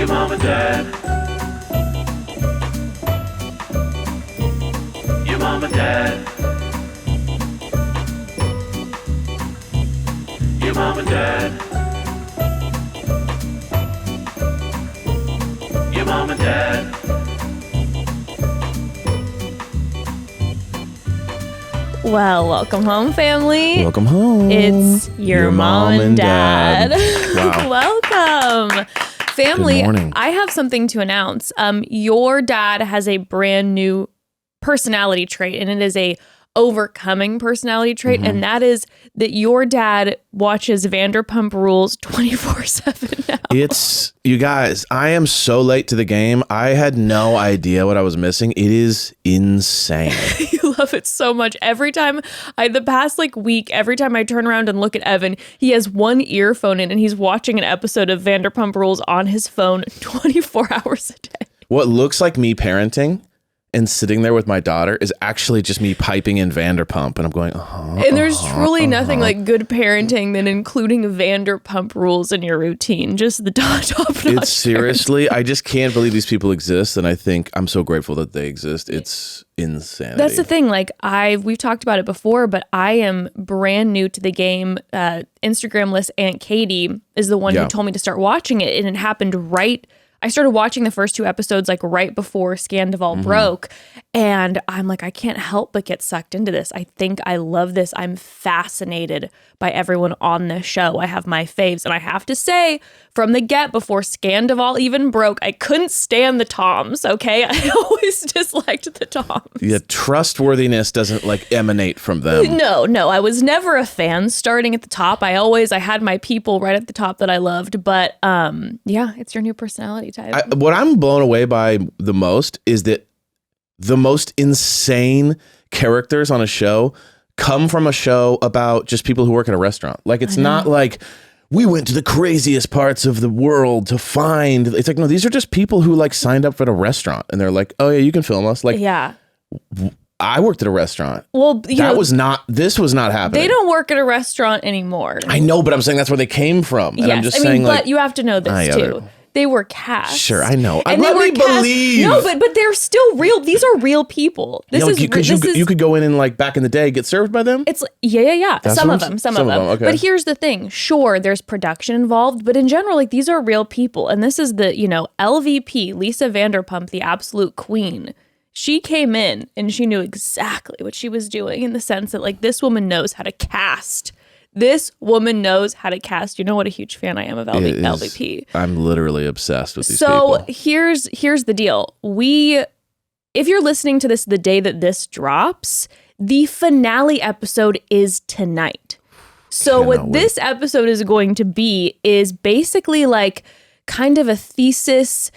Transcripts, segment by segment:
Your mom and dad. Your mom and dad. Your mom and dad. Your mom and dad. Well, welcome home, family. Welcome home. It's your mom and dad. Wow. Welcome. Family, Good morning. I have something to announce. Your dad has a brand new personality trait, and it is a overcoming personality trait, and that is that your dad watches Vanderpump Rules 24/7 now. It's, you guys, I am so late to the game. I had no idea what I was missing. It is insane. You love it so much. Every time the past week, every time I turn around and look at Evan, he has one earphone in and he's watching an episode of Vanderpump Rules on his phone 24 hours a day. What looks like me parenting and sitting there with my daughter is actually just me piping in Vanderpump, and I'm going, And there's truly nothing like good parenting than including Vanderpump Rules in your routine. Just the top-notch. It's seriously, I just can't believe these people exist, and I think I'm so grateful that they exist. It's insanity. That's the thing. We've talked about it before, but I am brand new to the game. Instagram-less Aunt Katie is the one who told me to start watching it, and it happened right. I started watching the first 2 episodes right before Scandoval broke, and I'm like, I can't help but get sucked into this. I think I love this. I'm fascinated by everyone on this show. I have my faves, and I have to say, from the get, before Scandoval even broke, I couldn't stand the Toms, okay? I always disliked the Toms. Yeah, trustworthiness doesn't emanate from them. No, I was never a fan starting at the top. I had my people right at the top that I loved, but it's your new personality type. What I'm blown away by the most is that the most insane characters on a show come from a show about just people who work at a restaurant. It's not like we went to the craziest parts of the world to find. It's no, these are just people who signed up for the restaurant, and they're like, oh yeah, you can film us. Yeah. I worked at a restaurant. Well, this was not happening. They don't work at a restaurant anymore. I know, but I'm saying that's where they came from. And Yes, I'm just saying, but you have to know this too. They were cast. Sure, I know. And Let me believe. No, but they're still real. These are real people. You could go in and back in the day get served by them. It's yeah. That's Some what of I'm- them. Okay. But here's the thing. Sure, there's production involved, but in general, these are real people. And this is the LVP, Lisa Vanderpump, the absolute queen. She came in and she knew exactly what she was doing, in the sense that this woman knows how to cast. This woman knows how to cast. You know what a huge fan I am of LVP. I'm literally obsessed with these people. So here's the deal. If you're listening to this the day that this drops, the finale episode is tonight. So what this episode is going to be is basically kind of a thesis,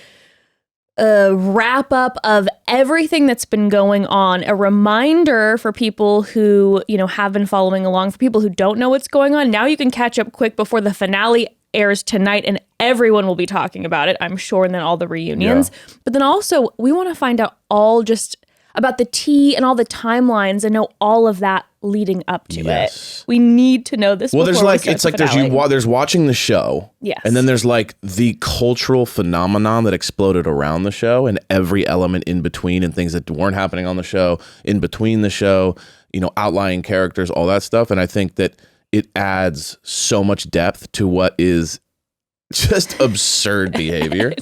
a wrap up of everything that's been going on, a reminder for people who, have been following along, for people who don't know what's going on. Now you can catch up quick before the finale airs tonight, and everyone will be talking about it, I'm sure, and then all the reunions. Yeah. But then also, we want to find out all just about the tea and all the timelines and know all of that leading up to it. We need to know this. Well, there's there's watching the show. Yes. And then there's the cultural phenomenon that exploded around the show, and every element in between, and things that weren't happening on the show, in between the show, outlying characters, all that stuff. And I think that it adds so much depth to what is just absurd behavior.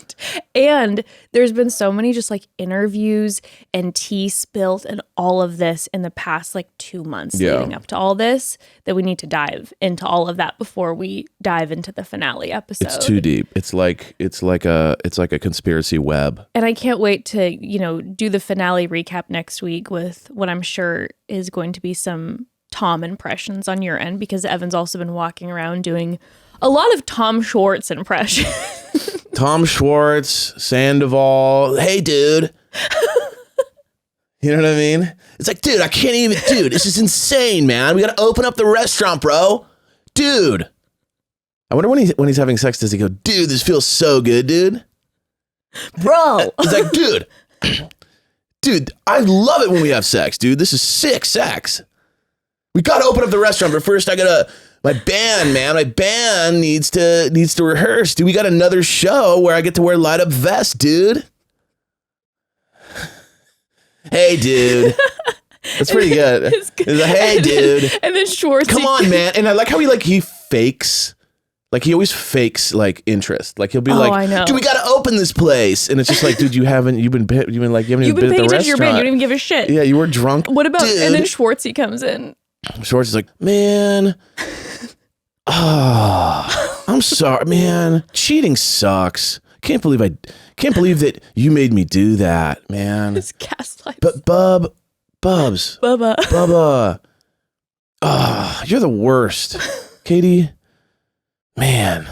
And there's been so many just interviews and tea spilt and all of this in the past 2 months leading up to all this, that we need to dive into all of that before we dive into the finale episode. It's too deep. It's like a conspiracy web. And I can't wait to, do the finale recap next week with what I'm sure is going to be some Tom impressions on your end, because Evan's also been walking around doing a lot of Tom Schwartz impressions. Tom Schwartz, Sandoval. Hey, dude. You know what I mean? It's dude, I can't even, this is insane, man. We got to open up the restaurant, bro. Dude. I wonder when he's having sex, does he go, dude, this feels so good, dude? Bro. He's dude, I love it when we have sex, dude. This is sick sex. We got to open up the restaurant, but first I got to My band needs to rehearse. Dude, we got another show where I get to wear light up vest, dude. Hey, dude. That's pretty good. He's like, hey, dude. And then Schwartz. Come on, man. And I like how he fakes. Like, he always fakes, like, interest. Like, he'll be I know. dude, we got to open this place. And it's just like, dude, you haven't even been at the restaurant. To your band. You didn't even give a shit. Yeah, you were drunk. What about, dude. And then Schwartzy comes in. Schwartz is like, man, I'm sorry, man. Cheating sucks. Can't believe that you made me do that, man. It's gaslight. But Bubba. You're the worst. Katie, man,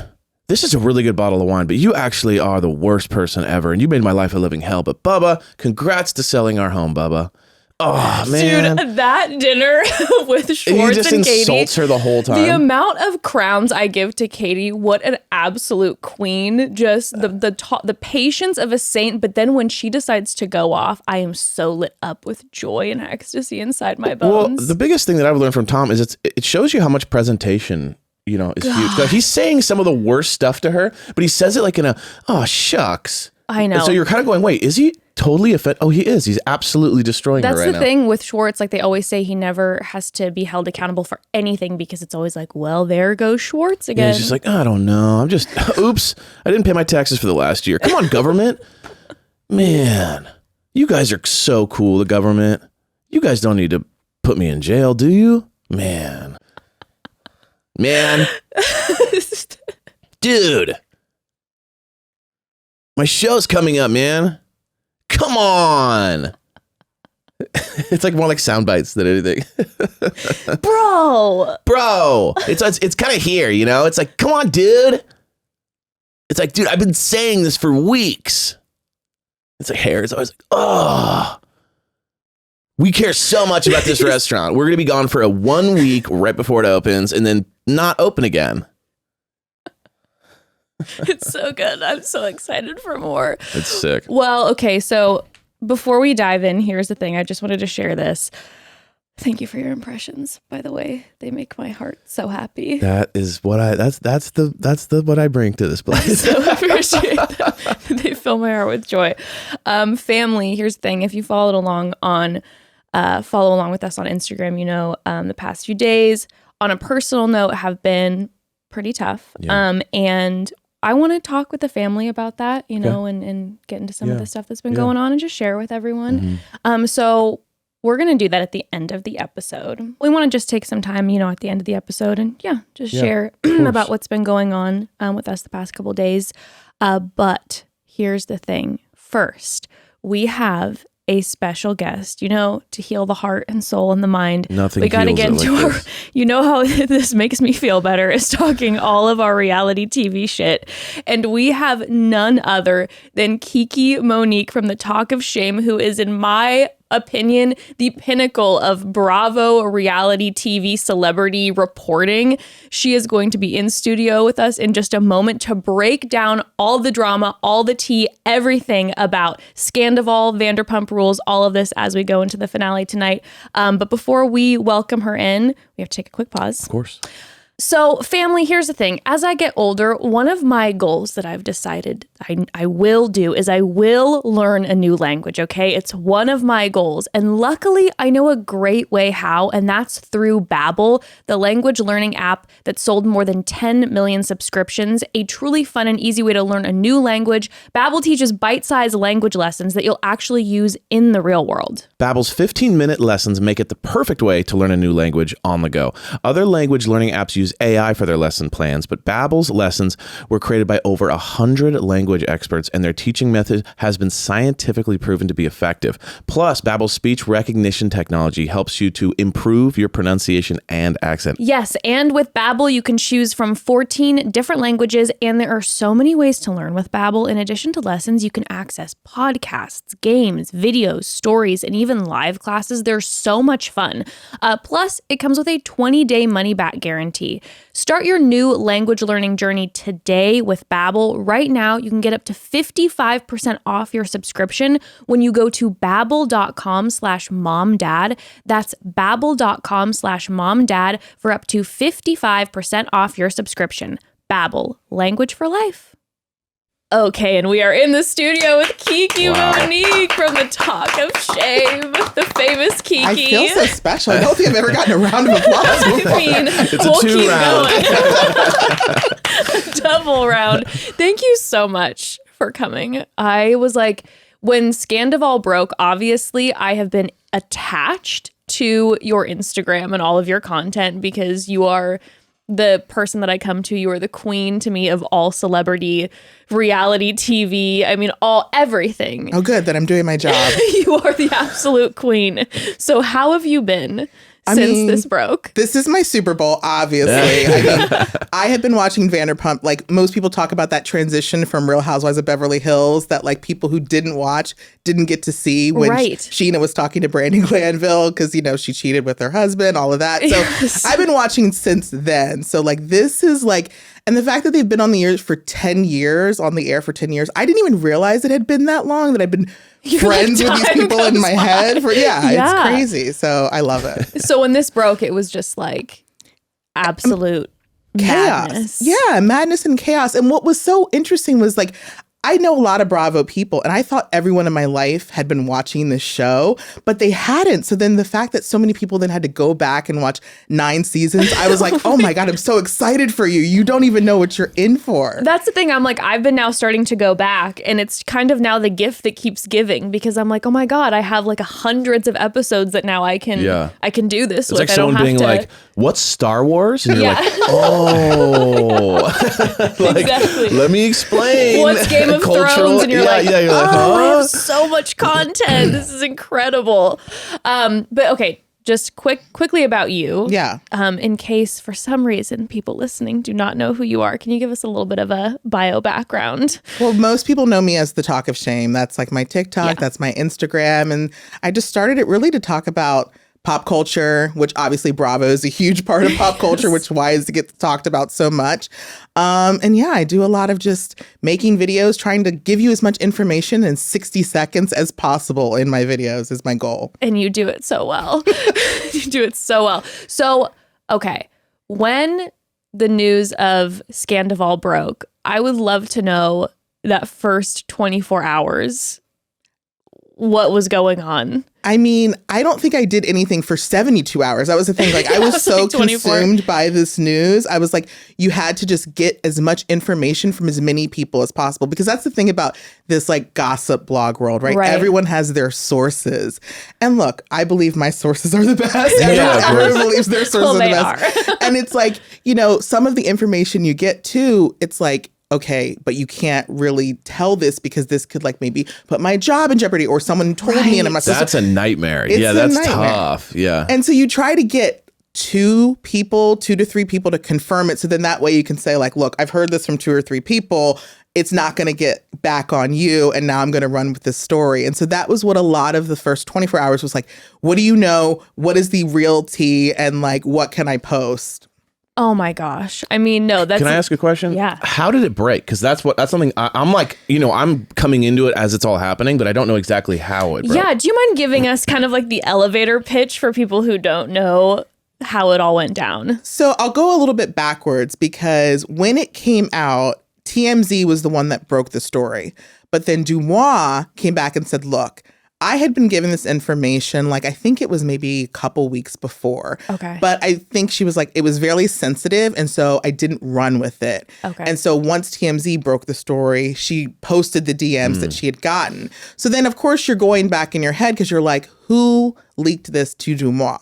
this is a really good bottle of wine, but you actually are the worst person ever, and you made my life a living hell. But Bubba, congrats to selling our home, Bubba. Oh, man. Dude, that dinner with Schwartz and he just and Katie. insults her the whole time. The amount of crowns I give to Katie, what an absolute queen. Just the patience of a saint. But then when she decides to go off, I am so lit up with joy and ecstasy inside my bones. Well, the biggest thing that I've learned from Tom is it shows you how much presentation, is huge. Like, he's saying some of the worst stuff to her, but he says it like in a, oh, shucks. I know. And so you're kind of going, wait, is he totally offended? Oh, he is. He's absolutely destroying her right now. That's the thing with Schwartz. Like, they always say he never has to be held accountable for anything because it's always like, well, there goes Schwartz again. Yeah, he's just like, I don't know. I'm just, oops, I didn't pay my taxes for the last year. Come on, government. Man, you guys are so cool, the government. You guys don't need to put me in jail, do you? Man. Dude. My show's coming up, man. Come on. It's like more like sound bites than anything. Bro. It's kind of here, It's like, come on, dude. It's like, dude, I've been saying this for weeks. It's like hair. It's always like, oh. We care so much about this restaurant. We're going to be gone for 1 week right before it opens and then not open again. It's so good. I'm so excited for more. It's sick. Well, okay, so before we dive in, here's the thing. I just wanted to share this. Thank you for your impressions, by the way. They make my heart so happy. That is what that's what I bring to this place. I so appreciate that. They fill my heart with joy. Family, here's the thing. If you follow along with us on Instagram, the past few days on a personal note have been pretty tough. Yeah. And I want to talk with the family about that, and get into some of the stuff that's been going on and just share with everyone. Mm-hmm. So we're going to do that at the end of the episode. We want to just take some time, at the end of the episode and share about what's been going on with us the past couple of days. But here's the thing. First, we have a special guest, to heal the heart and soul and the mind. Nothing. We got to get into our. How this makes me feel better is talking all of our reality TV shit. And we have none other than Kiki Monique from The Talk of Shame, who is, in my opinion, the pinnacle of Bravo reality TV celebrity reporting. She is going to be in studio with us in just a moment to break down all the drama, all the tea, everything about Scandoval, Vanderpump Rules, all of this as we go into the finale tonight. But before we welcome her in, we have to take a quick pause. Of course. So, family, here's the thing. As I get older, one of my goals that I've decided I will do is I will learn a new language, okay? It's one of my goals. And luckily, I know a great way how, and that's through Babbel, the language learning app that sold more than 10 million subscriptions. A truly fun and easy way to learn a new language. Babbel teaches bite-sized language lessons that you'll actually use in the real world. Babbel's 15-minute lessons make it the perfect way to learn a new language on the go. Other language learning apps use AI for their lesson plans, but Babbel's lessons were created by over 100 language experts, and their teaching method has been scientifically proven to be effective. Plus, Babbel's speech recognition technology helps you to improve your pronunciation and accent. Yes, and with Babbel, you can choose from 14 different languages, and there are so many ways to learn with Babbel. In addition to lessons, you can access podcasts, games, videos, stories, and even live classes. They're so much fun. Plus, it comes with a 20-day money-back guarantee. celebrity. Start your new language learning journey today with Babbel. Right now, you can get up to 55% off your subscription when you go to babbel.com/momdad. That's babbel.com/momdad for up to 55% off your subscription. Babbel, language for life. Okay, and we are in the studio with Kiki Monique from the Talk of Shame, the famous Kiki. I feel so special. I don't think I've ever gotten a round of applause before. I mean, we'll keep going. Double round. Thank you so much for coming. I was like, when Scandoval broke, obviously I have been attached to your Instagram and all of your content because you are the person that I come to. You are the queen to me of all celebrity reality TV. I mean, everything. Oh, good that I'm doing my job. You are the absolute queen. So how have you been since this broke? This is my Super Bowl, obviously. I mean, I have been watching Vanderpump. Like, most people talk about that transition from Real Housewives of Beverly Hills that, like, people who didn't watch didn't get to see when Sheena was talking to Brandi Glanville because, you know, she cheated with her husband, all of that. So I've been watching since then. So, like, this is, like... And the fact that they've been on the air for 10 years, I didn't even realize it had been that long, that I've been friends with these people in my head. It's crazy. So I love it. So when this broke, it was just like absolute chaos. Madness. Yeah, madness and chaos. And what was so interesting was like, I know a lot of Bravo people, and I thought everyone in my life had been watching this show, but they hadn't. So then the fact that so many people then had to go back and watch 9 seasons, I was like, oh my God, I'm so excited for you. You don't even know what you're in for. That's the thing. I'm like, I've been now starting to go back, and it's kind of now the gift that keeps giving because I'm like, oh my God, I have like hundreds of episodes that now I can do this with. It's like someone being like, what's Star Wars? And you're like, oh. Like, exactly. Let me explain. What's Game of Thrones? And you're like, you're like, I have so much content. This is incredible. But okay, just quickly about you. Yeah. In case for some reason people listening do not know who you are, can you give us a little bit of a bio background? Well, most people know me as the Talk of Shame. That's like my TikTok. That's my Instagram. And I just started it really to talk about pop culture, which obviously Bravo is a huge part of pop culture, which why it gets talked about so much. And yeah, I do a lot of just making videos, trying to give you as much information in 60 seconds as possible in my videos is my goal. And you do it so well. You do it so well. So, okay, when the news of Scandoval broke, I would love to know that first 24 hours, what was going on. I mean, I don't think I did anything for 72 hours. That was the thing. Like, I was so like consumed by this news. I was like, you had to just get as much information from as many people as possible. Because that's the thing about this, like, gossip blog world, right? Everyone has their sources. And look, I believe my sources are the best. Everyone believes their sources are the best. And it's like, you know, some of the information you get too, it's like, okay, but you can't really tell this because this could like maybe put my job in jeopardy or someone told me and I'm not supposed to. That's a nightmare. Yeah, that's tough. Yeah. And so you try to get 2 to 3 people to confirm it. So then that way you can say like, look, I've heard this from 2 or 3 people. It's not going to get back on you. And now I'm going to run with this story. And so that was what a lot of the first 24 hours was like, what do you know? What is the real tea? And like, what can I post? Oh my gosh. I mean, no, that's... Can I ask a question? Yeah. How did it break? Because that's something I'm like, you know, I'm coming into it as it's all happening, but I don't know exactly how it broke. Yeah. Do you mind giving us kind of like the elevator pitch for people who don't know how it all went down? So I'll go a little bit backwards because when it came out, TMZ was the one that broke the story. But then Dumois came back and said, look, I had been given this information, like, I think it was maybe a couple weeks before. Okay. But I think she was like, it was very sensitive. And so I didn't run with it. Okay. And so once TMZ broke the story, she posted the DMs that she had gotten. So then, of course, you're going back in your head because you're like, who leaked this to Dumois?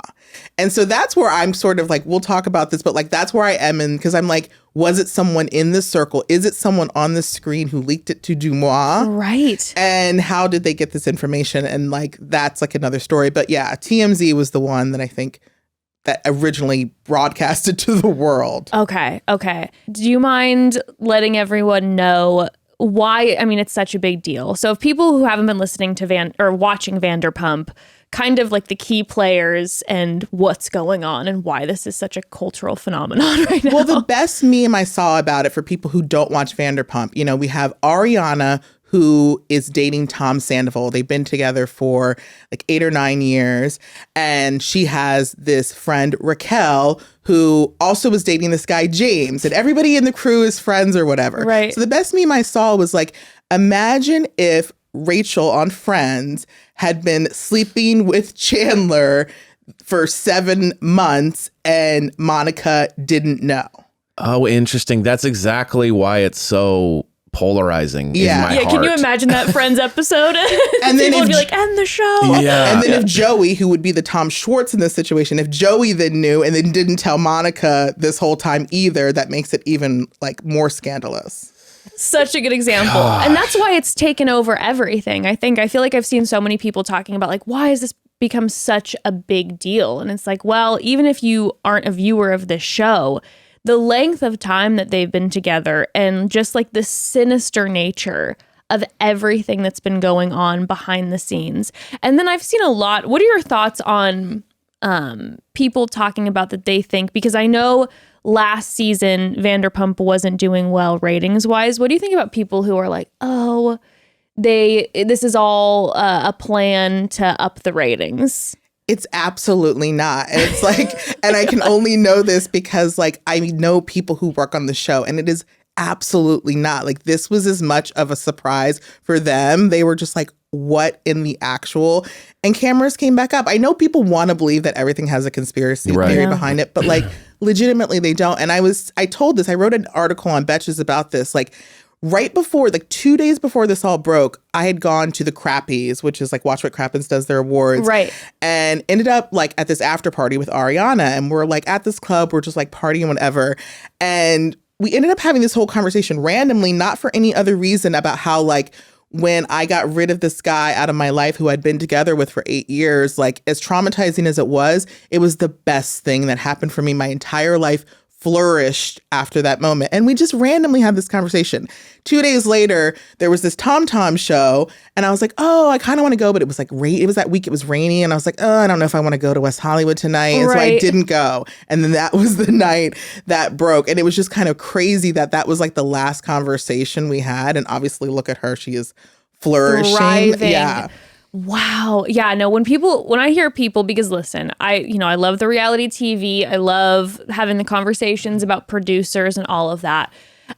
And so that's where I'm sort of like, we'll talk about this, but like, that's where I am in, because I'm like, was it someone in the circle? Is it someone on the screen who leaked it to Dumois? Right. And how did they get this information? And like, that's like another story. But yeah, TMZ was the one that I think that originally broadcasted to the world. Okay. Okay. Do you mind letting everyone know why? I mean, it's such a big deal. So if people who haven't been listening to watching Vanderpump kind of like the key players and what's going on and why this is such a cultural phenomenon right now. Well, the best meme I saw about it for people who don't watch Vanderpump, you know, we have Ariana, who is dating Tom Sandoval. They've been together for like 8 or 9 years. And she has this friend, Raquel, who also was dating this guy, James. And everybody in the crew is friends or whatever. Right. So the best meme I saw was like, imagine if Rachel on Friends had been sleeping with Chandler for 7 months and Monica didn't know. Oh, interesting. That's exactly why it's so polarizing in my heart. Can you imagine that Friends episode? And then people would be like, end the show. Yeah. And then if Joey, who would be the Tom Schwartz in this situation, if Joey then knew and then didn't tell Monica this whole time either, that makes it even like more scandalous. Such a good example. And that's why it's taken over everything. I feel like I've seen so many people talking about like, why has this become such a big deal? And it's like, well, even if you aren't a viewer of this show, the length of time that they've been together and just like the sinister nature of everything that's been going on behind the scenes. And then I've seen a lot. What are your thoughts on people talking about that they think, because I know last season Vanderpump wasn't doing well ratings wise. What do you think about people who are like, oh, this is all a plan to up the ratings? It's absolutely not. And it's like, and I can only know this because like I know people who work on the show, and it is absolutely not. Like this was as much of a surprise for them. They were just like, what in the actual? And cameras came back up. I know people want to believe that everything has a conspiracy theory behind it, but like legitimately they don't. And I wrote an article on Betches about this, like right before, like 2 days before this all broke, I had gone to the Crappies, which is like Watch What Crappens does their awards. Right. And ended up like at this after party with Ariana. And we're like at this club, we're just like partying, whatever. And we ended up having this whole conversation randomly, not for any other reason, about how like when I got rid of this guy out of my life who I'd been together with for 8 years, like as traumatizing as it was the best thing that happened for me. My entire life flourished after that moment. And we just randomly had this conversation. 2 days later, there was this Tom Tom show, and I was like, oh, I kind of want to go, but it was like it was that week, it was rainy, and I was like, oh, I don't know if I want to go to West Hollywood tonight. And so I didn't go. And then that was the night that broke. And it was just kind of crazy that was like the last conversation we had. And obviously look at her, she is flourishing. Thriving. Yeah. Wow. Yeah, no, when I hear people, because listen, I love the reality TV. I love having the conversations about producers and all of that.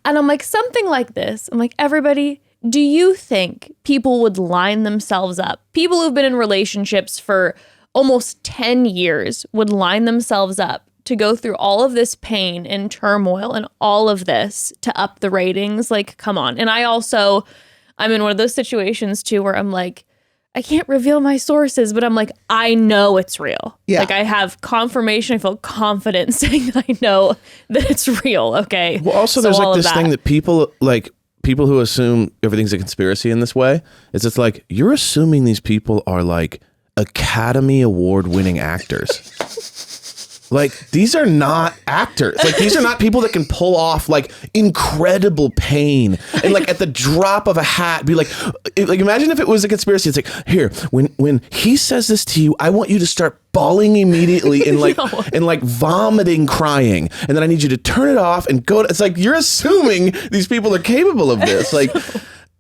And I'm like, something like this, I'm like, everybody, do you think people would line themselves up? People who've been in relationships for almost 10 years would line themselves up to go through all of this pain and turmoil and all of this to up the ratings? Like, come on. And I'm in one of those situations too, where I'm like, I can't reveal my sources, but I'm like, I know it's real. Yeah. Like I have confirmation. I feel confident saying that I know that it's real. Okay. Well, also there's like this thing that people who assume everything's a conspiracy in this way, it's like, you're assuming these people are like Academy Award winning actors. Like, these are not actors. Like, these are not people that can pull off like incredible pain and like at the drop of a hat be like imagine if it was a conspiracy. It's like, here, when he says this to you, I want you to start bawling immediately and like and like vomiting, crying, and then I need you to turn it off and go. It's like, you're assuming these people are capable of this. Like,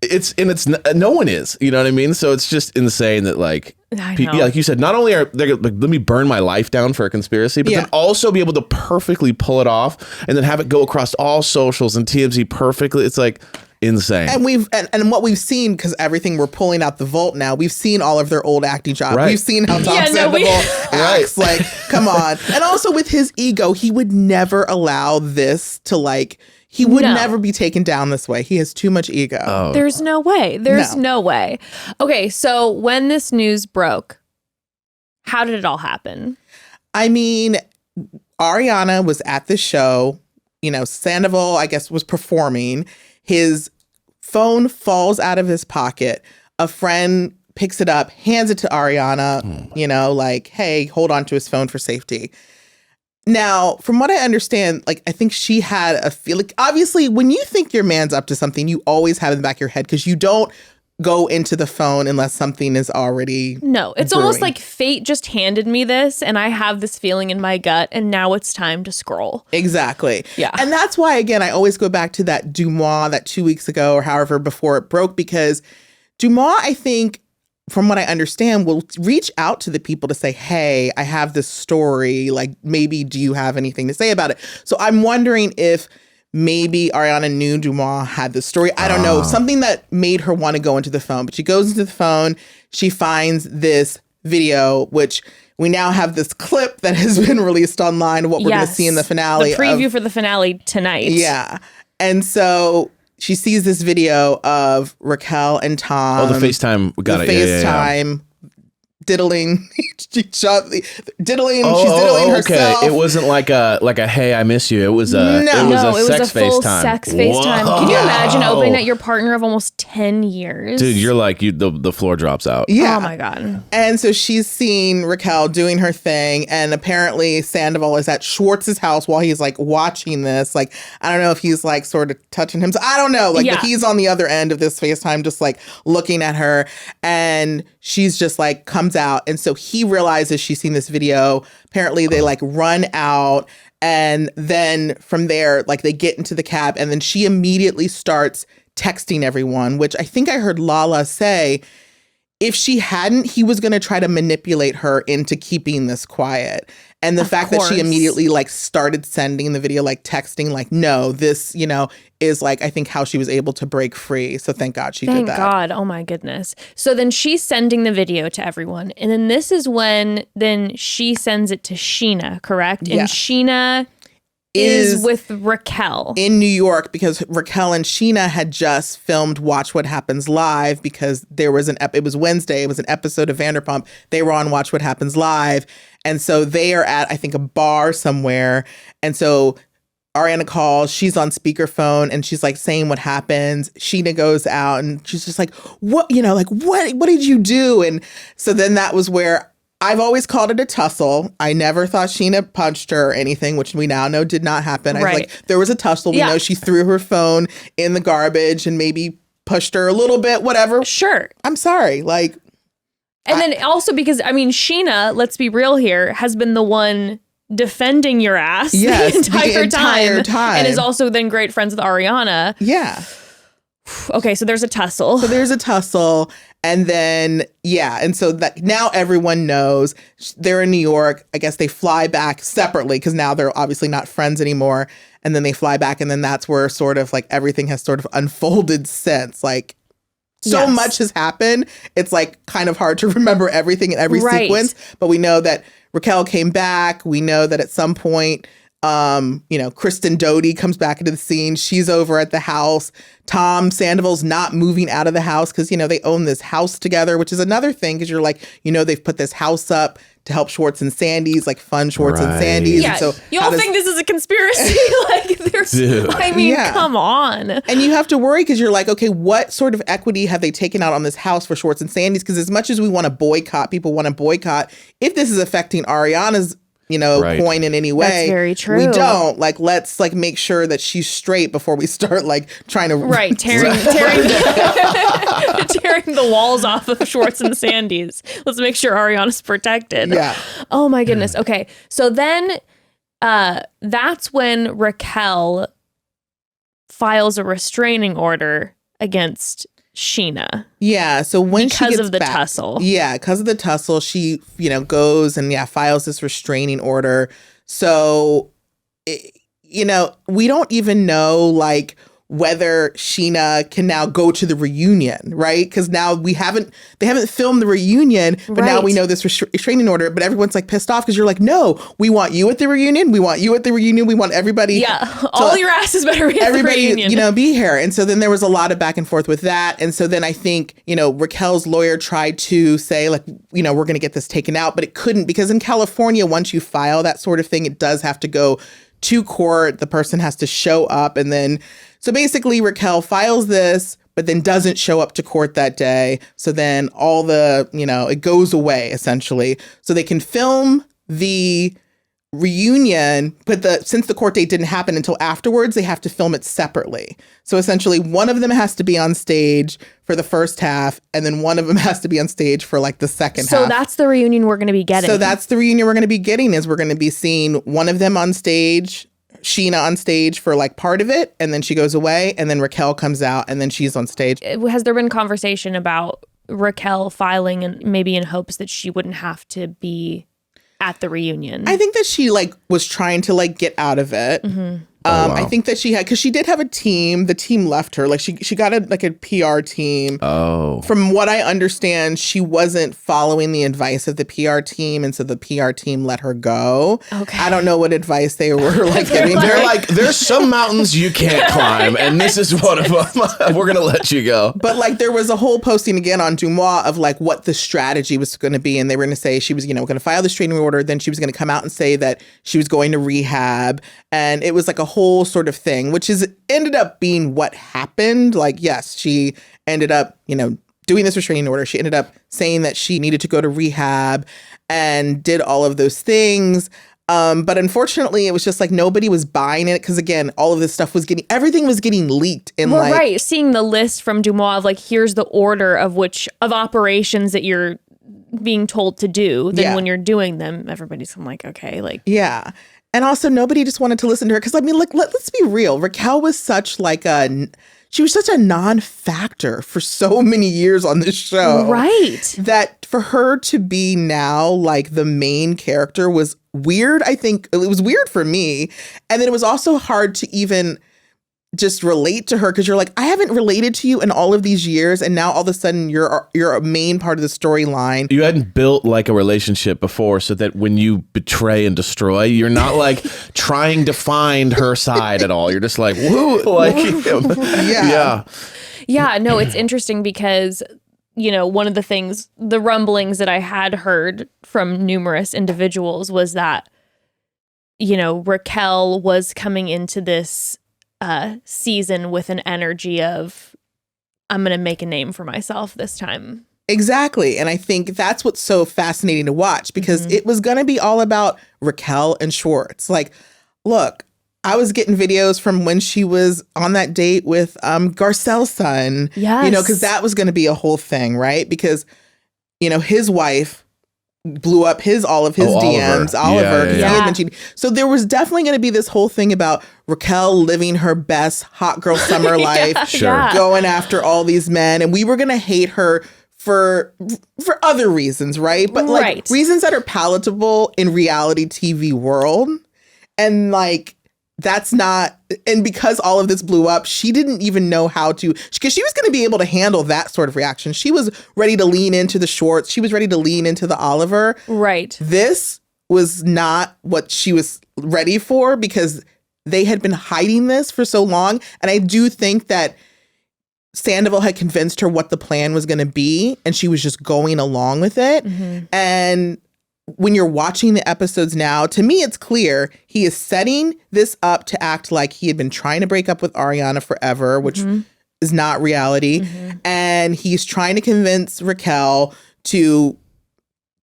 it's no one is, you know what I mean? So it's just insane that like, like you said, not only are they like, let me burn my life down for a conspiracy, but then also be able to perfectly pull it off and then have it go across all socials and TMZ perfectly. It's like insane. And what we've seen, because everything we're pulling out the vault now, we've seen all of their old acting jobs. Right. We've seen how Tom Sandoval acts. Like, come on. And also with his ego, he would never allow this to like. He would never be taken down this way. He has too much ego. Oh. There's no way. There's no way. Okay, so when this news broke, how did it all happen? I mean, Ariana was at the show. You know, Sandoval, I guess, was performing. His phone falls out of his pocket. A friend picks it up, hands it to Ariana, you know, like, hey, hold on to his phone for safety. Now, from what I understand, like, I think she had a feel like, obviously, when you think your man's up to something, you always have it in the back of your head because you don't go into the phone unless something is already No, it's brewing. almost like fate just handed me this and I have this feeling in my gut and now it's time to scroll. Exactly. Yeah. And that's why, again, I always go back to that Dumois that 2 weeks ago or however before it broke, because Dumois, I think, from what I understand, will reach out to the people to say, hey, I have this story. Like, maybe do you have anything to say about it? So I'm wondering if maybe Ariana knew Dumois had this story. I don't know. Something that made her want to go into the phone. But she goes into the phone. She finds this video, which we now have this clip that has been released online of what we're going to see in the finale. The preview for the finale tonight. Yeah. And so she sees this video of Raquel and Tom. Oh, the FaceTime. Got it. FaceTime. Diddling, diddling. Oh, she's diddling herself. Okay. It wasn't like a hey, I miss you. It was a No, it was sex a full FaceTime. sex FaceTime. Whoa. Can you imagine opening at your partner of almost 10 years? Dude, you're like the floor drops out. Yeah. Oh my God. And so she's seen Raquel doing her thing, and apparently Sandoval is at Schwartz's house while he's like watching this. Like, I don't know if he's like sort of touching him. I don't know. Like, but he's on the other end of this FaceTime, just like looking at her, and she's just like comes out. And so he realizes she's seen this video. Apparently they like run out, and then from there, like they get into the cab, and then she immediately starts texting everyone, which I think I heard Lala say, if she hadn't, he was going to try to manipulate her into keeping this quiet. And the fact that she immediately like started sending the video, like texting, like, no, this, you know, is like, I think how she was able to break free. So thank God she did that. Thank God. Oh my goodness. So then she's sending the video to everyone. And then this is when then she sends it to Sheena, correct? Yeah. And Sheena is with Raquel in New York, because Raquel and Sheena had just filmed Watch What Happens Live, because there was it was Wednesday, it was an episode of Vanderpump. They were on Watch What Happens Live. And so they are at, I think, a bar somewhere. And so Ariana calls, she's on speakerphone, and she's like saying what happens. Sheena goes out and she's just like, what, you know, like, what did you do? And so then that was where I've always called it a tussle. I never thought Sheena punched her or anything, which we now know did not happen. I was like, there was a tussle. We know she threw her phone in the garbage and maybe pushed her a little bit, whatever. Sure. I'm sorry. Like, and then also because, I mean, Sheena, let's be real here, has been the one defending your ass the entire time. And is also then great friends with Ariana. Yeah. Okay, so there's a tussle. And then, and so that now everyone knows they're in New York. I guess they fly back separately because now they're obviously not friends anymore. And then they fly back, and then that's where sort of like everything has sort of unfolded since. Like, so much has happened. It's like kind of hard to remember everything in every sequence. But we know that Raquel came back. We know that at some point, you know, Kristen Doty comes back into the scene. She's over at the house. Tom Sandoval's not moving out of the house because, you know, they own this house together, which is another thing because you're like, you know, they've put this house up to help Schwartz and Sandy's, like fund Schwartz and Sandy's. Yeah, and so you all think this is a conspiracy? Like, there's, I mean, come on. And you have to worry because you're like, okay, what sort of equity have they taken out on this house for Schwartz and Sandy's? Because as much as we want to boycott, people want to boycott, if this is affecting Ariana's, you know, coin in any way. That's very true. We don't. Like, let's like make sure that she's straight before we start like trying to tearing the walls off of Schwartz and Sandy's. Let's make sure Ariana's protected. Yeah. Oh my goodness. Okay. So then that's when Raquel files a restraining order against Sheena. Yeah. So when she gets of the back, tussle. Yeah, because of the tussle, she, you know, goes and files this restraining order. So, you know, we don't even know like whether Sheena can now go to the reunion, right? Because now they haven't filmed the reunion, but now we know this restraining order, but everyone's like pissed off because you're like, no, we want you at the reunion. We want you at the reunion. We want everybody. Yeah. All your asses better be at the reunion. You know, be here. And so then there was a lot of back and forth with that. And so then I think, you know, Raquel's lawyer tried to say like, you know, we're going to get this taken out, but it couldn't because in California, once you file that sort of thing, it does have to go to court. The person has to show up. And then, so basically Raquel files this, but then doesn't show up to court that day. So then all the, you know, it goes away essentially. So they can film the reunion, but since the court date didn't happen until afterwards, they have to film it separately. So essentially one of them has to be on stage for the first half, and then one of them has to be on stage for like the second half. So that's the reunion we're going to be getting. So that's the reunion we're going to be getting, is we're going to be seeing one of them on stage, Sheena on stage for like part of it, and then she goes away, and then Raquel comes out, and then she's on stage. Has there been conversation about Raquel filing, and maybe in hopes that she wouldn't have to be at the reunion? I think that she like was trying to like get out of it. Mm-hmm. Wow. I think that she had, because she did have a team. The team left her. Like she got a PR team. Oh. From what I understand, she wasn't following the advice of the PR team, and so the PR team let her go. Okay. I don't know what advice they were like giving They're her. like, there's some mountains you can't climb, and this is one of them. We're gonna let you go. But like there was a whole posting again on Dumois of like what the strategy was going to be, and they were going to say she was, going to file the restraining order, then she was going to come out and say that she was going to rehab, and it was like a whole sort of thing, which is ended up being what happened. Like, yes, she ended up, doing this restraining order. She ended up saying that she needed to go to rehab and did all of those things. But unfortunately, it was just like nobody was buying it because, again, all of this stuff everything was getting leaked. Right. Seeing the list from Dumois of like, here's the order of operations that you're being told to do. Then when you're doing them, everybody's like, okay, like. Yeah. And also, nobody just wanted to listen to her. Because, I mean, like, let's be real. Raquel was such she was such a non-factor for so many years on this show. Right. That for her to be now, like, the main character was weird. I think it was weird for me. And then it was also hard to even just relate to her, because you're like, I haven't related to you in all of these years, and now all of a sudden you're a main part of the storyline. You hadn't built like a relationship before, so that when you betray and destroy, you're not like trying to find her side at all. You're just like, woo, like him. Yeah, no, it's interesting because, one of the things, the rumblings that I had heard from numerous individuals was that, Raquel was coming into this season with an energy of, I'm going to make a name for myself this time. Exactly. And I think that's what's so fascinating to watch, because it was going to be all about Raquel and Schwartz. Like, look, I was getting videos from when she was on that date with Garcelle's son. Yes. Because that was going to be a whole thing, right? Because, his wife blew up all of his DMs, Oliver, because he had been cheating. So there was definitely going to be this whole thing about Raquel living her best hot girl summer life, going after all these men, and we were going to hate her for other reasons, right? But like reasons that are palatable in reality TV world, and like that's not. And because all of this blew up, she didn't even know how to, because she was going to be able to handle that sort of reaction. She was ready to lean into the Schwartz. She was ready to lean into the Oliver. Right. This was not what she was ready for, because they had been hiding this for so long. And I do think that Sandoval had convinced her what the plan was going to be, and she was just going along with it. Mm-hmm. And when you're watching the episodes now, to me, it's clear he is setting this up to act like he had been trying to break up with Ariana forever, which is not reality. Mm-hmm. And he's trying to convince Raquel to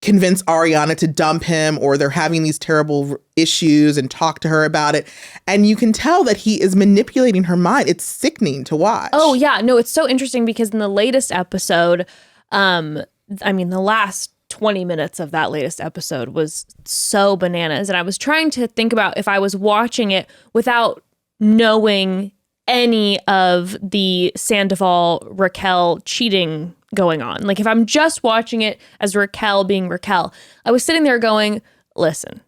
convince Ariana to dump him, or they're having these terrible issues, and talk to her about it. And you can tell that he is manipulating her mind. It's sickening to watch. Oh, yeah. No, it's so interesting because in the latest episode, the last 20 minutes of that latest episode was so bananas. And I was trying to think about if I was watching it without knowing any of the Sandoval Raquel cheating going on. Like if I'm just watching it as Raquel being Raquel, I was sitting there going, listen,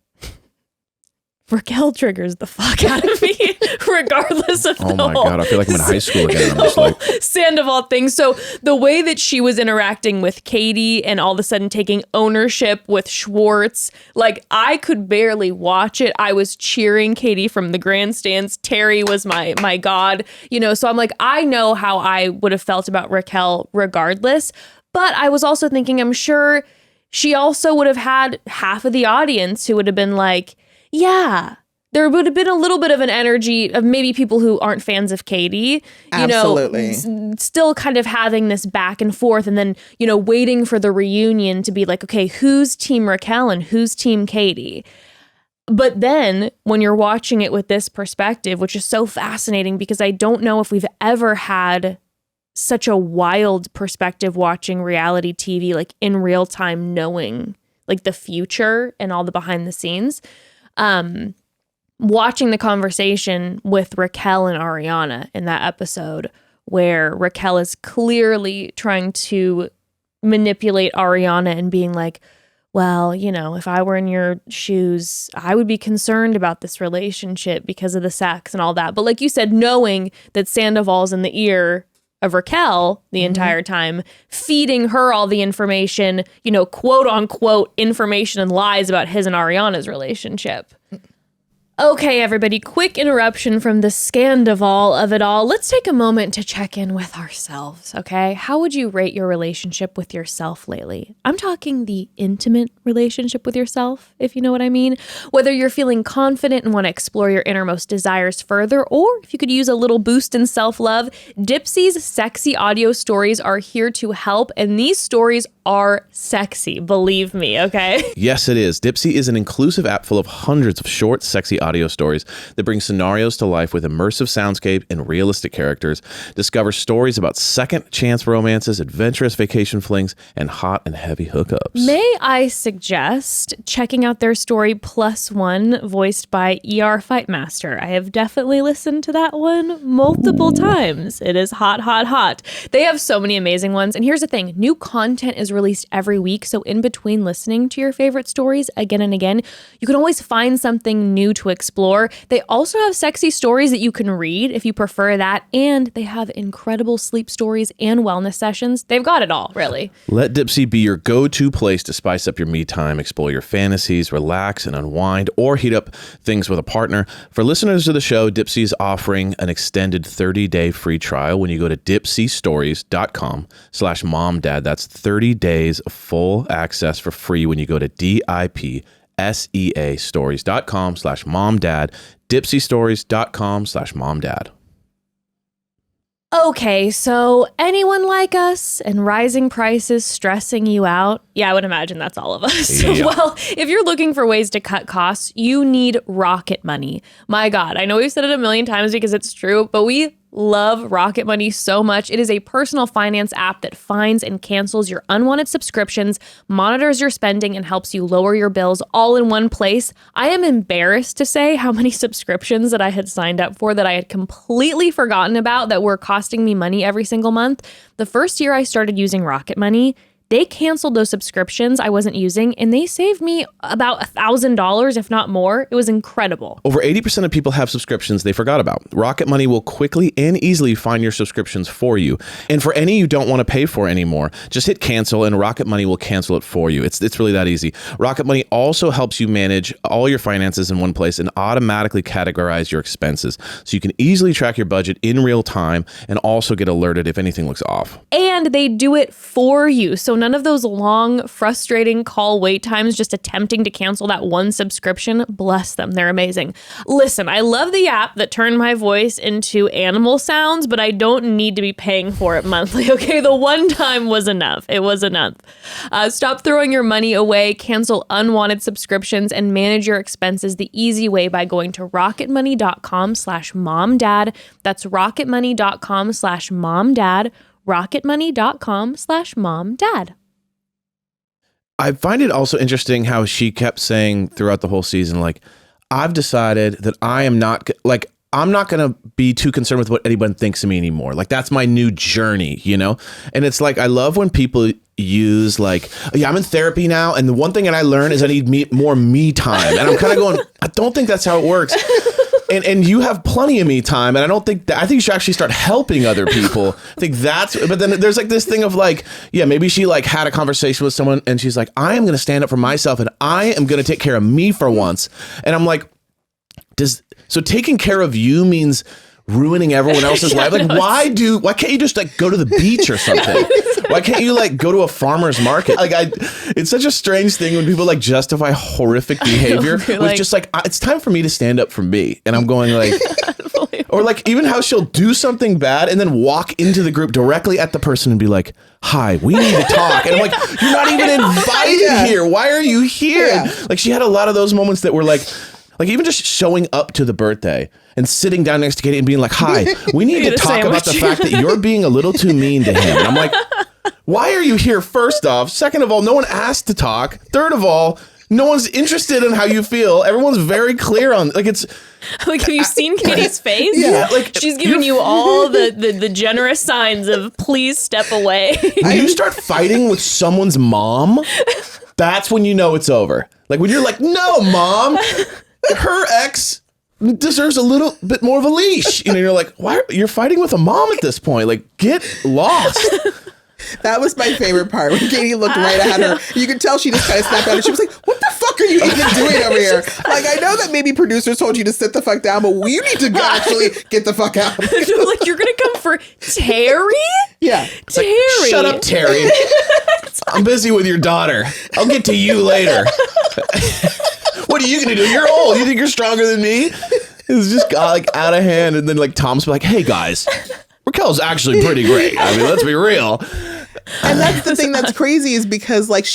Raquel triggers the fuck out of me, regardless of oh my God, I feel like I'm in high school again. I'm just like Sandoval thing. So the way that she was interacting with Katie and all of a sudden taking ownership with Schwartz, like I could barely watch it. I was cheering Katie from the grandstands. Terry was my God, so I'm like, I know how I would have felt about Raquel regardless. But I was also thinking, I'm sure she also would have had half of the audience who would have been like, yeah, there would have been a little bit of an energy of maybe people who aren't fans of Katie, Absolutely. Still kind of having this back and forth, and then, waiting for the reunion to be like, okay, who's team Raquel and who's team Katie? But then when you're watching it with this perspective, which is so fascinating because I don't know if we've ever had such a wild perspective watching reality TV, like in real time, knowing like the future and all the behind the scenes. Watching the conversation with Raquel and Ariana in that episode where Raquel is clearly trying to manipulate Ariana and being like, well, you know, if I were in your shoes, I would be concerned about this relationship because of the sex and all that. But like you said, knowing that Sandoval's in the ear of Raquel the entire time, feeding her all the information, you know, quote unquote information and lies about his and Ariana's relationship. Okay, everybody, quick interruption from the Scandoval of it all. Let's take a moment to check in with ourselves, okay? How would you rate your relationship with yourself lately? I'm talking the intimate relationship with yourself, if you know what I mean. Whether you're feeling confident and want to explore your innermost desires further, or if you could use a little boost in self-love, Dipsy's sexy audio stories are here to help, and these stories are sexy, believe me, okay? Yes, it is. Dipsy is an inclusive app full of hundreds of short, sexy audio stories that bring scenarios to life with immersive soundscape and realistic characters. Discover stories about second chance romances, adventurous vacation flings, and hot and heavy hookups. May I suggest checking out their story Plus One, voiced by ER Fightmaster. I have definitely listened to that one multiple times. It is hot, hot, hot. They have so many amazing ones. And here's the thing, new content is released every week. So in between listening to your favorite stories again and again, you can always find something new to explore. They also have sexy stories that you can read if you prefer that. And they have incredible sleep stories and wellness sessions. They've got it all, really. Let Dipsy be your go-to place to spice up your me time, explore your fantasies, relax and unwind, or heat up things with a partner. For listeners of the show, Dipsy is offering an extended 30-day free trial when you go to dipsystories.com/momdad. That's 30 days of full access for free when you go to dipseastories.com/momdad, dipsystories.com/momdad. Okay, so anyone like us and rising prices stressing you out? Yeah, I would imagine that's all of us. Yeah. Well, if you're looking for ways to cut costs, you need Rocket Money. My God, I know we've said it a million times because it's true, but we love Rocket Money so much. It is a personal finance app that finds and cancels your unwanted subscriptions, monitors your spending, and helps you lower your bills all in one place. I am embarrassed to say how many subscriptions that I had signed up for that I had completely forgotten about that were costing me money every single month. The first year I started using Rocket Money, they canceled those subscriptions I wasn't using, and they saved me about $1,000, if not more. It was incredible. Over 80% of people have subscriptions they forgot about. Rocket Money will quickly and easily find your subscriptions for you. And for any you don't want to pay for anymore, just hit cancel and Rocket Money will cancel it for you. It's really that easy. Rocket Money also helps you manage all your finances in one place and automatically categorize your expenses. So you can easily track your budget in real time and also get alerted if anything looks off. And they do it for you. So none of those long, frustrating call wait times just attempting to cancel that one subscription. Bless them. They're amazing. Listen, I love the app that turned my voice into animal sounds, but I don't need to be paying for it monthly, okay? The one time was enough. It was enough. Stop throwing your money away, cancel unwanted subscriptions, and manage your expenses the easy way by going to rocketmoney.com/momdad. That's rocketmoney.com/momdad. rocketmoney.com/momdad. I find it also interesting how she kept saying throughout the whole season, like, I've decided that I'm not going to be too concerned with what anyone thinks of me anymore. Like, that's my new journey, you know? And it's like, I love when people use like, yeah, I'm in therapy now. And the one thing that I learned is I need more me time. And I'm kind of going, I don't think that's how it works. And you have plenty of me time, and I think you should actually start helping other people. But then there's like this thing of like, yeah, maybe she like had a conversation with someone and she's like, I am going to stand up for myself and I am going to take care of me for once. And I'm like, so taking care of you means ruining everyone else's life? Like, why can't you just like go to the beach or something? Why can't you like go to a farmer's market? Like, it's such a strange thing when people like justify horrific behavior with just like, it's time for me to stand up for me. And I'm going like, or like even how she'll do something bad and then walk into the group directly at the person and be like, hi, we need to talk. And I'm like, you're not even invited here. Why are you here? Yeah. Like, she had a lot of those moments that were like, Like even just showing up to the birthday and sitting down next to Katie and being like, hi, we need to talk about the fact that you're being a little too mean to him. And I'm like, why are you here? First off. Second of all, no one asked to talk. Third of all, no one's interested in how you feel. Everyone's very clear on it's like, have you seen Katie's face? Yeah, like she's giving you all the generous signs of please step away. When you start fighting with someone's mom, that's when you know it's over. Like when you're like, no, mom, her ex deserves a little bit more of a leash. You know, you're like, why? You're fighting with a mom at this point. Like, get lost. That was my favorite part when Katie looked right at her. You could tell she just kind of snapped out. She was like, what the fuck are you even doing over here? Like, I know that maybe producers told you to sit the fuck down, but you need to actually get the fuck out. Like, you're going to come for Terry? Yeah. Terry. Like, shut up, Terry. I'm busy with your daughter. I'll get to you later. What are you going to do? You're old. You think you're stronger than me? It's just got like out of hand. And then like Tom's like, hey guys, Raquel's actually pretty great. I mean, let's be real. And that's the thing that's crazy is because like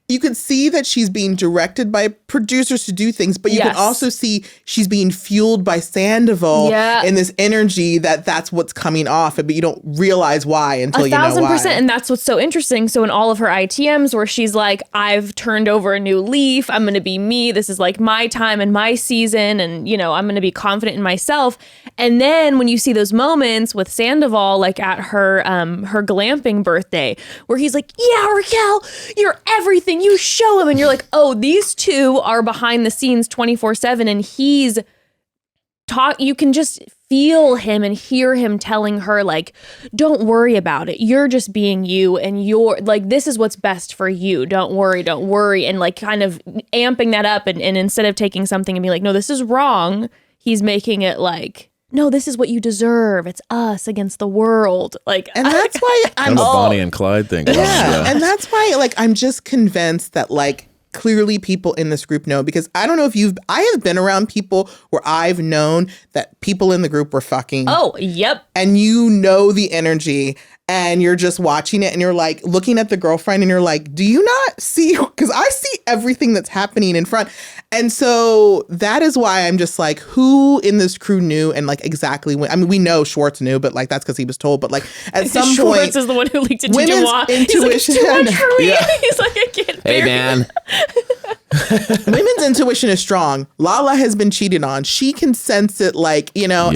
you could see that she's being directed by producers to do things, but you can also see she's being fueled by Sandoval in this energy that's what's coming off, but you don't realize why until you know why. 1,000%. And that's what's so interesting. So in all of her ITMs where she's like, I've turned over a new leaf. I'm going to be me. This is like my time and my season. And, you know, I'm going to be confident in myself. And then when you see those moments with Sandoval, like at her glamping birthday, where he's like, yeah, Raquel, you're everything. You show him. And you're like, oh, these two are behind the scenes 24/7. And he's you can just feel him and hear him telling her, like, don't worry about it. You're just being you. And you're like, this is what's best for you. Don't worry. Don't worry. And like kind of amping that up. And instead of taking something and being like, no, this is wrong, he's making it like, no, this is what you deserve. It's us against the world. Like, and that's why I'm a Bonnie and Clyde thing. Yeah. And that's why, like, I'm just convinced that, like, clearly people in this group know, because I don't know if I have been around people where I've known that people in the group were fucking. Oh, yep. And you know the energy and you're just watching it and you're like looking at the girlfriend and you're like, do you not see? Because I see everything that's happening in front. And so that is why I'm just like, who in this crew knew and like exactly when? I mean, we know Schwartz knew, but like that's because he was told. But like at some point, Schwartz is the one who leaked it to women's Dumois. intuition. He's like, too much for me. Yeah. He's like, I can't bear Hey, man. Women's intuition is strong. Lala has been cheated on. She can sense it, like, you know,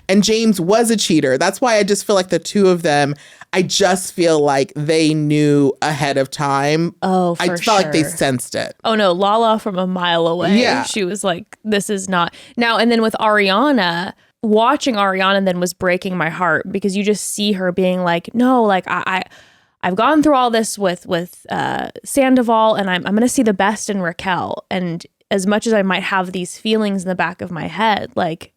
and James was a cheater. That's why I just feel like the two of them, I just feel like they knew ahead of time. Oh, for I felt like they sensed it. Oh, no. Lala from a mile away. Yeah. She was like, this is not. Now, and then with Ariana, watching Ariana then was breaking my heart because you just see her being like, no, like, I've gone through all this with Sandoval, and I'm going to see the best in Raquel. And as much as I might have these feelings in the back of my head, like,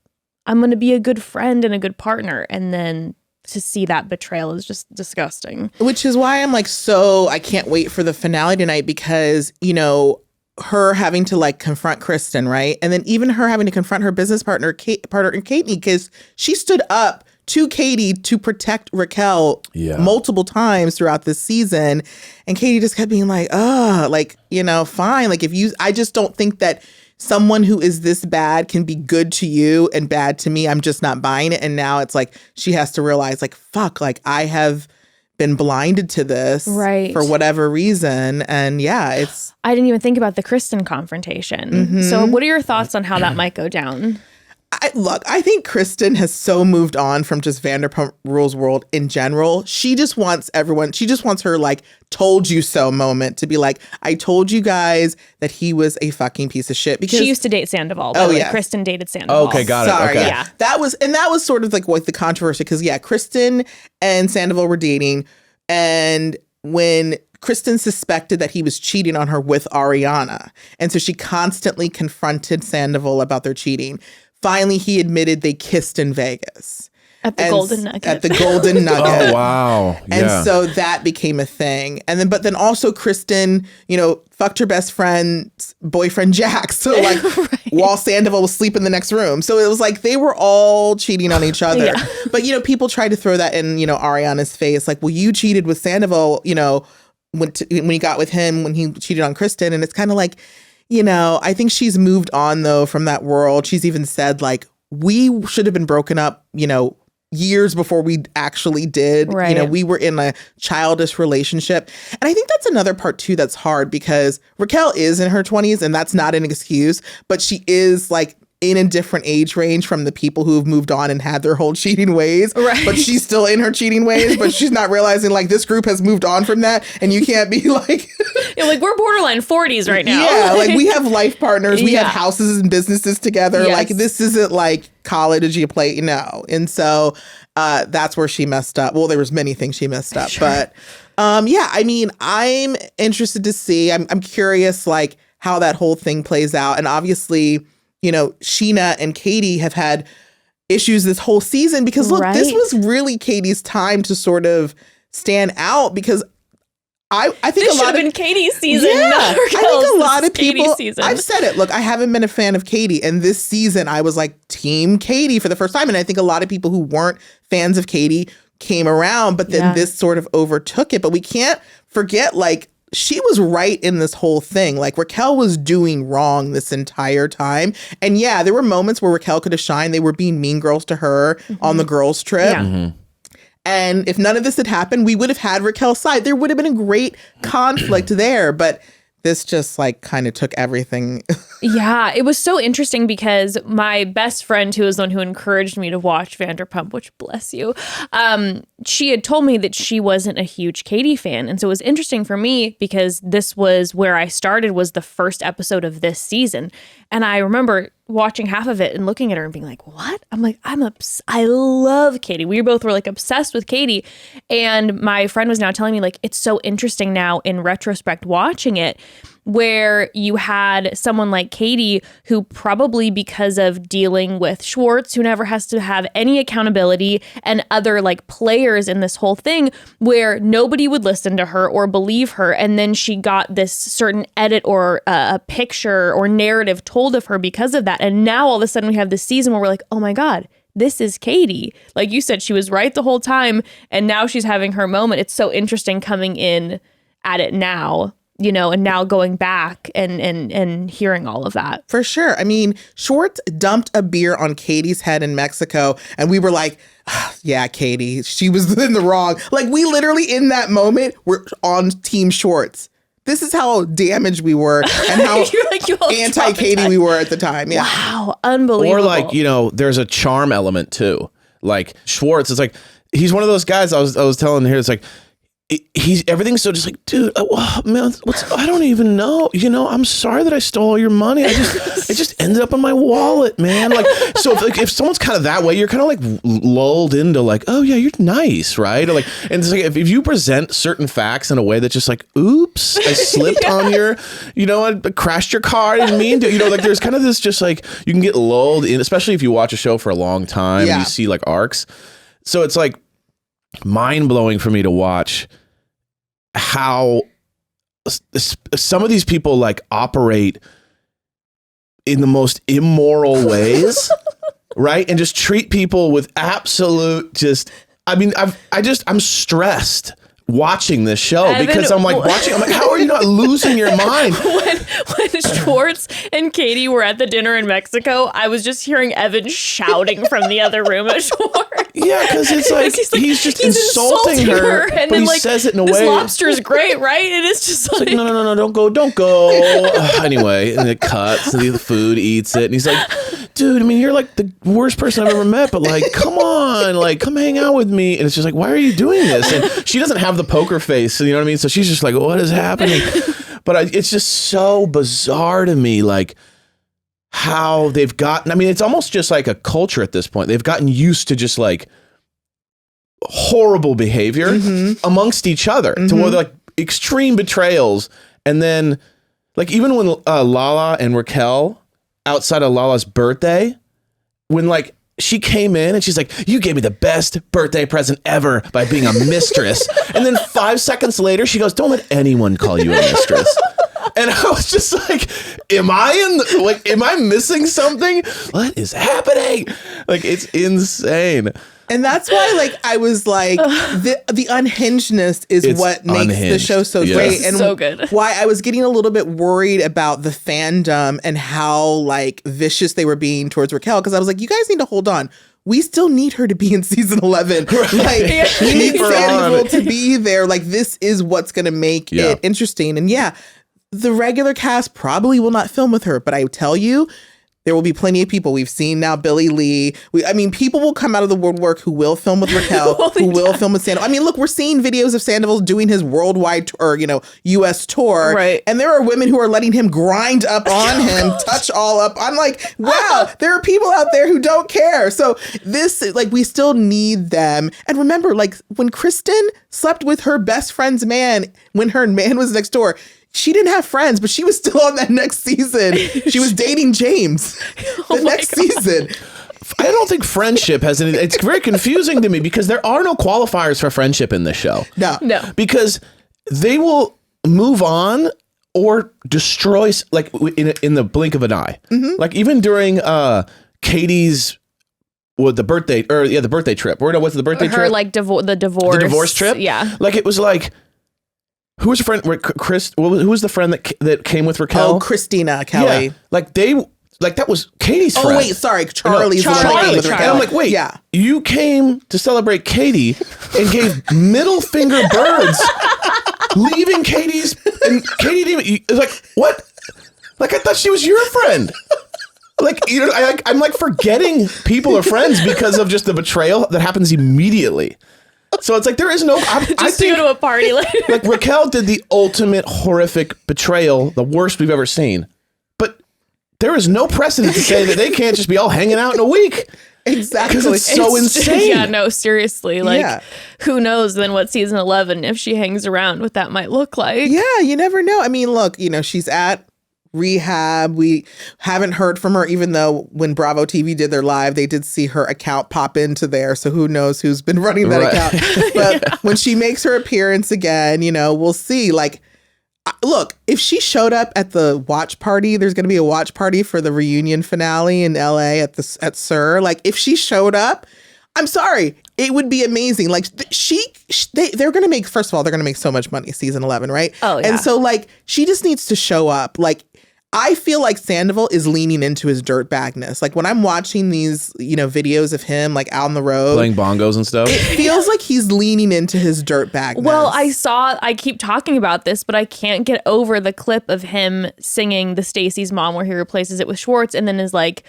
I'm going to be a good friend and a good partner. And then to see that betrayal is just disgusting. Which is why I'm like, I can't wait for the finale tonight because, you know, her having to like confront Kristen, right? And then even her having to confront her business partner Katie, because she stood up to Katie to protect Raquel multiple times throughout this season. And Katie just kept being like, like, you know, fine. Like I just don't think that someone who is this bad can be good to you and bad to me. I'm just not buying it. And now it's like, she has to realize like, fuck, like I have been blinded to this for whatever reason. And I didn't even think about the Kristen confrontation. Mm-hmm. So what are your thoughts on how that might go down? I think Kristen has so moved on from just Vanderpump Rules world in general. She just wants her like told you so moment to be like, I told you guys that he was a fucking piece of shit. Because she used to date Sandoval. Kristen dated Sandoval. Okay, got it. Sorry, okay. Yeah. That was sort of like what the controversy, because Kristen and Sandoval were dating, and when Kristen suspected that he was cheating on her with Ariana, and so she constantly confronted Sandoval about their cheating. Finally, he admitted they kissed in Vegas. At the Golden Nugget. At the Golden Nugget. Oh, wow. Yeah. And so that became a thing. And then also Kristen, you know, fucked her best friend's boyfriend, Jack. So like while Sandoval was sleeping in the next room. So it was like they were all cheating on each other. Yeah. But, you know, people tried to throw that in, you know, Ariana's face. Like, well, you cheated with Sandoval, you know, when you got with him, when he cheated on Kristen. And it's kind of like, I think she's moved on though from that world. She's even said like, we should have been broken up, years before we actually did. Right. We were in a childish relationship. And I think that's another part too that's hard because Raquel is in her 20s and that's not an excuse, but she is like in a different age range from the people who have moved on and had their whole cheating ways. Right. But she's still in her cheating ways, but she's not realizing like this group has moved on from that and you can't be like... like we're borderline 40s right now. Yeah, like we have life partners. We Yeah. have houses and businesses together. Yes. Like this isn't like college you play, And so that's where she messed up. Well, there was many things she messed up. Sure. But yeah, I mean, I'm interested to see. I'm curious like how that whole thing plays out. And obviously, Sheena and Katie have had issues this whole season because look, this Right. was really Katie's time to sort of stand out because I think This a should lot have of been Katie's season. yeah, not I Raquel's. think a This lot is of people. Katie's season. I've said it. Look, I haven't been a fan of Katie, and this season I was like Team Katie for the first time, and I think a lot of people who weren't fans of Katie came around, but then Yeah. this sort of overtook it. But we can't forget, like she was right in this whole thing. Like Raquel was doing wrong this entire time, and yeah, there were moments where Raquel could have shined. They were being mean girls to her on the girls' trip. Yeah. And if none of this had happened, we would have had Raquel's side. There would have been a great conflict there. But this just like kind of took everything. Yeah, it was so interesting because my best friend, who was the one who encouraged me to watch Vanderpump, which bless you, she had told me that she wasn't a huge Katie fan. And so it was interesting for me because this was where I started, was the first episode of this season. And I remember watching half of it and looking at her and being like, what? I'm like, I love Katie. We both were like obsessed with Katie. And my friend was now telling me like, it's so interesting now in retrospect watching it, where you had someone like Katie who probably because of dealing with Schwartz, who never has to have any accountability, and other like players in this whole thing where nobody would listen to her or believe her. And then she got this certain edit or a picture or narrative told of her because of that. And now all of a sudden we have this season where we're like, oh my God, this is Katie. Like you said, she was right the whole time. And now she's having her moment. It's so interesting coming in at it now, and now going back and hearing all of that. For sure. I mean, Schwartz dumped a beer on Katie's head in Mexico. And we were like, yeah, Katie, she was in the wrong. Like we literally in that moment were on Team Schwartz. This is how damaged we were and how anti-Katie we were at the time. Yeah. Wow. Unbelievable. Or like, there's a charm element too. Like Schwartz, it's like, he's one of those guys I was telling here, it's like, he's everything's so just like, dude, man, I don't even know. I'm sorry that I stole your money. It just ended up in my wallet, man. Like, so if someone's kind of that way, you're kind of like lulled into like, oh yeah, you're nice, right? Or like, and it's like if you present certain facts in a way that's just like, oops, I slipped on your, I crashed your car. I didn't mean to. Like there's kind of this just like you can get lulled in, especially if you watch a show for a long time. Yeah. And you see like arcs. So it's like mind blowing for me to watch how some of these people like operate in the most immoral ways, right? And just treat people with absolute I'm stressed watching this show, Evan, because I'm like watching, I'm like, how are you not losing your mind? When Schwartz and Katie were at the dinner in Mexico, I was just hearing Evan shouting from the other room at Schwartz. Yeah, because it's like, he's just insulting her, and but then he like, says it in a this way. lobster is great, right? And it's just like, no, don't go. Anyway, and it cuts, and the food eats it, and he's like, dude, I mean, you're like the worst person I've ever met, but like, come on, like, come hang out with me. And it's just like, why are you doing this? And she doesn't have the poker face, you know what I mean? So she's just like, what is happening? But it's just so bizarre to me, like how they've gotten, I mean, it's almost just like a culture at this point. They've gotten used to just like horrible behavior amongst each other to where they're like extreme betrayals. And then like, even when Lala and Raquel outside of Lala's birthday, when like she came in and she's like, you gave me the best birthday present ever by being a mistress. And then 5 seconds later, she goes, don't let anyone call you a mistress. And I was just like, am I missing something? What is happening? Like, it's insane. And that's why, like, I was like, the unhingedness is It's what makes the unhinged. show so Yeah. great. And So good. why I was getting a little bit worried about the fandom and how, like, vicious they were being towards Raquel. Because I was like, you guys need to hold on. We still need her to be in season 11. Like, we need Keep her Sandoval on. to be there. Like, this is what's going to make it interesting. And yeah, the regular cast probably will not film with her. But I tell you, there will be plenty of people. We've seen now Billy Lee. People will come out of the woodwork who will film with Raquel, who will film with Sandoval. I mean, look, we're seeing videos of Sandoval doing his worldwide tour, U.S. tour. Right. And there are women who are letting him grind up on him, touch all up. I'm like, wow, there are people out there who don't care. So this, like, we still need them. And remember, like, when Kristen slept with her best friend's man, when her man was next door, she didn't have friends, but she was still on that next season. She was dating James the next season. I don't think friendship has any. It's very confusing to me because there are no qualifiers for friendship in this show. No. Because they will move on or destroy, like, in the blink of an eye. Mm-hmm. Like, even during Katie's, the birthday trip. Or what's the birthday Her trip? like the divorce trip. Yeah. Like, it was like, who was a friend? Who was the friend that came with Raquel? Oh, Christina Kelly. Yeah. That was Katie's friend. Oh, wait, sorry. Charlie's the one that came Charlie. with Raquel. And I'm like, wait, Yeah. you came to celebrate Katie and gave middle finger birds, leaving Katie's, and Katie didn't even, like, what? Like, I thought she was your friend. Like, I'm like forgetting people are friends because of just the betrayal that happens immediately. So it's like, there is no, I Just to think, go to a party later. like, Raquel did the ultimate horrific betrayal, the worst we've ever seen. But there is no precedent to say that they can't just be all hanging out in a week. Exactly. Because it's so insane. Yeah, no, seriously. Like, Yeah. who knows then what season 11, if she hangs around, what that might look like. Yeah, you never know. I mean, look, she's at rehab. We haven't heard from her, even though when Bravo TV did their live, they did see her account pop into there. So who knows who's been running that Right. account. But when she makes her appearance again, we'll see. Like, look, if she showed up at the watch party, there's going to be a watch party for the reunion finale in LA at SUR. Like, if she showed up, I'm sorry, it would be amazing. Like, they're going to make, first of all, they're going to make so much money season 11, right? Oh, yeah. And so, like, she just needs to show up. Like, I feel like Sandoval is leaning into his dirtbagness. Like, when I'm watching these, videos of him, like, out on the road, Playing bongos and stuff. it feels like he's leaning into his dirtbagness. Well, I keep talking about this, but I can't get over the clip of him singing the Stacy's Mom where he replaces it with Schwartz and then is like,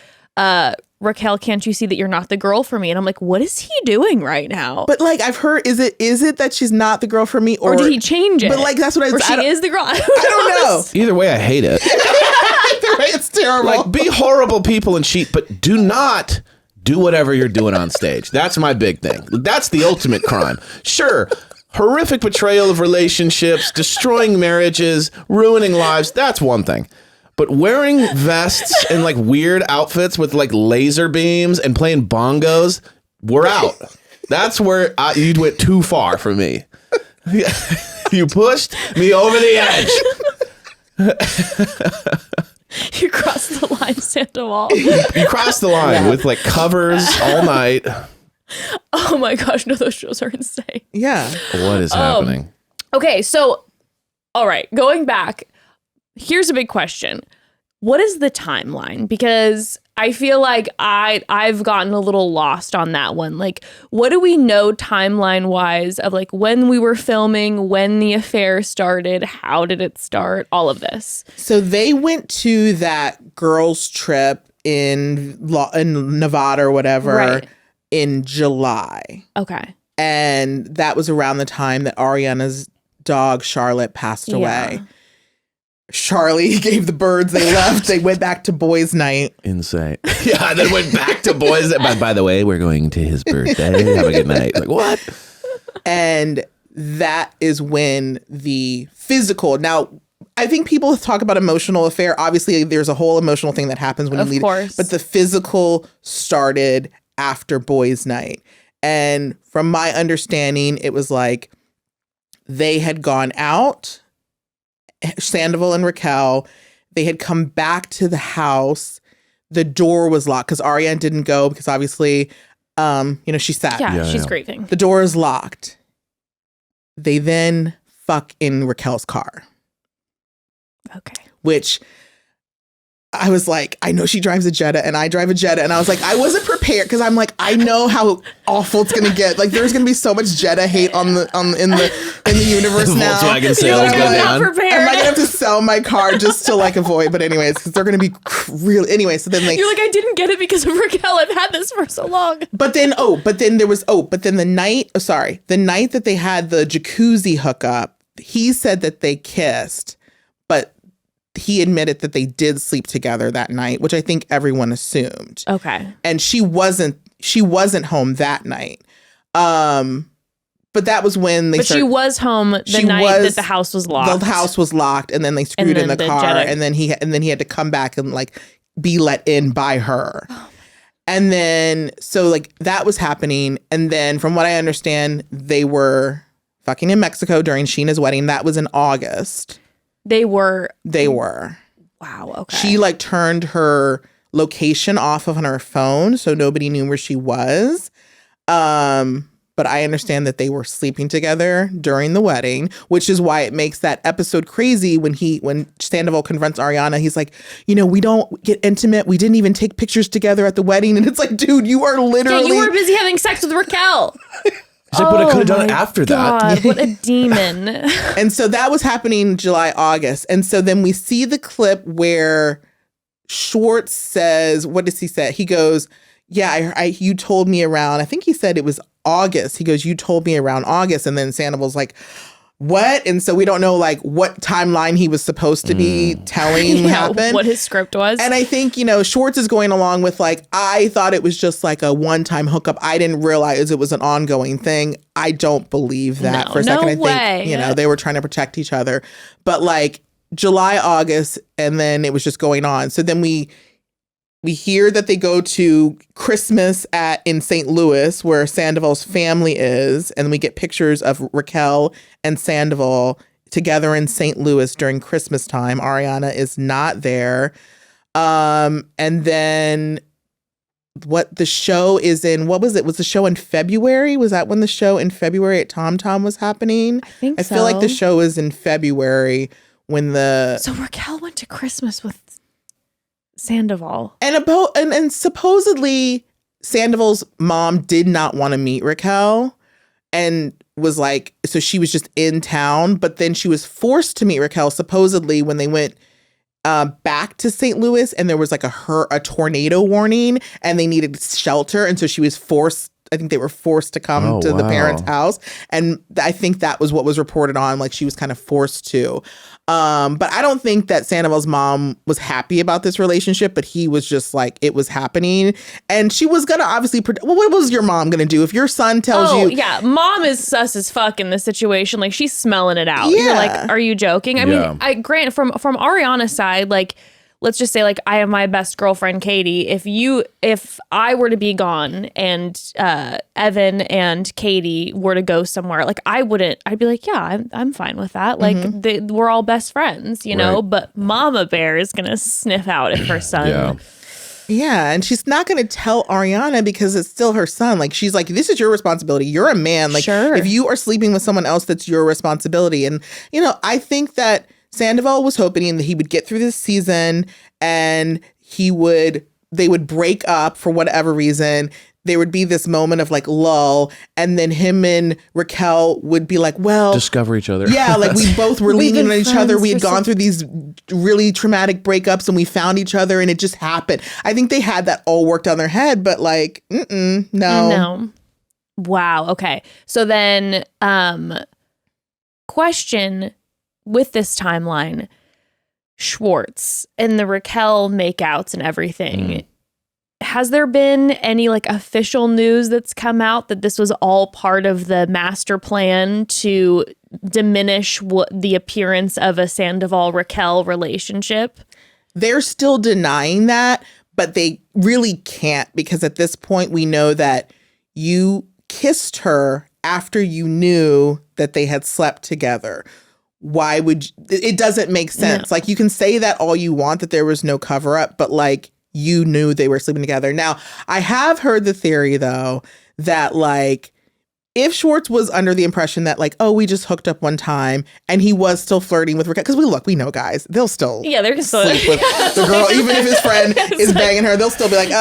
Raquel, can't you see that you're not the girl for me? And I'm like, what is he doing right now? But, like, I've heard, is it that she's not the girl for me? or did he change it? But, like, that's what Or she is the girl. I don't know. Either way, I hate it. It's terrible. Like, be horrible people and cheat, but do not do whatever you're doing on stage. That's my big thing. That's the ultimate crime. Sure, horrific betrayal of relationships, destroying marriages, ruining lives, that's one thing. But wearing vests and, like, weird outfits with, like, laser beams and playing bongos, we're out. That's where you went too far for me. You pushed me over the edge. You crossed the line, Sandoval. You crossed the line with, like, covers all night. Oh my gosh, no, those shows are insane. Yeah. What is happening? Okay, so, all right, going back, here's a big question. What is the timeline? Because I feel like I've gotten a little lost on that one. Like, what do we know timeline-wise of, like, when we were filming, when the affair started, how did it start, all of this? So they went to that girls' trip in Nevada or whatever Right. in July. Okay. And that was around the time that Ariana's dog, Charlotte, passed away. Charlie gave the birds, they left, they went back to boys' night. Insane. Yeah, and then went back to boys. By the way, we're going to his birthday. Have a good night. Like, what? And that is when the physical, now, I think people talk about emotional affair. Obviously, there's a whole emotional thing that happens when you leave. Of course. But the physical started after boys' night. And from my understanding, it was like they had gone out, Sandoval and Raquel, they had come back to the house. The door was locked because Ariane didn't go because obviously She's sad. Yeah, she's grieving. The door is locked. They then fuck in Raquel's car. Okay. Which I was like, I know she drives a Jetta and I drive a Jetta. And I was like, I wasn't prepared because I'm like, I know how awful it's going to get. Like, there's going to be so much Jetta hate in the universe now. Volkswagen sales go down. I'm like, going to have to sell my car just to like avoid. But anyways, because they're going to be real. Anyway, so then like. You're like, I didn't get it because of Raquel. I've had this for so long. But then the night that they had the jacuzzi hookup, he said that they kissed, but he admitted that they did sleep together that night, which I think everyone assumed. Okay. And she wasn't home that night. But that was when they she was home the night that the house was locked. The house was locked, and then they screwed in the car, and then he had to come back and like be let in by her. And then so like that was happening, and then from what I understand, they were fucking in Mexico during Sheena's wedding. That was in August. They were. Wow. Okay. She like turned her location off on her phone, so nobody knew where she was. But I understand that they were sleeping together during the wedding, which is why it makes that episode crazy when Sandoval confronts Ariana. He's like, we don't get intimate. We didn't even take pictures together at the wedding. And it's like, dude, you are literally. Yeah, you were busy having sex with Raquel. He's like, but I could have done it after that. What a demon. And so that was happening July, August. And so then we see the clip where Schwartz says, what does he say? He goes, yeah, you told me around, I think he said it was August. He goes, you told me around August. And then Sandoval's like, what? And so we don't know like what timeline he was supposed to be telling happened. What his script was. And I think, Schwartz is going along with like, I thought it was just like a one-time hookup. I didn't realize it was an ongoing thing. I don't believe that for a second. I think, they were trying to protect each other. But like July, August, and then it was just going on. So then we hear that they go to Christmas in St. Louis, where Sandoval's family is, and we get pictures of Raquel and Sandoval together in St. Louis during Christmas time. Ariana is not there. And then what the show is in, what was it? Was the show in February? Was that when the show in February at Tom Tom was happening? I feel like the show is in February when So Raquel went to Christmas with Sandoval. And supposedly Sandoval's mom did not want to meet Raquel and was like, so she was just in town, but then she was forced to meet Raquel supposedly when they went back to St. Louis, and there was like a tornado warning and they needed shelter. And so she was forced. I think they were forced to come to the parents' house. And I think that was what was reported on. Like she was kind of forced to. But I don't think that Sandoval's mom was happy about this relationship, but he was just like, it was happening. And she was going to obviously, what was your mom going to do? If your son tells you. Yeah, mom is sus as fuck in this situation. Like she's smelling it out. Yeah. You're like, are you joking? I mean, I grant from Ariana's side, like, let's just say like I have my best girlfriend, Katie. If I were to be gone and Evan and Katie were to go somewhere, like I'd be like, yeah, I'm fine with that. Like we're all best friends, you know, but Mama Bear is going to sniff out if her son. Yeah. And she's not going to tell Ariana because it's still her son. Like she's like, this is your responsibility. You're a man. Like if you are sleeping with someone else, that's your responsibility. And, I think that Sandoval was hoping that he would get through this season and they would break up for whatever reason. There would be this moment of like lull, and then him and Raquel would be like, well, discover each other. Yeah, like we both were leaning on each other. We had gone through these really traumatic breakups and we found each other and it just happened. I think they had that all worked on their head, but like, no. Wow. Okay. So then, question with this timeline, Schwartz and the Raquel makeouts and everything, has there been any like official news that's come out that this was all part of the master plan to diminish the appearance of a Sandoval-Raquel relationship? They're still denying that, but they really can't, because at this point we know that you kissed her after you knew that they had slept together. It doesn't make sense. No. Like you can say that all you want, that there was no cover up, but like you knew they were sleeping together. Now, I have heard the theory, though, that like, if Schwartz was under the impression that like, oh, we just hooked up one time and he was still flirting with Raquel, because we know guys, they'll still they're just sleep with the girl, even if his friend is banging her, they'll still be like,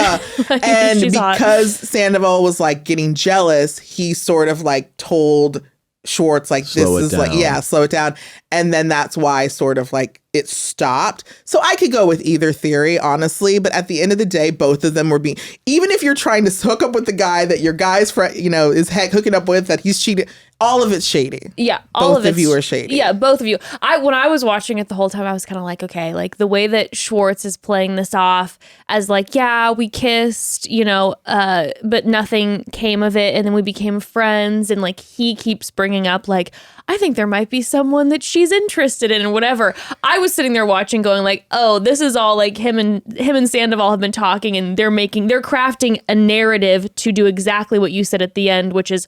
and because Sandoval was like getting jealous, he sort of like told Schwartz like, slow it down. And then that's why sort of like it stopped. So I could go with either theory, honestly. But at the end of the day, both of them were being, even if you're trying to hook up with the guy that your guy's friend, is hooking up with, that he's cheating, all of it's shady. Yeah. Both of you are shady. Yeah, both of you. When I was watching it the whole time, I was kind of like, okay, like the way that Schwartz is playing this off as like, yeah, we kissed, but nothing came of it. And then we became friends. And like, he keeps bringing up like, I think there might be someone that she's interested in or whatever. I was sitting there watching going like, oh, this is all like him and Sandoval have been talking and they're crafting a narrative to do exactly what you said at the end, which is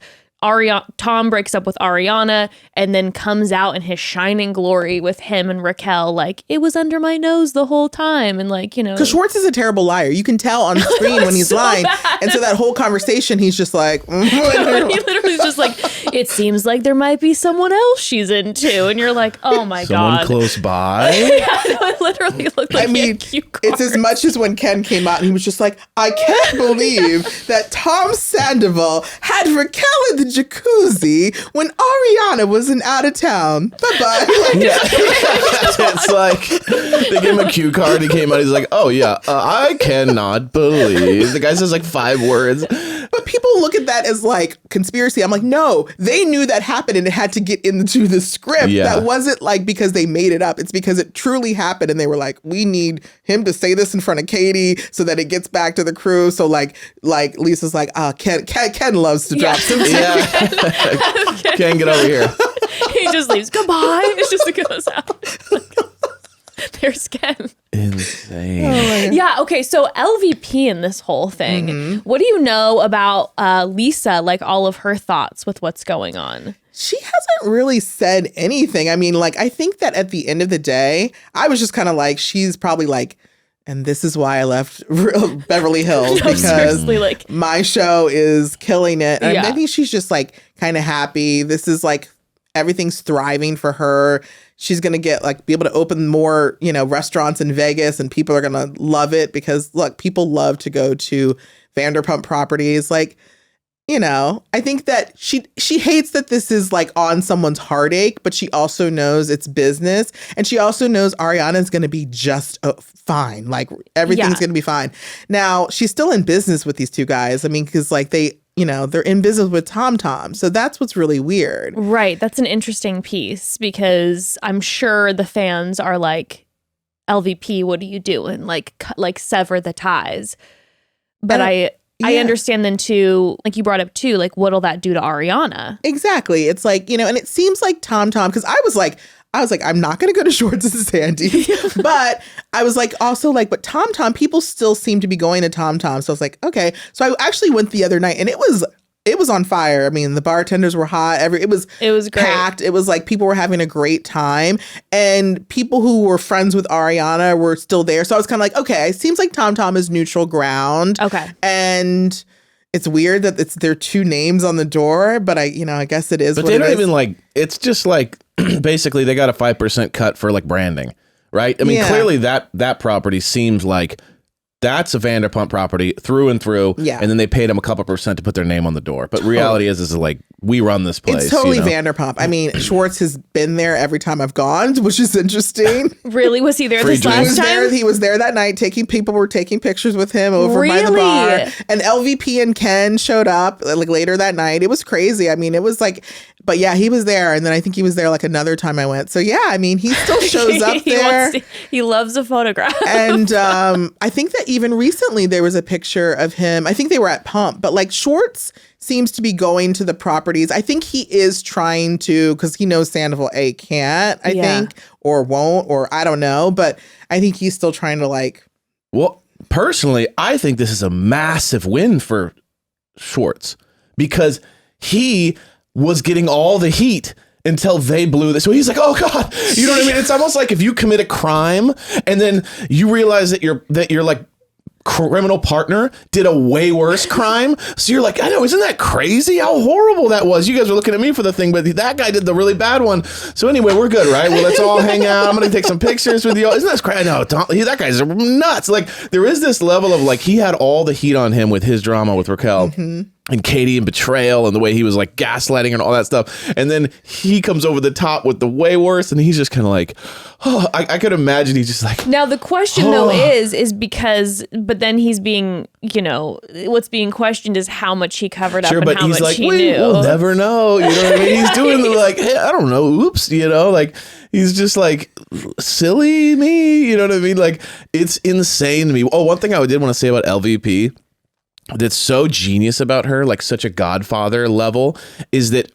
Tom breaks up with Ariana and then comes out in his shining glory with him and Raquel. Like, it was under my nose the whole time. And like, because Schwartz is a terrible liar. You can tell on screen when he's lying. Bad. And so that whole conversation, he's just like, he literally is just like, it seems like there might be someone else she's into. And you're like, oh my God. Someone close by? It literally looked like it's as much as when Ken came out and he was just like, I can't believe that Tom Sandoval had Raquel in the jacuzzi when Ariana was out of town. Bye-bye. It's like, they gave him a cue card. He came out. He's like, oh, yeah, I cannot believe. The guy says like 5 words. But people look at that as like conspiracy. I'm like, no, they knew that happened and it had to get into the script. Yeah. That wasn't like because they made it up. It's because it truly happened. And they were like, we need him to say this in front of Katie so that it gets back to the crew. So like Lisa's like, Ken loves to drop some. Yeah. Ken, get over here. He just leaves. Goodbye. It just goes out. There's Ken. Insane. Oh, yeah. Okay. So LVP in this whole thing. Mm-hmm. What do you know about Lisa? Like all of her thoughts with what's going on. She hasn't really said anything. I mean, like, I think that at the end of the day, I was just kind of like, she's probably like, and this is why I left Beverly Hills, because like, my show is killing it. And I think she's just like kind of happy. This is like, everything's thriving for her. She's going to be able to open more, restaurants in Vegas, and people are going to love it because look, people love to go to Vanderpump properties. Like, I think that she hates that this is like on someone's heartache, but she also knows it's business. And she also knows Ariana's going to be just fine. Like everything's going to be fine. Now, she's still in business with these two guys. I mean, because like they're in business with Tom. So that's what's really weird. Right. That's an interesting piece because I'm sure the fans are like, LVP, what are you doing? Like sever the ties. But I understand then too, like you brought up too, like what'll that do to Ariana? Exactly. It's like, and it seems like Tom, because I was like, I'm not going to go to Schwartz and Sandy, but I was like, also like, but Tom, people still seem to be going to Tom. So I was like, okay. So I actually went the other night and it was on fire. I mean, the bartenders were hot. It was great. Packed. It was like people were having a great time, and people who were friends with Ariana were still there. So I was kind of like, okay, it seems like Tom is neutral ground. Okay. And it's weird that there are 2 names on the door, but I guess it is. But they don't even like, it's just like, basically they got a 5% cut for like branding, right? I mean, clearly that property seems like that's a Vanderpump property through and through. Yeah. And then they paid them a couple % to put their name on the door. But reality is like, we run this place. It's totally Vanderpump. I mean, Schwartz has been there every time I've gone, which is interesting. Really? Was he there this last time? He was there that night. People were taking pictures with him over by the bar. And LVP and Ken showed up like later that night. It was crazy. I mean, it was like, but yeah, he was there. And then I think he was there like another time I went. So yeah, I mean, he still shows up there. He loves a photograph. And I think that even recently there was a picture of him. I think they were at Pump, but like Schwartz seems to be going to the properties. I think he is trying to, because he knows Sandoval can't, I think, or won't, or I don't know. But I think he's still trying to like. Well, personally, I think this is a massive win for Schwartz because he was getting all the heat until they blew this. So he's like, oh God, you know what I mean? It's almost like if you commit a crime and then you realize that you're like criminal partner did a way worse crime. So you're like, I know, isn't that crazy? How horrible that was. You guys are looking at me for the thing, but that guy did the really bad one. So anyway, we're good, right? Well, let's all hang out. I'm going to take some pictures with you. Isn't that crazy? No, that guy's nuts. Like, there is this level of like, he had all the heat on him with his drama with Raquel. And Katie and betrayal and the way he was like gaslighting and all that stuff. And then he comes over the top with the way worse. And he's just kind of like, oh, I could imagine he's just like. Now, the question though is because, but then he's being, what's being questioned is how much he covered up and how much like, he knew. We'll never know. You know what I mean? He's doing the like, hey, I don't know. Oops. Like he's just like silly me. You know what I mean? Like it's insane to me. Oh, one thing I did want to say about LVP that's so genius about her, like such a godfather level, is that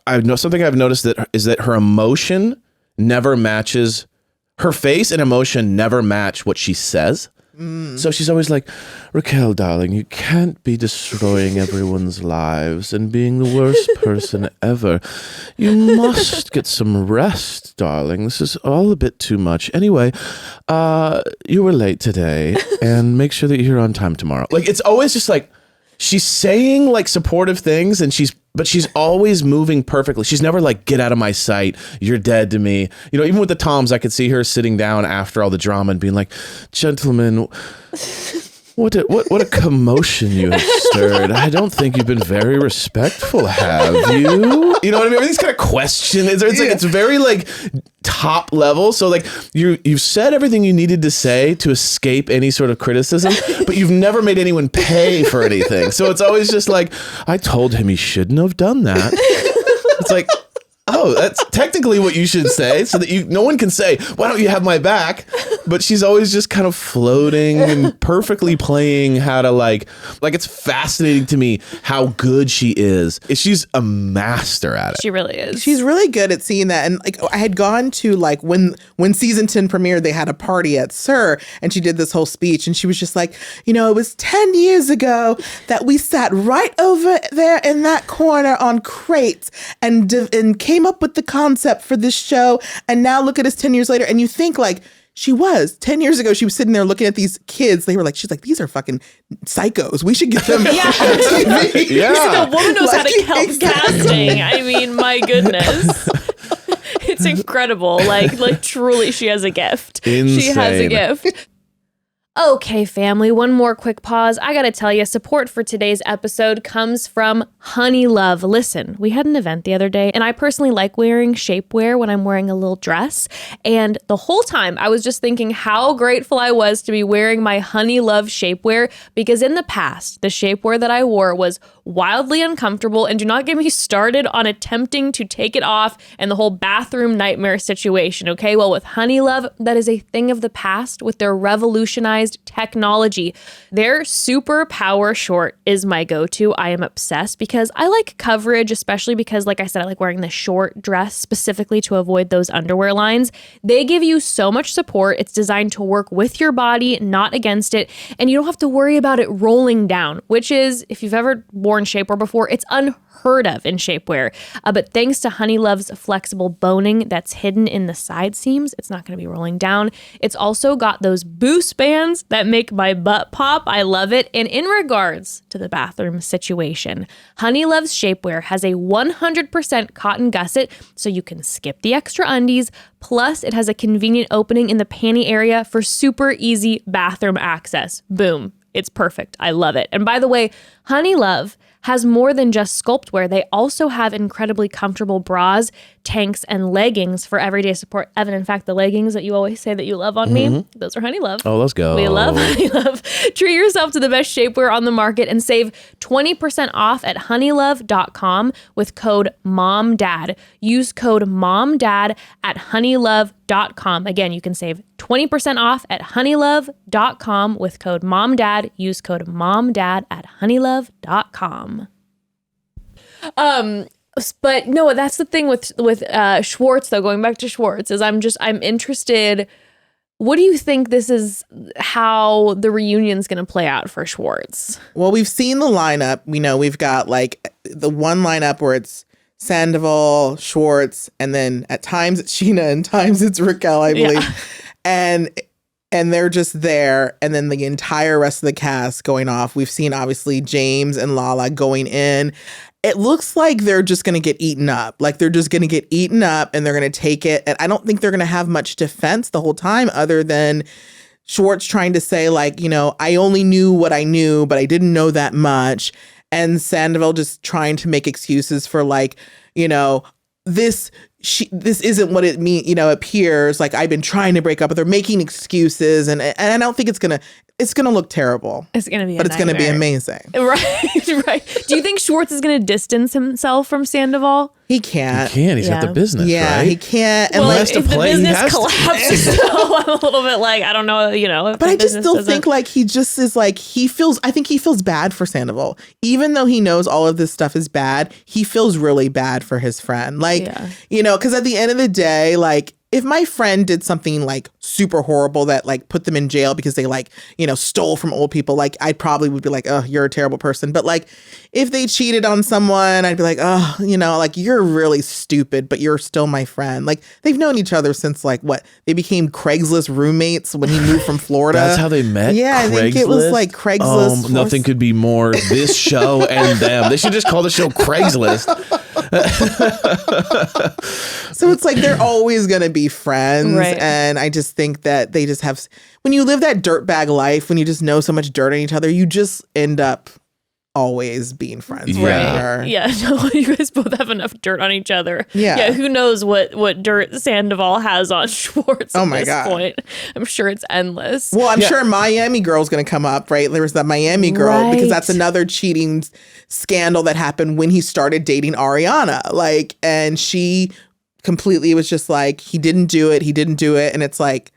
I've noticed that her emotion never matches her face, and emotion never match what she says. So she's always like, Raquel, darling, you can't be destroying everyone's lives and being the worst person ever. You must get some rest, darling. This is all a bit too much. Anyway, you were late today, and make sure that you're on time tomorrow. Like, it's always just like, she's saying like supportive things, but she's always moving perfectly. She's never like, get out of my sight. You're dead to me. Even with the Toms, I could see her sitting down after all the drama and being like, gentlemen, what a commotion you have stirred. I don't think you've been very respectful, have you? You know what I mean? These kind of questions. It's like, it's very like top level. So like you've said everything you needed to say to escape any sort of criticism, but you've never made anyone pay for anything. So it's always just like, I told him he shouldn't have done that. It's like, oh, that's technically what you should say, so that no one can say, why don't you have my back? But she's always just kind of floating and perfectly playing how to like it's fascinating to me how good she is. She's a master at it. She really is. She's really good at seeing that. And like, I had gone to like when season 10 premiered, they had a party at SUR, and she did this whole speech, and she was just like, it was 10 years ago that we sat right over there in that corner on crates and came up with the concept for this show. And now look at us 10 years later. And you think like, she was 10 years ago. She was sitting there looking at these kids. She's like, these are fucking psychos. We should get them. Yeah. The woman knows how to help casting. I mean, my goodness. It's incredible. Like truly, she has a gift. Insane. She has a gift. Okay, family, one more quick pause. I gotta tell you, support for today's episode comes from Honey Love. Listen, we had an event the other day, and I personally like wearing shapewear when I'm wearing a little dress. And the whole time, I was just thinking how grateful I was to be wearing my Honey Love shapewear, because in the past, the shapewear that I wore was wildly uncomfortable, and do not get me started on attempting to take it off and the whole bathroom nightmare situation, okay? Well, with Honey Love, that is a thing of the past with their revolutionized technology. Their super power short is my go-to. I am obsessed because I like coverage, especially because, like I said, I like wearing the short dress specifically to avoid those underwear lines. They give you so much support. It's designed to work with your body, not against it. And you don't have to worry about it rolling down, which is, if you've ever worn shapewear before, it's unheard of in shapewear. But thanks to Honey Love's flexible boning that's hidden in the side seams, it's not going to be rolling down. It's also got those boost bands that make my butt pop. I love it. And in regards to the bathroom situation, Honey Love's shapewear has a 100% cotton gusset, so you can skip the extra undies. Plus, it has a convenient opening in the panty area for super easy bathroom access. Boom. It's perfect. I love it. And by the way, Honey Love has more than just sculptwear. They also have incredibly comfortable bras, tanks, and leggings for everyday support. Evan, in fact, the leggings that you always say that you love on me, those are Honey Love. Oh, let's go. We love Honey Love. Treat yourself to the best shapewear on the market and save 20% off at honeylove.com with code MOMDAD. Use code MOMDAD at honeylove.com. Again, you can save 20% off at honeylove.com with code MOMDAD. Use code MOMDAD at honeylove.com. But no, that's the thing with Schwartz, though, going back to Schwartz, is I'm interested. What do you think this is, how the reunion's going to play out for Schwartz? Well, we've seen the lineup. We know we've got like the one lineup where it's Sandoval, Schwartz, and then at times it's Sheena and times it's Raquel, I believe. Yeah. And and they're just there, and then the entire rest of the cast going off. We've seen obviously James and Lala going in. It looks like they're just going to get eaten up. Like they're just going to get eaten up and they're going to take it. And I don't think they're going to have much defense the whole time other than Schwartz trying to say like, you know, I only knew what I knew, but I didn't know that much. And Sandoval just trying to make excuses for like, you know, this isn't what it mean, you know, appears like I've been trying to break up, but they're making excuses. And I don't think it's going to look terrible. It's going to be but it's going to be amazing. Right, right. Do you think Schwartz is going to distance himself from Sandoval? He can't. He can't. He's got the business, yeah, right? he can't. Well, has to if the play, he business has to. collapses, so I'm a little bit like, I don't know, you know. But I just still think like he just is like, I think he feels bad for Sandoval. Even though he knows all of this stuff is bad, he feels really bad for his friend. Like, you know, because at the end of the day, like, if my friend did something like super horrible that like put them in jail because they like, you know, stole from old people, like I probably would be like, oh, you're a terrible person. But like if they cheated on someone, I'd be like, oh, you know, like you're really stupid, but you're still my friend. Like they've known each other since like what? They became Craigslist roommates when he moved from Florida. That's how they met? Yeah, I think it was like Craigslist. Nothing could be more this show and them. They should just call the show Craigslist. So it's like they're always going to be friends. Right. And I just think that they just have, when you live that dirtbag life, when you just know so much dirt on each other, you just end up always being friends. Yeah. Yeah, no, you guys both have enough dirt on each other. Yeah. Who knows what dirt Sandoval has on Schwartz at my this God. point. I'm sure it's endless. Well, I'm sure Miami Girl's going to come up, right? There was that Miami Girl because that's Right. another cheating scandal that happened when he started dating Ariana. Like, and she completely was just like, he didn't do it. And it's like,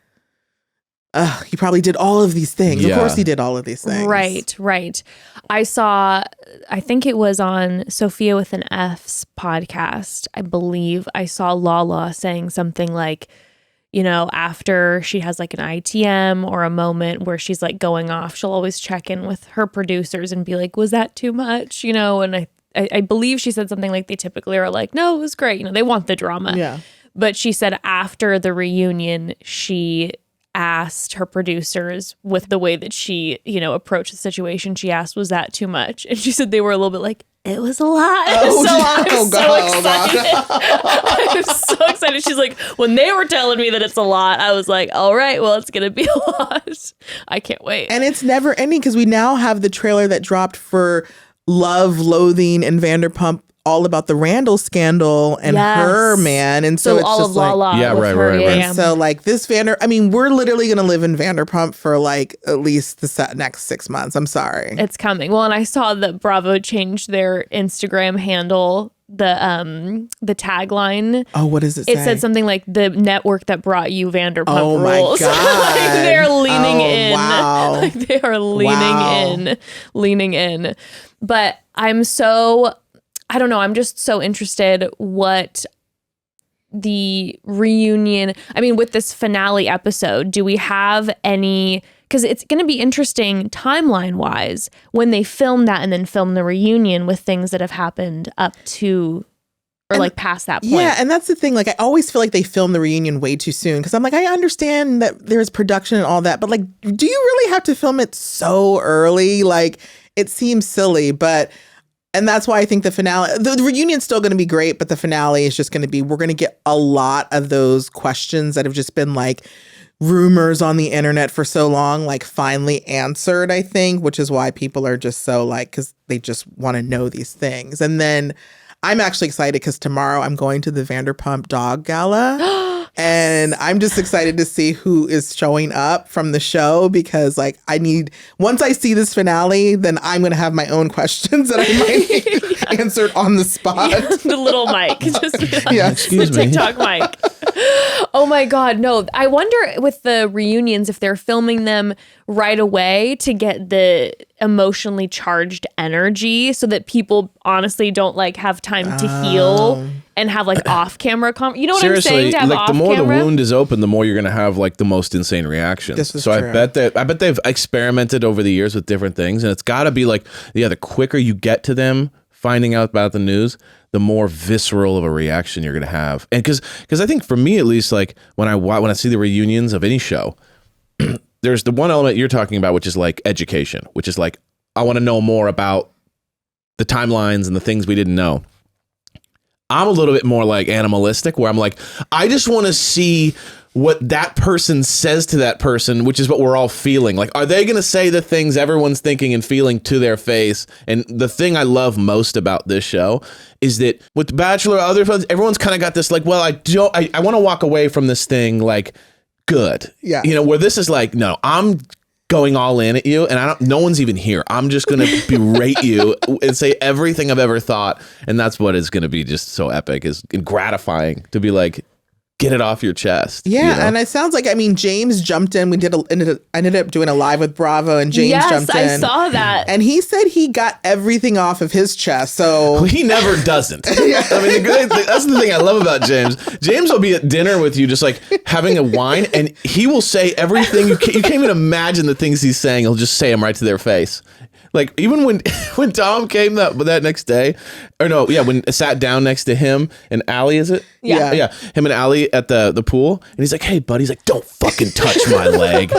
he probably did all of these things. Yeah. Of course he did all of these things. Right. I think it was on Sophia with an F's podcast. I believe I saw Lala saying something like, you know, after she has like an ITM or a moment where she's like going off, she'll always check in with her producers and be like, was that too much? You know, and I believe she said something like they typically are like, no, it was great. You know, they want the drama. Yeah. But she said after the reunion, she asked her producers with the way that she, you know, approached the situation. She asked, was that too much? And she said they were a little bit like, it was a lot. I'm so excited. She's like, when they were telling me that it's a lot, I was like, all right, well, it's going to be a lot. I can't wait. And it's never ending because we now have the trailer that dropped for Love, Loathing, and Vanderpump, all about the Randall scandal and her man. And so it's all just of like, Lala. Yeah, with right, her, right, right. yeah. so like this we're literally going to live in Vanderpump for like at least the next 6 months. I'm sorry. It's coming. Well, and I saw that Bravo changed their Instagram handle, the tagline. Oh, what does it say? It said something like the network that brought you Vanderpump Oh my Rules. God. Like they're leaning in. Wow. Like they are leaning in. But I don't know. I'm just so interested what the reunion, I mean, with this finale episode, do we have any, because it's going to be interesting timeline wise when they film that and then film the reunion with things that have happened up to or like past that point. Yeah, and that's the thing. Like, I always feel like they film the reunion way too soon because I'm like, I understand that there's production and all that, but like, do you really have to film it so early? Like, it seems silly, and that's why I think the finale, the reunion's still going to be great, but the finale is just going to be, we're going to get a lot of those questions that have just been like rumors on the internet for so long, like finally answered, I think, which is why people are just so like, because they just want to know these things. And then I'm actually excited because tomorrow I'm going to the Vanderpump Dog Gala. And I'm just excited to see who is showing up from the show because like once I see this finale, then I'm going to have my own questions that I might need answered on the spot. Yeah, the little mic. Just Excuse the me. TikTok mic. Oh my God, no. I wonder with the reunions if they're filming them right away to get the emotionally charged energy so that people honestly don't like have time to heal and have like off-camera you know what Seriously, I'm saying? To have like the more the off-camera? wound is open, the more you're gonna have like the most insane reactions. This is so true. I bet they've experimented over the years with different things, and it's got to be like, yeah, the quicker you get to them finding out about the news, the more visceral of a reaction you're gonna have. And because I think for me at least, like when I see the reunions of any show, there's the one element you're talking about, which is like education, which is like, I want to know more about the timelines and the things we didn't know. I'm a little bit more like animalistic, where I'm like, I just want to see what that person says to that person, which is what we're all feeling. Like, are they going to say the things everyone's thinking and feeling to their face? And the thing I love most about this show is that with The Bachelor, other folks, everyone's kind of got this like, well, I want to walk away from this thing like good. Yeah. You know, where this is like, no, I'm going all in at you, and no one's even here. I'm just going to berate you and say everything I've ever thought. And that's what is going to be just so epic, is gratifying to be like, get it off your chest. Yeah, you know? and it sounds like, I mean, James jumped in. I ended up doing a live with Bravo, and James jumped in. Yes, I saw that. And he said he got everything off of his chest. So Well, he never doesn't. I mean, that's the thing I love about James. James will be at dinner with you, just like having a wine, and he will say everything. You can't even imagine the things he's saying. He'll just say them right to their face. Like, even when Tom came that next day, or no, yeah, when I sat down next to him and Allie, is it? Yeah. Him and Allie at the pool, and he's like, "Hey, buddy," he's like, "Don't fucking touch my leg,"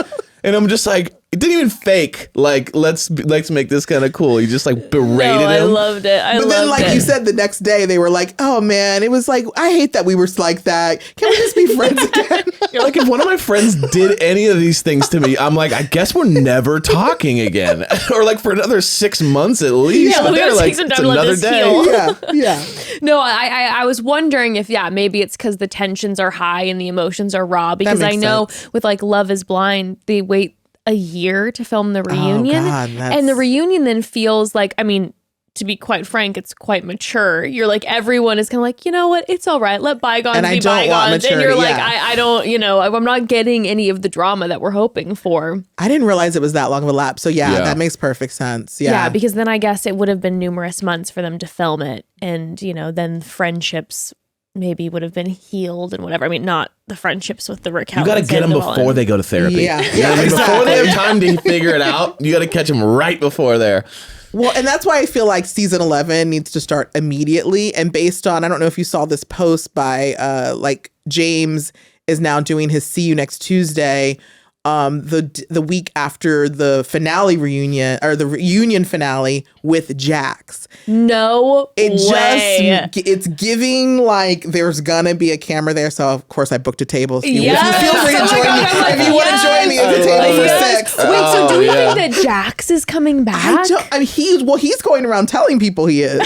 and I'm just like, it didn't even fake. Like, let's make this kind of cool. He just like berated him. I loved it. But then, like you said, the next day they were like, "Oh man, it was like, I hate that we were like that. Can we just be friends again?" You're like, if one of my friends did any of these things to me, I'm like, I guess we're never talking again, or like for another 6 months at least. Yeah, But we they're gotta like, take some it's time to let another this day. heal. Yeah. No, I was wondering if, maybe it's because the tensions are high and the emotions are raw, because I makes know sense. with like Love is Blind, they wait a year to film the reunion. God, and the reunion then feels like, I mean, to be quite frank, it's quite mature. You're like, everyone is kind of like, you know what, it's all right, let bygones And I be don't want bygones. And maturity, you're like, yeah. I don't, I'm not getting any of the drama that we're hoping for. I didn't realize it was that long of a lapse. So yeah, Yeah. that makes perfect sense. Yeah, Yeah. because then I guess it would have been numerous months for them to film it. And, then friendships maybe would have been healed and whatever. I mean, not the friendships with the Raquel. You got to and get them Sandoval before and- they go to therapy. Yeah. You know what I mean? Before they have time to figure it out, you got to catch them right before there. Well, and that's why I feel like season 11 needs to start immediately. And based on, I don't know if you saw this post by like James is now doing his See You Next Tuesday the week after the finale reunion, or the reunion finale with Jax. No It way. it's giving like there's gonna be a camera there. So of course I booked a table. If you Yes. feel free to Oh my join God, me. I'm like, If you want to join me at the I table love for it. 6. Wait, so do we yeah. think that Jax is coming back? I mean, he's going around telling people he is,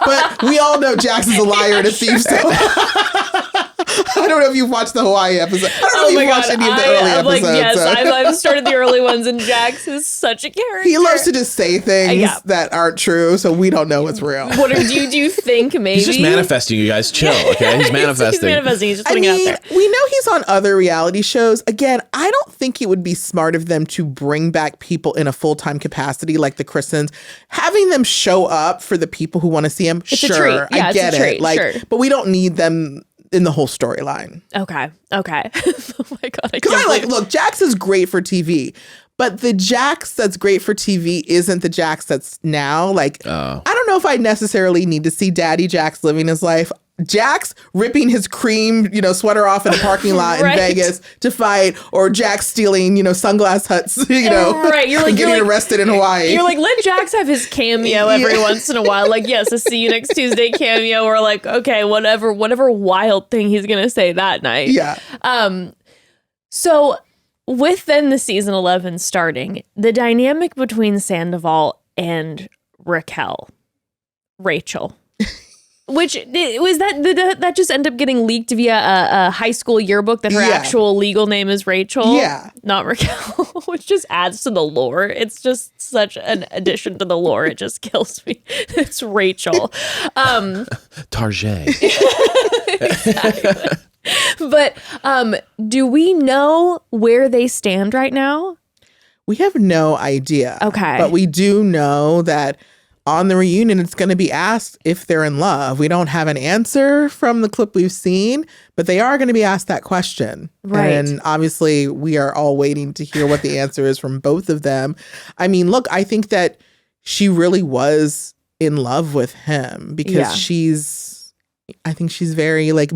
but we all know Jax is a liar and a thief. So I don't know if you've watched the Hawaii episode. I don't know if you've watched any of the early I'm episodes. like, yes, so. I've started the early ones, and Jax is such a character. He loves to just say things Yeah. that aren't true, so we don't know what's real. What do you think? Maybe He's just manifesting, you guys. Chill, okay? He's manifesting. He's manifesting. He's just I putting mean, it out there. we know he's on other reality shows. Again, I don't think it would be smart of them to bring back people in a full-time capacity like the Christians. Having them show up for the people who want to see him, It's a sure, treat. Yeah, I it's a get it. treat, Like, sure. but we don't need them in the whole storyline. Okay. Oh my God. Because look, Jax is great for TV, but the Jax that's great for TV isn't the Jax that's now. Like, I don't know if I necessarily need to see Daddy Jax living his life. Jax ripping his cream, sweater off in a parking lot Right. in Vegas to fight, or Jax stealing, Sunglass Huts, Right, you're like- and getting you're like- arrested in Hawaii. You're like, let Jax have his cameo every once in a while. Like, yes, a See You Next Tuesday cameo, or like, okay, whatever wild thing he's gonna say that night. yeah. So with then the season 11 starting, the dynamic between Sandoval and Rachel, which was that just ended up getting leaked via a high school yearbook that her Yeah. actual legal name is Rachel, Yeah. not Raquel, which just adds to the lore. It's just such an addition to the lore. It just kills me. It's Rachel. Tarjay. But do we know where they stand right now? We have no idea. Okay. But we do know that on the reunion, it's going to be asked if they're in love. We don't have an answer from the clip we've seen, but they are going to be asked that question. Right. And obviously, we are all waiting to hear what the answer is from both of them. I mean, look, I think that she really was in love with him because I think she's very like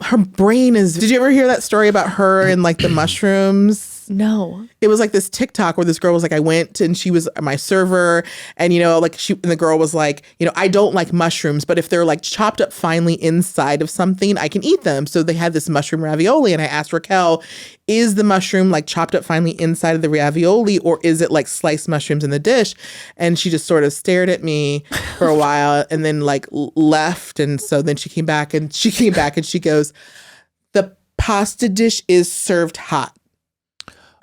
her brain is. Did you ever hear that story about her and like the mushrooms? No. It was like this TikTok where this girl was like, I went and she was my server, and and the girl was like, I don't like mushrooms, but if they're like chopped up finely inside of something, I can eat them. So they had this mushroom ravioli, and I asked Raquel, is the mushroom like chopped up finely inside of the ravioli, or is it like sliced mushrooms in the dish? And she just sort of stared at me for a while and then like left. And so then she came back and she goes, the pasta dish is served hot.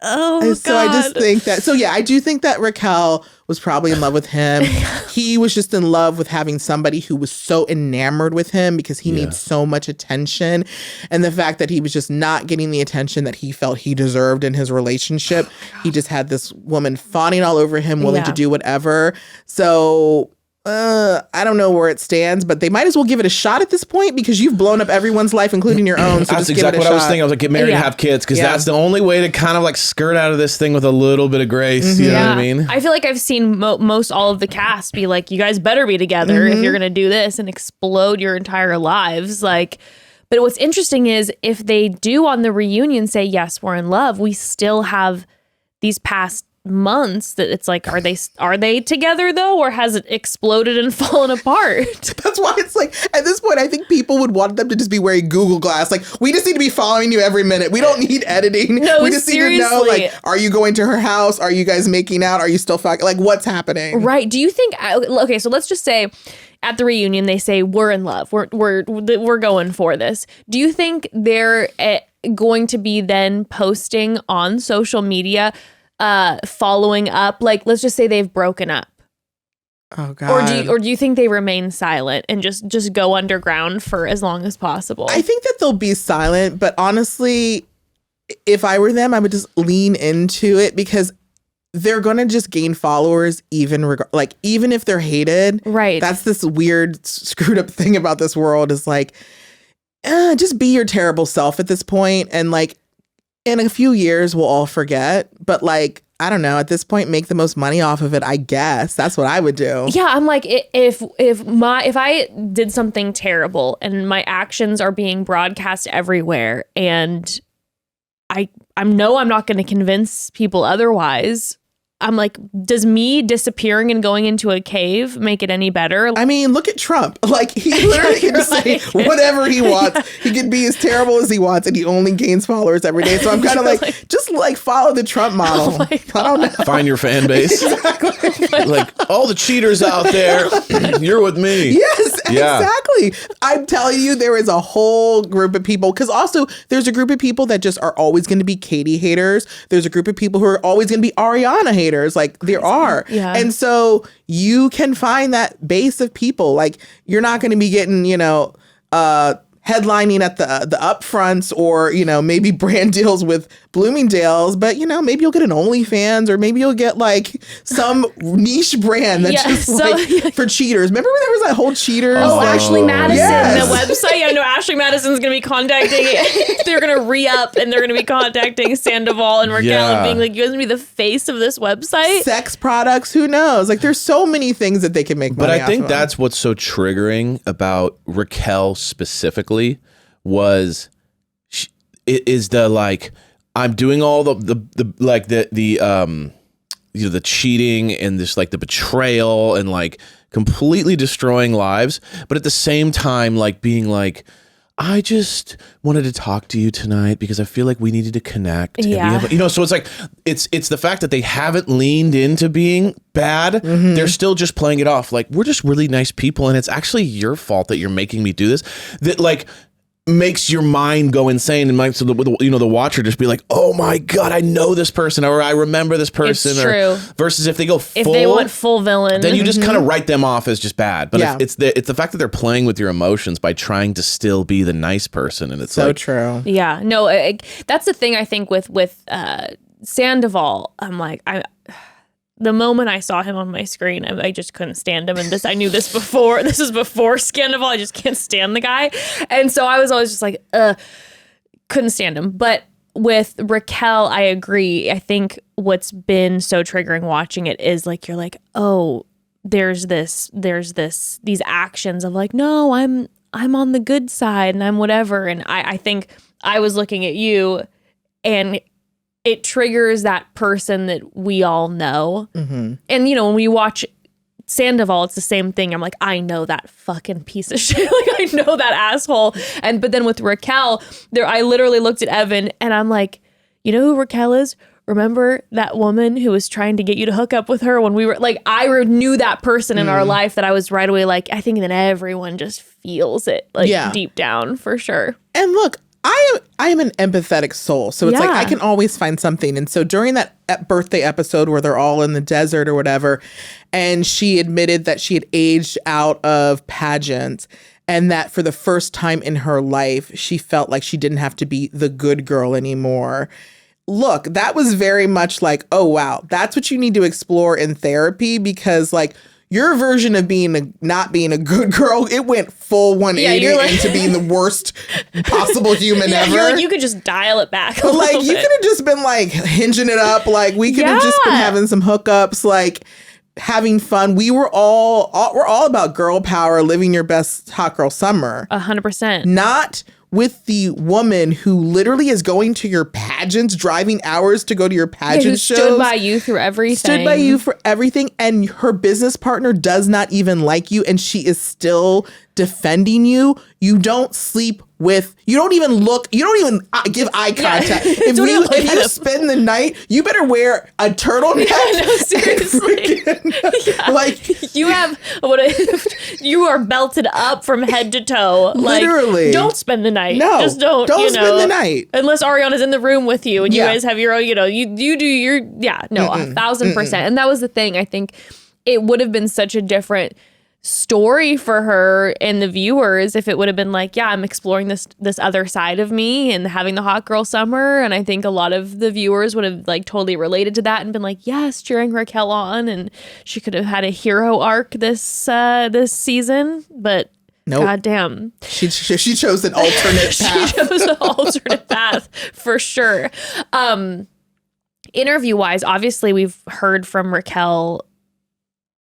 Oh, and so God. I just think that, I do think that Raquel was probably in love with him. He was just in love with having somebody who was so enamored with him because he needs so much attention. And the fact that he was just not getting the attention that he felt he deserved in his relationship. He just had this woman fawning all over him, willing to do whatever. So I don't know where it stands, but they might as well give it a shot at this point because you've blown up everyone's life, including your own. So that's just exactly give it a what I was shot. thinking. I was like, get married and have kids, because that's the only way to kind of like skirt out of this thing with a little bit of grace. You know what I mean? I feel like I've seen most all of the cast be like, you guys better be together if you're going to do this and explode your entire lives. Like, but what's interesting is if they do on the reunion say, yes, we're in love, we still have these past months that it's like, are they together though, or has it exploded and fallen apart? That's why it's like, at this point, I think people would want them to just be wearing Google Glass. Like, we just need to be following you every minute. We don't need editing. No, we just seriously. need to know, like, are you going to her house? Are you guys making out? Are you still fucking? Like, what's happening? Right. Do you think, okay, so let's just say at the reunion, they say, we're in love. We're going for this. Do you think they're going to be then posting on social media following up, like let's just say they've broken up? Oh God. Or do you think they remain silent and just go underground for as long as possible? I think that they'll be silent, but honestly, if I were them, I would just lean into it because they're going to just gain followers even if they're hated. Right. That's this weird screwed up thing about this world is like, just be your terrible self at this point, and like in a few years we'll all forget, but like, I don't know, at this point, make the most money off of it, I guess. That's what I would do. Yeah, I'm like, if I did something terrible and my actions are being broadcast everywhere and I'm not going to convince people otherwise, I'm like, does me disappearing and going into a cave make it any better? I mean, look at Trump. Like, he literally can say whatever he wants. He can be as terrible as he wants, and he only gains followers every day. So I'm kind of like, just like follow the Trump model. I don't know. Find your fan base. Exactly. Like, all the cheaters out there, you're with me. Yes, exactly. I'm telling you, there is a whole group of people, because also there's a group of people that just are always going to be Katie haters. There's a group of people who are always going to be Ariana haters. Like, there are. Yeah. And so you can find that base of people. Like, you're not going to be getting, headlining at the upfronts or, maybe brand deals with Bloomingdale's, but, maybe you'll get an OnlyFans, or maybe you'll get like some niche brand that's for cheaters. Remember when there was that whole cheaters? Oh, Ashley Madison, yes. the website. I know Ashley Madison's going to be contacting, they're going to re-up and they're going to be contacting Sandoval and Raquel and being like, you guys going to be the face of this website? Sex products, who knows? Like, there's so many things that they can make money But I think off of. that's what's so triggering about Raquel specifically was I'm doing all the cheating and this like the betrayal and like completely destroying lives, but at the same time like being like, I just wanted to talk to you tonight because I feel like we needed to connect. Yeah. So it's like, it's the fact that they haven't leaned into being bad. Mm-hmm. They're still just playing it off. Like, we're just really nice people. And it's actually your fault that you're making me do this. That like makes your mind go insane. And so the watcher just be like, oh my God, I know this person, or I remember this person. It's true. Versus if they go full. If they want full villain. Then you just kind of write them off as just bad. But Yeah. it's the fact that they're playing with your emotions by trying to still be the nice person, and it's so like, true. Yeah, no, that's the thing I think with Sandoval. I'm like, the moment I saw him on my screen, I just couldn't stand him. And I knew this before. This is before Scandoval. I just can't stand the guy. And so I was always just like, couldn't stand him. But with Raquel, I agree. I think what's been so triggering watching it is like, you're like, oh, there's these actions of like, no, I'm on the good side and I'm whatever. And I think I was looking at you and it triggers that person that we all know. Mm-hmm. And, you know, when we watch Sandoval, it's the same thing. I'm like, I know that fucking piece of shit. Like, I know that asshole. But then with Raquel, I literally looked at Evan and I'm like, you know who Raquel is? Remember that woman who was trying to get you to hook up with her when we were like, I knew that person in our life that I was right away like, I think that everyone just feels it like deep down for sure. And look, I am an empathetic soul. So it's like I can always find something. And so during that birthday episode where they're all in the desert or whatever, and she admitted that she had aged out of pageants and that for the first time in her life, she felt like she didn't have to be the good girl anymore. Look, that was very much like, oh, wow, that's what you need to explore in therapy, because like your version of not being a good girl, it went full 180 into being the worst possible human ever. You're like, you could just dial it back. But like, you could have just been like hinging it up. Like we could have just been having some hookups, like having fun. We're all about girl power, living your best hot girl summer. 100%. Not with the woman who literally is going to your pageants, driving hours to go to your pageant shows. Stood by you through everything. Stood by you for everything. And her business partner does not even like you. And she is still defending you. You don't sleep with, you don't even give eye contact. If you spend the night, you better wear a turtleneck. Yeah, no, seriously. Like you are belted up from head to toe. Literally. Like, don't spend the night. No, just don't spend the night. Unless Ariana's in the room with you and you guys have your own, you do your, 1,000%. And that was the thing. I think it would have been such a different story for her and the viewers if it would have been like, I'm exploring this other side of me and having the hot girl summer. And I think a lot of the viewers would have like totally related to that and been like, yes, cheering Raquel on, and she could have had a hero arc this season. But nope. Goddamn, she chose an alternate path. She chose an alternate path for sure. Interview wise, obviously we've heard from Raquel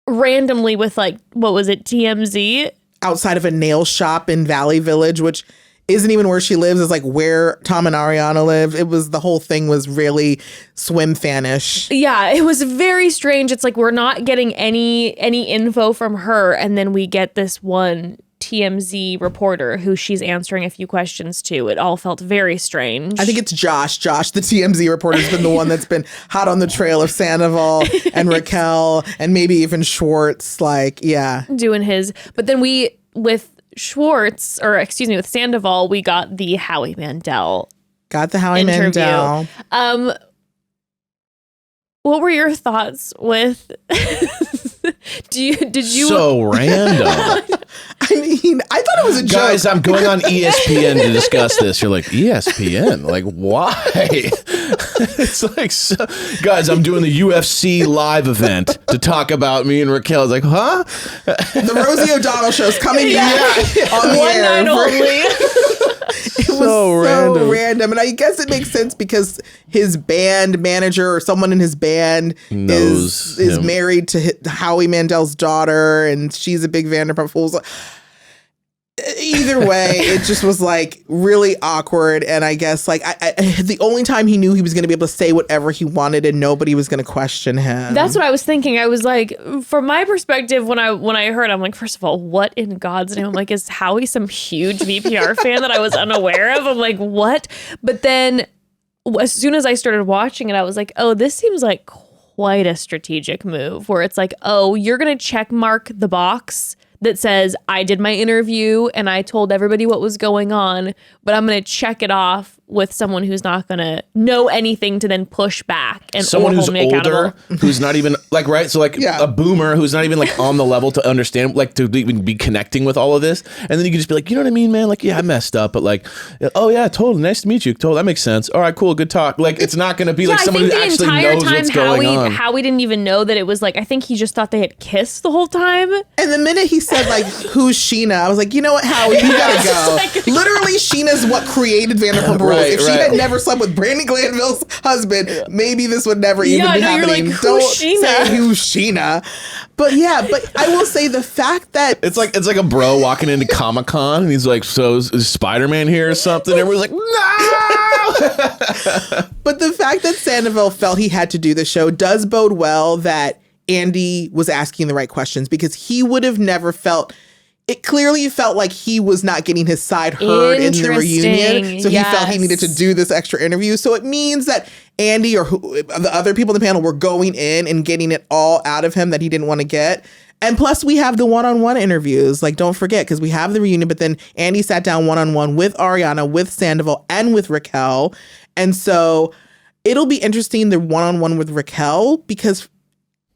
randomly with like, what was it, TMZ? Outside of a nail shop in Valley Village, which isn't even where she lives. It's like where Tom and Ariana live. The whole thing was really swim fanish. Yeah, it was very strange. It's like we're not getting any info from her, and then we get this one TMZ reporter who she's answering a few questions to. It all felt very strange. I think it's Josh. Josh, the TMZ reporter, has been the one that's been hot on the trail of Sandoval and Raquel and maybe even Schwartz. Like, yeah. Doing his. But then with Sandoval, we got the Howie Mandel. Got the Howie interview. Mandel. What were your thoughts with... Did you so random? I mean, I thought it was a joke. Guys, I'm going on ESPN to discuss this. You're like, ESPN? Like, why? It's like, guys, I'm doing the UFC live event to talk about me and Raquel. It's like, huh? The Rosie O'Donnell show's coming back on the one air. night only. It was so random. And I guess it makes sense because his band manager or someone in his band is married to Howie Mandel's daughter, and she's a big Vanderpump Fools. Either way, it just was like really awkward. And I guess like the only time he knew he was going to be able to say whatever he wanted and nobody was going to question him. That's what I was thinking. I was like, from my perspective, when I heard, I'm like, first of all, what in God's name? I'm like, is Howie some huge VPR fan that I was unaware of? I'm like, what? But then as soon as I started watching it, I was like, oh, this seems like quite a strategic move where it's like, oh, you're going to check mark the box that says I did my interview and I told everybody what was going on, but I'm going to check it off with someone who's not going to know anything to then push back and someone who's older, who's not even like, right. So like a boomer who's not even like on the level to understand, like to even be connecting with all of this. And then you can just be like, you know what I mean, man? Like, yeah, I messed up, but like, oh yeah, totally. Nice to meet you. Totally. That makes sense. All right, cool. Good talk. Like, it's not going to be like someone who actually knows what's going on. Howie didn't even know that it was like, I think he just thought they had kissed the whole time. And the minute he said like, who's Sheena? I was like, you know what, Howie, you gotta go. Like, literally, Sheena's what created Vanderpump Rules. If she had never slept with Brandi Glanville's husband, maybe this would never even be happening. Like, don't Sheena? say who's Sheena. But yeah, but I will say the fact that it's like a bro walking into Comic-Con and he's like, so is Spider-Man here or something? Everyone's like, nah! But the fact that Scandoval felt he had to do the show does bode well that Andy was asking the right questions, because he would have never felt. It clearly felt like he was not getting his side heard in the reunion. So he felt he needed to do this extra interview. So it means that Andy or the other people in the panel were going in and getting it all out of him that he didn't want to get. And plus we have the one-on-one interviews. Like, don't forget, because we have the reunion, but then Andy sat down one-on-one with Ariana, with Scandoval, and with Raquel. And so it'll be interesting, the one-on-one with Raquel, because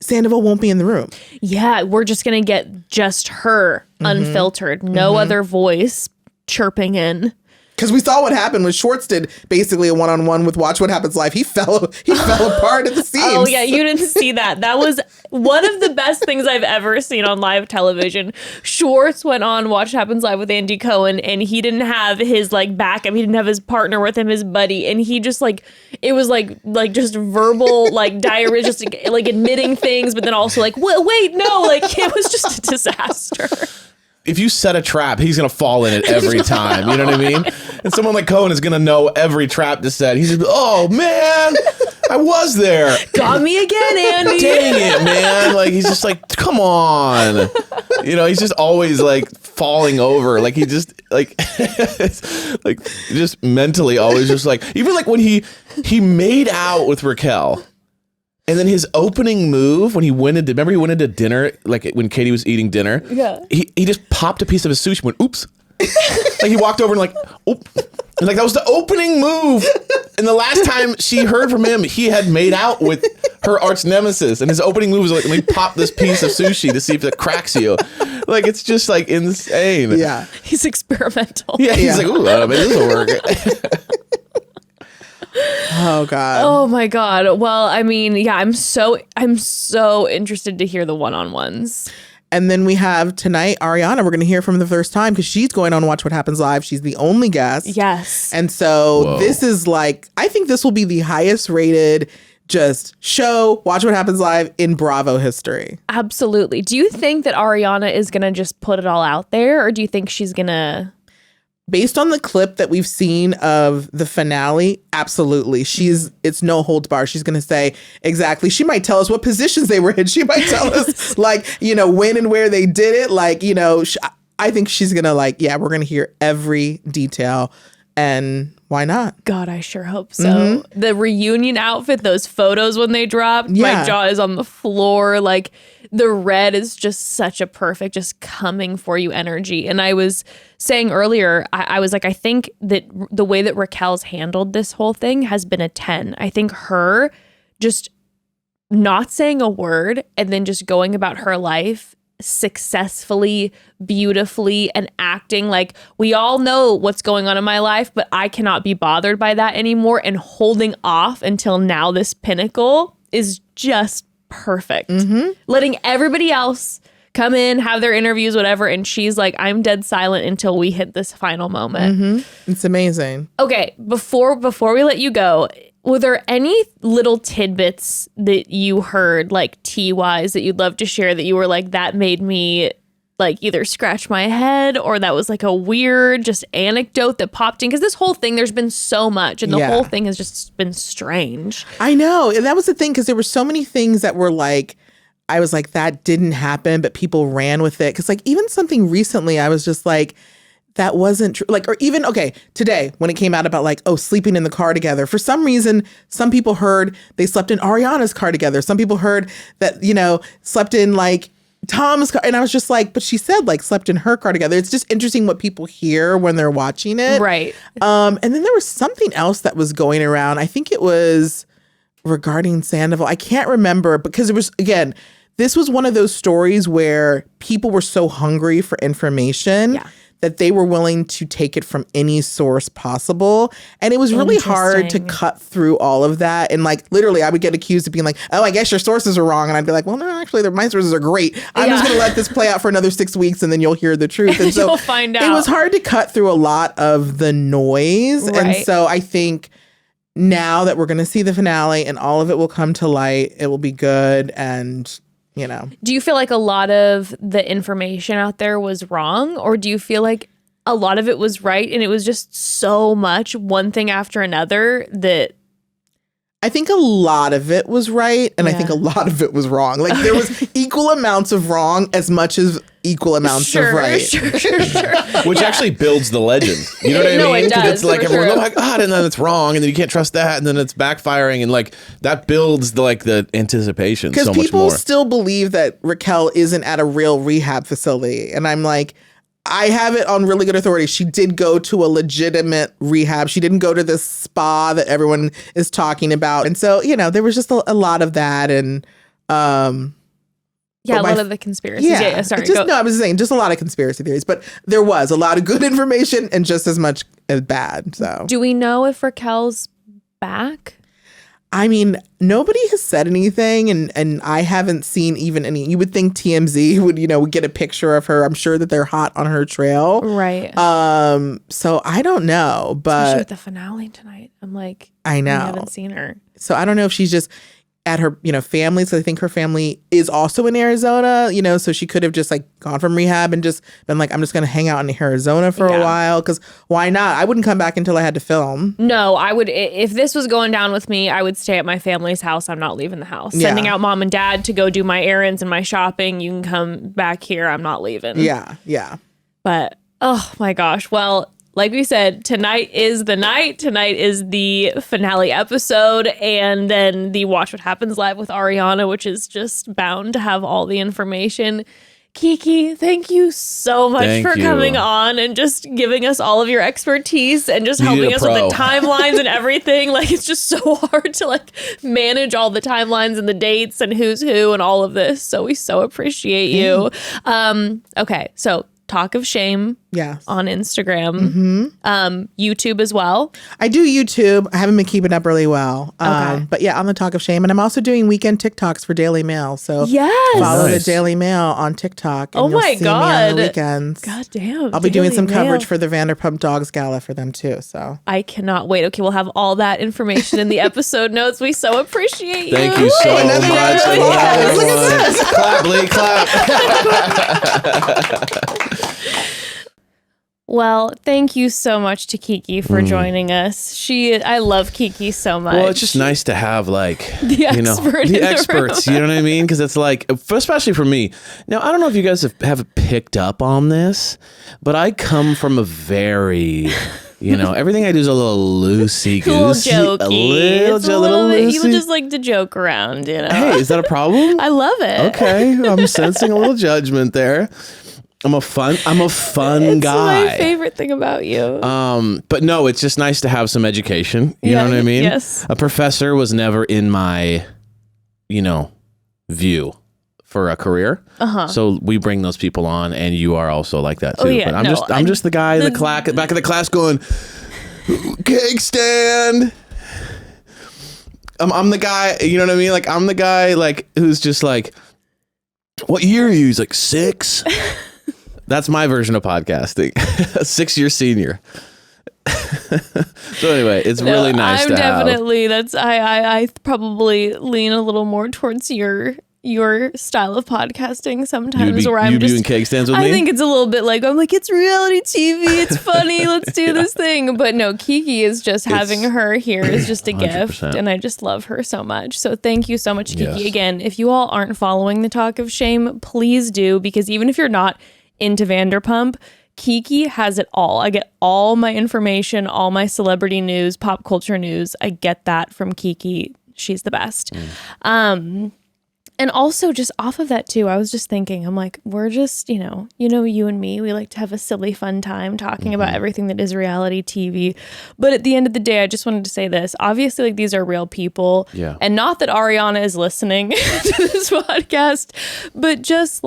Scandoval won't be in the room. Yeah, we're just going to get just her unfiltered. No other voice chirping in. Because we saw what happened when Schwartz did basically a one-on-one with Watch What Happens Live. He fell apart at the seams. Oh, yeah, you didn't see that. That was one of the best things I've ever seen on live television. Schwartz went on Watch What Happens Live with Andy Cohen, and he didn't have his, like, backup. He didn't have his partner with him, his buddy. And he just, like, it was, like just verbal, like, diarrhea, just, like, admitting things, but then also, like, wait, no. Like, it was just a disaster. If you set a trap, he's going to fall in it every time. You know what I mean? And someone like Cohen is going to know every trap to set. He's just, oh, man, I was there. Got me again, Andy. Dang it, man. Like, he's just like, come on. You know, he's just always like falling over. Like, he just like, like just mentally always just like, even like when he made out with Raquel. And then his opening move when he went into dinner, like when Katie was eating dinner, he just popped a piece of his sushi and went, oops. Like he walked over and like, oop. And like that was the opening move. And the last time she heard from him, he had made out with her arch nemesis. And his opening move was like, let me pop this piece of sushi to see if it cracks you. Like, it's just like insane. Yeah. He's experimental. Yeah, he's like, ooh, maybe this will work. Oh God. Oh my God. Well, I mean, yeah, I'm so interested to hear the one-on-ones. And then we have tonight Ariana. We're going to hear from the first time because she's going on Watch What Happens Live. She's the only guest. Yes. And so this is like, I think this will be the highest rated just show, Watch What Happens Live in Bravo history. Absolutely. Do you think that Ariana is going to just put it all out there, or do you think she's going to... Based on the clip that we've seen of the finale, absolutely. It's no holds bar. She's going to say exactly. She might tell us what positions they were in. She might tell us like, when and where they did it. Like, I think she's going to we're going to hear every detail, and why not? God, I sure hope so. The reunion outfit, those photos when they dropped, my jaw is on the floor. Like, the red is just such a perfect, just coming for you energy. And I was saying earlier, I was like, I think that the way that Raquel's handled this whole thing has been a 10. I think her just not saying a word and then just going about her life successfully, beautifully, and acting like we all know what's going on in my life, but I cannot be bothered by that anymore, and holding off until now this pinnacle is just perfect. Letting everybody else come in, have their interviews, whatever, and she's like, I'm dead silent until we hit this final moment. It's amazing. Okay, before we let you go, were there any little tidbits that you heard, like tea-wise, that you'd love to share that you were like, that made me like either scratch my head, or that was like a weird just anecdote that popped in? Because this whole thing, there's been so much, and the whole thing has just been strange. I know. And that was the thing, because there were so many things that were like, I was like, that didn't happen, but people ran with it. Because like even something recently, I was just like, that wasn't true. Like, or even, okay, today when it came out about like, sleeping in the car together. For some reason, some people heard they slept in Ariana's car together. Some people heard that, slept in like Tom's car. And I was just like, but she said like slept in her car together. It's just interesting what people hear when they're watching it. Right. And then there was something else that was going around. I think it was regarding Scandoval. I can't remember, because it was, again, this was one of those stories where people were so hungry for information that they were willing to take it from any source possible. And it was really hard to cut through all of that. And like, literally, I would get accused of being like, oh, I guess your sources are wrong. And I'd be like, well, no, actually, my sources are great. I'm just going to let this play out for another 6 weeks, and then you'll hear the truth. And so you'll find out. It was hard to cut through a lot of the noise. Right. And so I think now that we're going to see the finale and all of it will come to light, it will be good. And do you feel like a lot of the information out there was wrong, or do you feel like a lot of it was right. And it was just so much one thing after another that I think a lot of it was right, and I Yeah. think a lot of it was wrong. Like there was equal amounts of wrong as much as equal amounts of right. Sure. Which actually builds the legend. You know what I No, mean? it 'Cause does, it's like for everyone, sure. oh my God, and then it's wrong, and then you can't trust that, and then it's backfiring, and like that builds the anticipation Because so much people more. still believe that Raquel isn't at a real rehab facility. And I'm like, I have it on really good authority. She did go to a legitimate rehab. She didn't go to this spa that everyone is talking about. And so, there was just a lot of that. And Yeah, But a my- lot of the conspiracies. Yeah, sorry. Just, go. no, I was saying just a lot of conspiracy theories, but there was a lot of good information and just as much as bad. So, Do we know if Raquel's back? I mean, nobody has said anything and I haven't seen even any. You would think TMZ would get a picture of her. I'm sure that they're hot on her trail. Right. So I don't know, Especially but with the finale tonight. I'm like, I know. I haven't seen her. So I don't know if she's just at her, family. So I think her family is also in Arizona, so she could have just like gone from rehab and just been like, I'm just going to hang out in Arizona for a Yeah. while. Cause why not? I wouldn't come back until I had to film. No, I would, if this was going down with me, I would stay at my family's house. I'm not leaving the house. Yeah. Sending out mom and dad to go do my errands and my shopping. You can come back here. I'm not leaving. Yeah. Yeah. But, oh my gosh. Well, like we said, tonight is the night. Tonight is the finale episode. And then the Watch What Happens Live with Ariana, which is just bound to have all the information. Kiki, thank you so much Thank for you. coming on and just giving us all of your expertise and just You need helping a us with pro. the timelines and everything. Like, it's just so hard to manage all the timelines and the dates and who's who and all of this. So we so appreciate you. Okay, so Talk of Shame Yeah. on Instagram, YouTube as well. I do YouTube. I haven't been keeping up really well. Okay. But yeah, on the Talk of Shame. And I'm also doing weekend TikToks for Daily Mail. So Yes. follow Nice. the Daily Mail on TikTok. And Oh you'll my see me on God. the weekends. God damn. I'll be doing Daily some Mail. coverage for the Vanderpump Dogs Gala for them too. So I cannot wait. Okay, we'll have all that information in the episode notes. We so appreciate you. Thank you so another much. round of applause. Look at everyone. Clap, Lee, clap. Well, thank you so much to Kiki for joining us. I love Kiki so much. Well, it's just nice to have The expert in the the experts. You know what I mean? Because it's like, especially for me. Now, I don't know if you guys have picked up on this, but I come from a very, everything I do is a little loosey a little goosey, jokey. It's It's a little bit, you loosey. just like to joke around, Hey, is that a problem? I love it. Okay, I'm sensing a little judgment there. I'm a fun It's guy. my favorite thing about you. But no, it's just nice to have some education. You know what I mean? Yes. A professor was never in my, view for a career. So we bring those people on, and you are also like that too. Oh, yeah, but I'm no, just the guy in the back of the class going, cake stand. I'm the guy. You know what I mean? Like I'm the guy who's just like, what year are you? He's like 6. That's my version of podcasting. A 6-year senior. So anyway, it's really nice I'm to have. definitely I probably lean a little more towards your style of podcasting sometimes where I'm you'd be just doing cake stands with I me? think it's a little bit like I'm like, it's reality TV, it's funny, let's do this thing. But no, Kiki is just having her here is just a gift, 100%. and I just love her so much. So thank you so much, Kiki. Yes. Again, if you all aren't following the Talk of Shame, please do, because even if you're not into Vanderpump, Kiki has it all. I get all my information, all my celebrity news, pop culture news. I get that from Kiki. She's the best. And also just off of that too, I was just thinking, I'm like, we're just, you and me, we like to have a silly fun time talking about everything that is reality TV. But at the end of the day, I just wanted to say this. Obviously, these are real people. Yeah. And not that Ariana is listening to this podcast, but just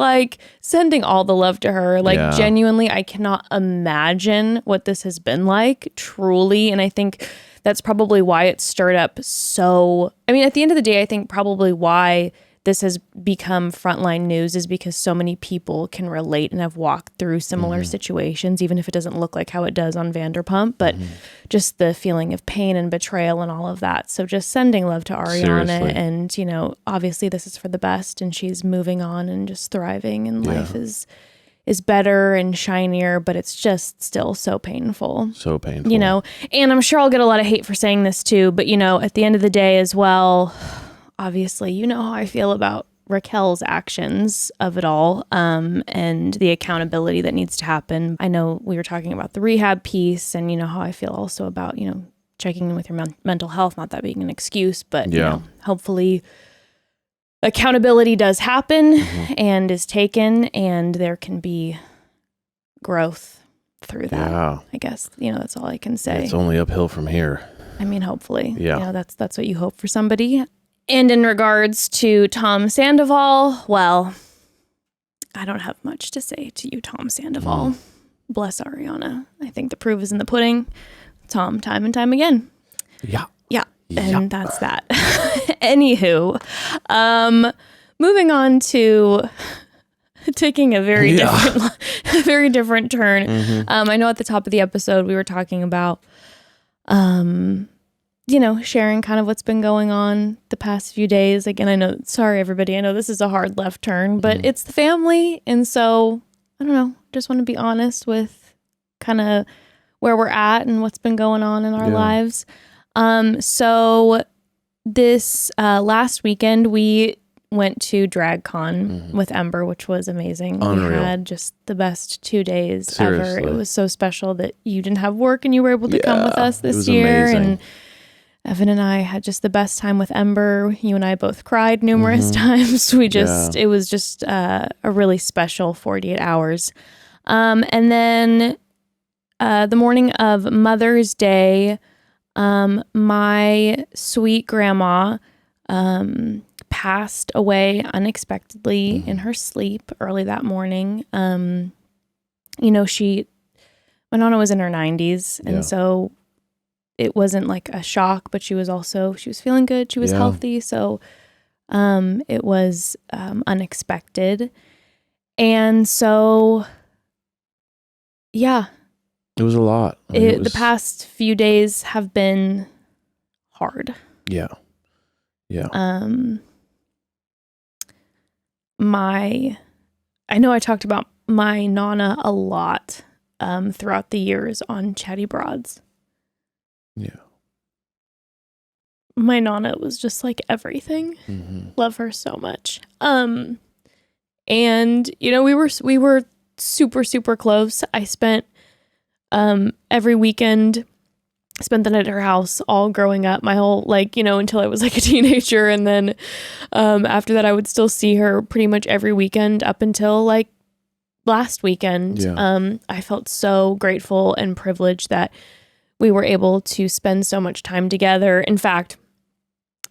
sending all the love to her. Yeah. Genuinely, I cannot imagine what this has been like, truly. And I think that's probably why it stirred up so, at the end of the day, I think probably why this has become frontline news is because so many people can relate and have walked through similar situations, even if it doesn't look like how it does on Vanderpump, but just the feeling of pain and betrayal and all of that. So just sending love to Ariana. Seriously. And, obviously this is for the best, and she's moving on and just thriving, and life is is better and shinier, but it's just still so painful. So painful. You know, and I'm sure I'll get a lot of hate for saying this too, but you know, at the end of the day as well, obviously, you know how I feel about Raquel's actions of it all, and the accountability that needs to happen. I know we were talking about the rehab piece, and you know how I feel also about, you know, checking in with your mental health, not that being an excuse, but you know, hopefully accountability does happen and is taken, and there can be growth through that. Yeah. I guess, you know, that's all I can say. It's only uphill from here. I mean, hopefully. Yeah. You know, that's what you hope for somebody. And in regards to Tom Sandoval, well, I don't have much to say to you, Tom Sandoval. Bless Ariana. I think the proof is in the pudding. Tom, time and time again. Yeah. Yeah. And that's that. Anywho, moving on to taking a very different turn. I know at the top of the episode we were talking about, you know, sharing kind of what's been going on the past few days. Again, I know, sorry everybody, I know this is a hard left turn, but it's the family. And so, I don't know, just want to be honest with kind of where we're at and what's been going on in our lives. So this last weekend, we went to DragCon with Ember, which was amazing. Unreal. We had just the best 2 days Seriously. ever. It was so special that you didn't have work and you were able to come with us it this was year. amazing. And Evan and I had just the best time with Ember. You and I both cried numerous times. It was just a really special 48 hours. And then the morning of Mother's Day, my sweet grandma passed away unexpectedly in her sleep early that morning. You know, my Nana was in her 90s, and so it wasn't like a shock, but she was feeling good. She was healthy. So it was unexpected. And so, yeah. It was a lot. I mean, The past few days have been hard. Yeah. Yeah. I know I talked about my Nana a lot throughout the years on Chatty Broads. Yeah. My Nana was just like everything. Love her so much. And you know, we were super, super close. I spent every weekend, spent the night at her house all growing up, my whole, like, you know, until I was like a teenager. And then after that, I would still see her pretty much every weekend up until like last weekend. I felt so grateful and privileged that we were able to spend so much time together. In fact,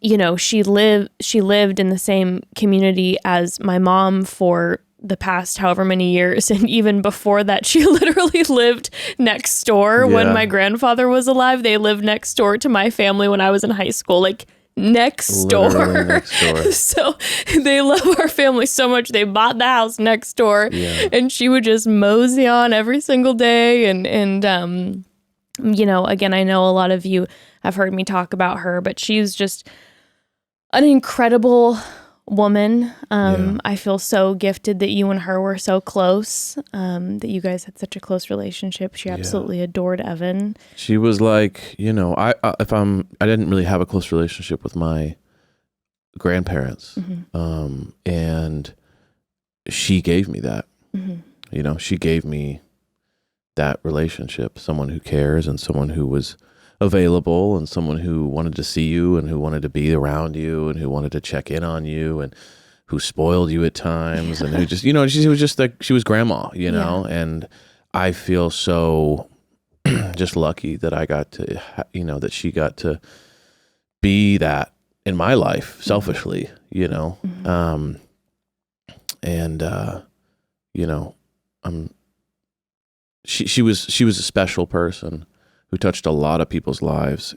you know, she lived in the same community as my mom for the past however many years. And even before that, she literally lived next door when my grandfather was alive. They lived next door to my family when I was in high school, like next door. So they love our family so much. They bought the house next door and she would just mosey on every single day. And you know, again, I know a lot of you have heard me talk about her, but she's just an incredible woman. I feel so gifted that you and her were so close, that you guys had such a close relationship. She absolutely adored Evan. She was like, you know, I didn't really have a close relationship with my grandparents. And she gave me that. You know, she gave me that relationship, someone who cares and someone who was available and someone who wanted to see you and who wanted to be around you and who wanted to check in on you and who spoiled you at times and who just, you know, she was just like, she was grandma, you know, and I feel so just lucky that I got to, you know, that she got to be that in my life selfishly, you know, and you know, she was a special person who touched a lot of people's lives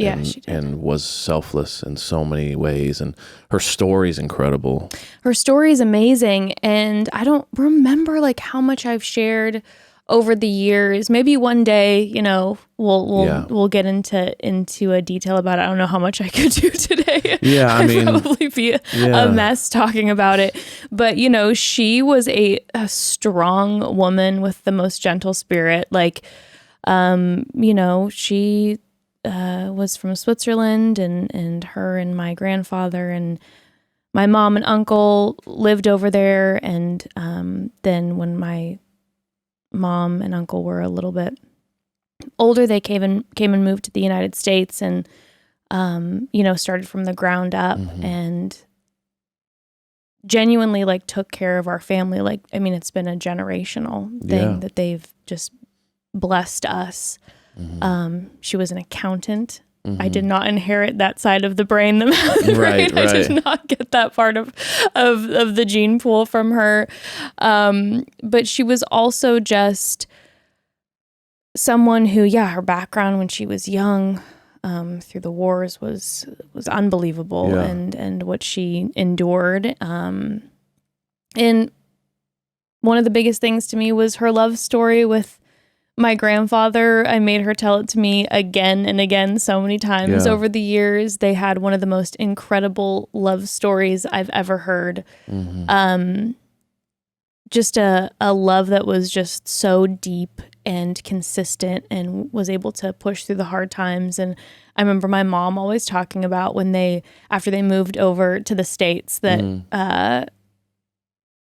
and was selfless in so many ways. And her story is incredible. Her story is amazing. And I don't remember like how much I've shared over the years, maybe one day, you know, we'll get into a detail about it. I don't know how much I could do today. Yeah, I mean, probably be a mess talking about it. But, you know, she was a strong woman with the most gentle spirit. Like, you know, she was from Switzerland, and her and my grandfather and my mom and uncle lived over there. And then when my mom and uncle were a little bit older, they came and moved to the United States, and you know, started from the ground up, and genuinely like took care of our family. Like, I mean, it's been a generational thing that they've just blessed us. She was an accountant. I did not inherit that side of the brain. Right. I did not get that part of the gene pool from her. But she was also just someone who, her background when she was young, through the wars was unbelievable, and what she endured. And one of the biggest things to me was her love story with my grandfather. I made her tell it to me again and again so many times over the years. They had one of the most incredible love stories I've ever heard. Just a love that was just so deep and consistent, and was able to push through the hard times. And I remember my mom always talking about when after they moved over to the States, that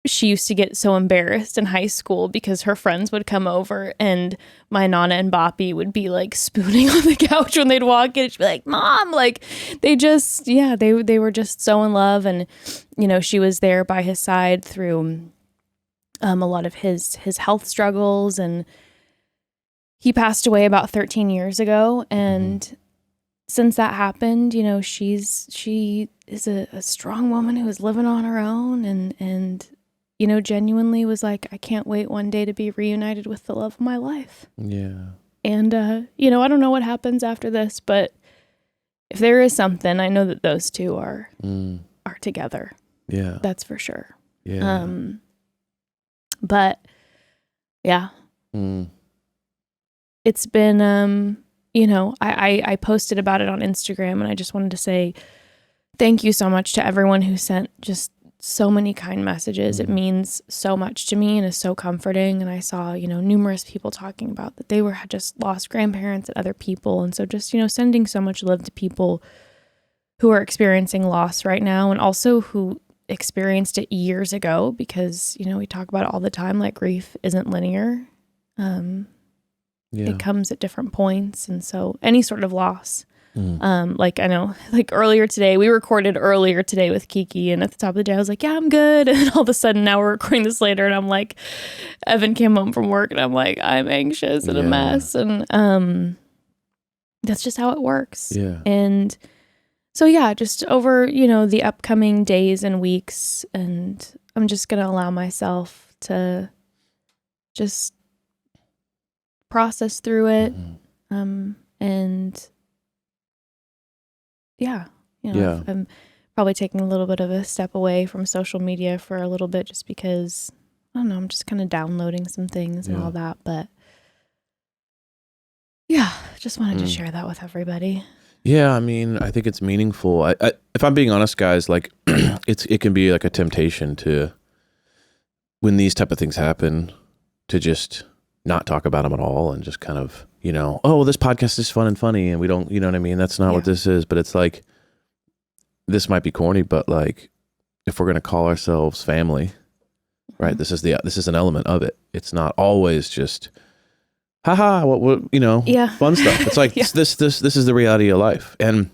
she used to get so embarrassed in high school because her friends would come over and my Nana and Boppy would be like spooning on the couch when they'd walk in. She'd be like, Mom, like they just, they were just so in love. And, you know, she was there by his side through a lot of his health struggles. And he passed away about 13 years ago. And since that happened, you know, she is a strong woman who is living on her own, and you know, genuinely was like, I can't wait one day to be reunited with the love of my life. Yeah. And, you know, I don't know what happens after this, but if there is something, I know that those two are together. Yeah. That's for sure. Yeah. But yeah, it's been, you know, I posted about it on Instagram, and I just wanted to say thank you so much to everyone who sent just so many kind messages. It means so much to me and is so comforting. And I saw, you know, numerous people talking about that they had just lost grandparents and other people. And so just, you know, sending so much love to people who are experiencing loss right now, and also who experienced it years ago, because, you know, we talk about it all the time, like grief isn't linear. It comes at different points. And so any sort of loss, like I know, like we recorded earlier today with Kiki, and at the top of the day I was like, yeah, I'm good. And all of a sudden now we're recording this later, and I'm like, Evan came home from work, and I'm like, I'm anxious and a mess. And that's just how it works. Yeah. And so just over, you know, the upcoming days and weeks, and I'm just going to allow myself to just process through it. And you know, I'm probably taking a little bit of a step away from social media for a little bit, just because, I don't know, I'm just kind of downloading some things and all that. But just wanted to share that with everybody. Yeah, I mean, I think it's meaningful. I if I'm being honest, guys, like it can be like a temptation to, when these type of things happen, to just not talk about them at all, and just kind of, you know, oh, well, this podcast is fun and funny, and we don't, you know what I mean? That's not what this is. But it's like, this might be corny, but like, if we're going to call ourselves family, right? This is an element of it. It's not always just, haha, what you know, fun stuff. It's like, this is the reality of life. And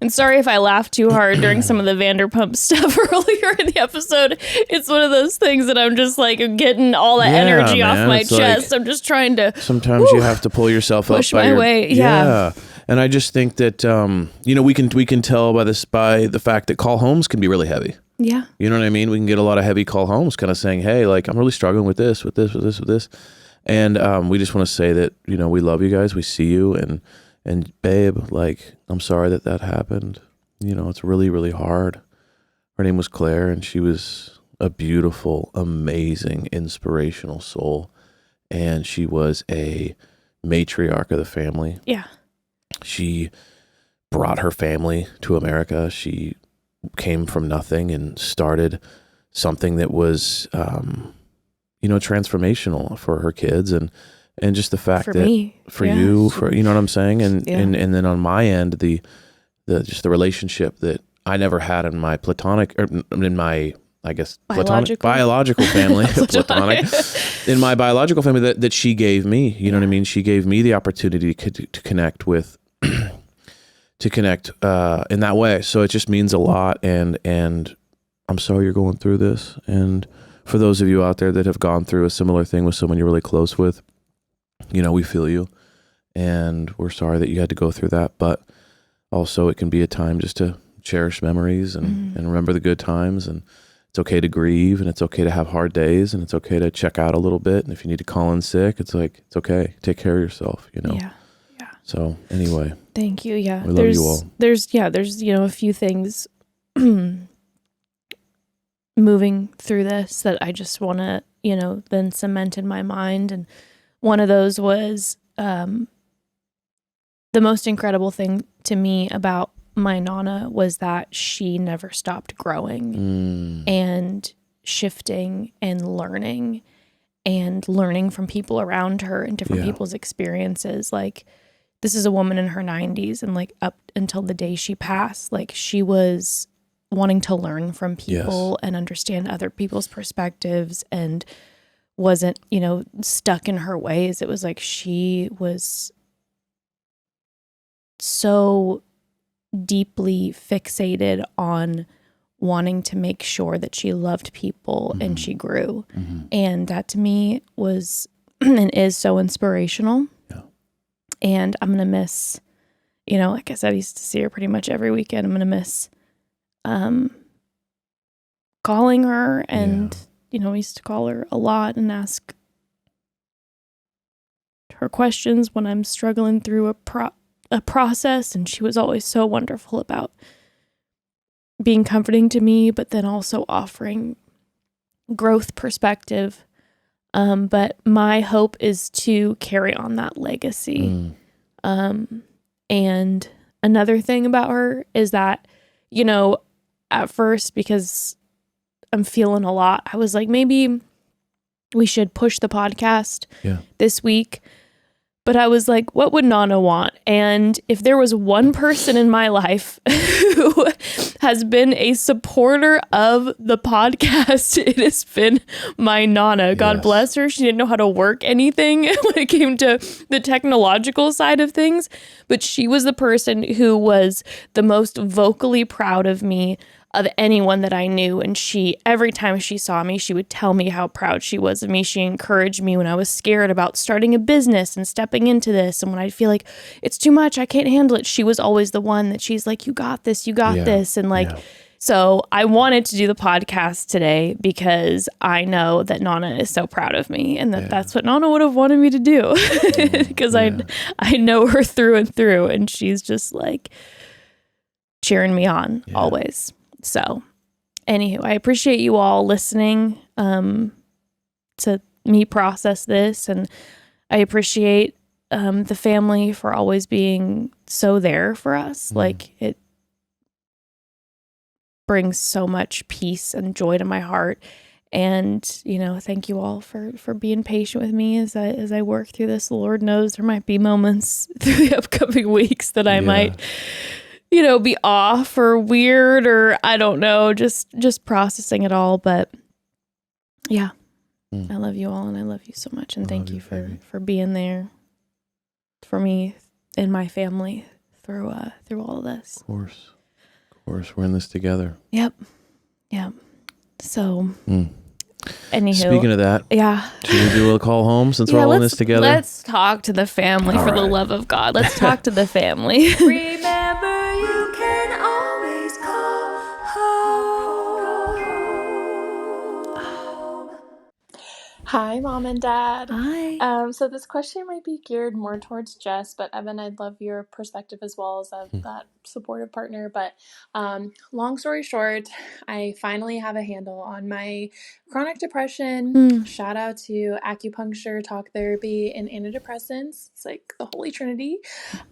sorry if I laughed too hard during some of the Vanderpump stuff earlier in the episode. It's one of those things that I'm just like getting all that energy off my chest. Like, I'm just trying to. Sometimes you have to pull yourself push up my way. Yeah. And I just think that you know, we can tell by the fact that call homes can be really heavy. Yeah. You know what I mean? We can get a lot of heavy call homes, kind of saying, hey, like, I'm really struggling with this. And we just want to say that, you know, we love you guys. We see you, and babe, like, I'm sorry that happened. You know, it's really, really hard. Her name was Claire, and she was a beautiful, amazing, inspirational soul. and she was a matriarch of the family. Yeah. She brought her family to America. She came from nothing and started something that was, transformational for her kids, and just the fact For that me. for Yeah. you, for you know what I'm saying, and Yeah. and then on my end, the just the relationship that I never had in my platonic, or in my, I guess, biological family, platonic, in my biological family, that she gave me, you know what I mean? She gave me the opportunity to connect with, to connect in that way. So it just means a lot. And I'm sorry you're going through this. And for those of you out there that have gone through a similar thing with someone you're really close with, we feel you, and we're sorry that you had to go through that. But also it can be a time just to cherish memories and remember the good times, and it's okay to grieve, and it's okay to have hard days, and it's okay to check out a little bit. And if you need to call in sick, it's okay. Take care of yourself, Yeah. So anyway. Thank you. Yeah. We love you all. There's a few things moving through this that I just want to, then cement in my mind. And one of those was the most incredible thing to me about my Nana was that she never stopped growing and shifting and learning from people around her and different people's experiences. Like, this is a woman in her 90s, and like up until the day she passed, like she was wanting to learn from people and understand other people's perspectives, and wasn't, stuck in her ways. It was like she was so deeply fixated on wanting to make sure that she loved people and she grew. And that to me was and is so inspirational. Yeah. And I'm going to miss, like I said, I used to see her pretty much every weekend. I'm going to miss calling her, and, I used to call her a lot and ask her questions when I'm struggling through a process, and she was always so wonderful about being comforting to me, but then also offering growth perspective. But my hope is to carry on that legacy. And another thing about her is that, at first, because I'm feeling a lot, I was like, maybe we should push the podcast this week. But I was like, what would Nana want? And if there was one person in my life who has been a supporter of the podcast, it has been my Nana. God bless her. She didn't know how to work anything when it came to the technological side of things. But she was the person who was the most vocally proud of me, of anyone that I knew. And every time she saw me, she would tell me how proud she was of me. She encouraged me when I was scared about starting a business and stepping into this. And when I feel like it's too much, I can't handle it, she was always the one that she's like, you got this. And so I wanted to do the podcast today because I know that Nana is so proud of me, and that's what Nana would have wanted me to do, because I know her through and through, and she's just like cheering me on always. So anywho, I appreciate you all listening to me process this, and I appreciate the family for always being so there for us. Like, it brings so much peace and joy to my heart. And, thank you all for being patient with me as I work through this. The Lord knows there might be moments through the upcoming weeks that I might be off or weird, or I don't know, just processing it all. But I love you all, and I love you so much. And thank you for being there for me and my family through all of this. Of course, we're in this together. Yep. So anywho, speaking of that, should we do a call home since we're all in this together? Let's talk to the family, for the love of God. Let's talk to the family. Remember, you can always call home. Hi, Mom and Dad. Hi. So this question might be geared more towards Jess, but Evan, I'd love your perspective as well as that supportive partner. But long story short, I finally have a handle on my chronic depression. Shout out to acupuncture, talk therapy, and antidepressants. It's like the holy trinity.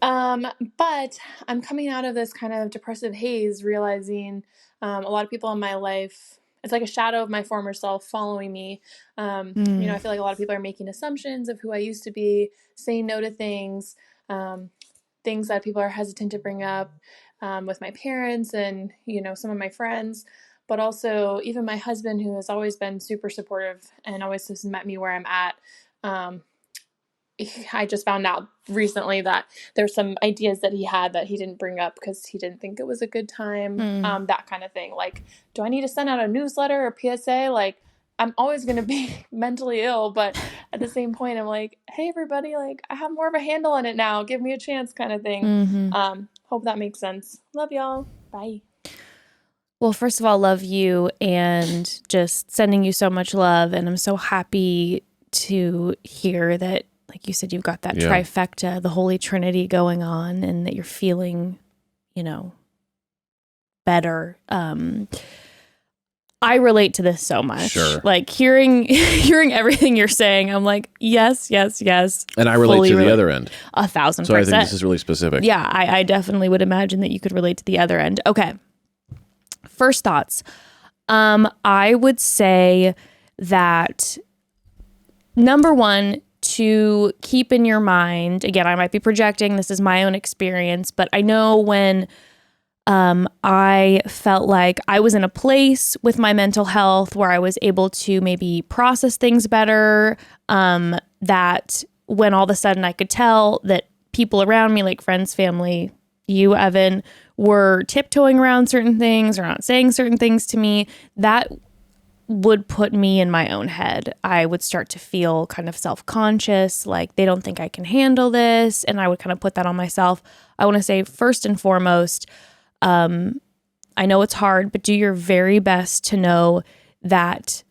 But I'm coming out of this kind of depressive haze, realizing a lot of people in my life, it's like a shadow of my former self following me. I feel like a lot of people are making assumptions of who I used to be, saying no to things, things that people are hesitant to bring up with my parents and, some of my friends, but also even my husband, who has always been super supportive and always has met me where I'm at. I just found out recently that there's some ideas that he had that he didn't bring up because he didn't think it was a good time, that kind of thing. Like, do I need to send out a newsletter or PSA? Like, I'm always going to be mentally ill, but at the same point, I'm like, hey, everybody, like, I have more of a handle on it now. Give me a chance kind of thing. Hope that makes sense. Love y'all. Bye. Well, first of all, love you and just sending you so much love. And I'm so happy to hear that, like you said, you've got that trifecta, the Holy Trinity going on, and that you're feeling, better. I relate to this so much. Sure. Like hearing everything you're saying, I'm like, yes. And I relate to the other end. 1,000%. So I think this is really specific. Yeah, I definitely would imagine that you could relate to the other end. Okay. First thoughts. I would say that number one, to keep in your mind, again, I might be projecting, this is my own experience, but I know when I felt like I was in a place with my mental health where I was able to maybe process things better, that when all of a sudden I could tell that people around me, like friends, family, you, Evan, were tiptoeing around certain things or not saying certain things to me, that would put me in my own head. I would start to feel kind of self-conscious, like they don't think I can handle this, and I would kind of put that on myself. I want to say first and foremost, I know it's hard, but do your very best to know that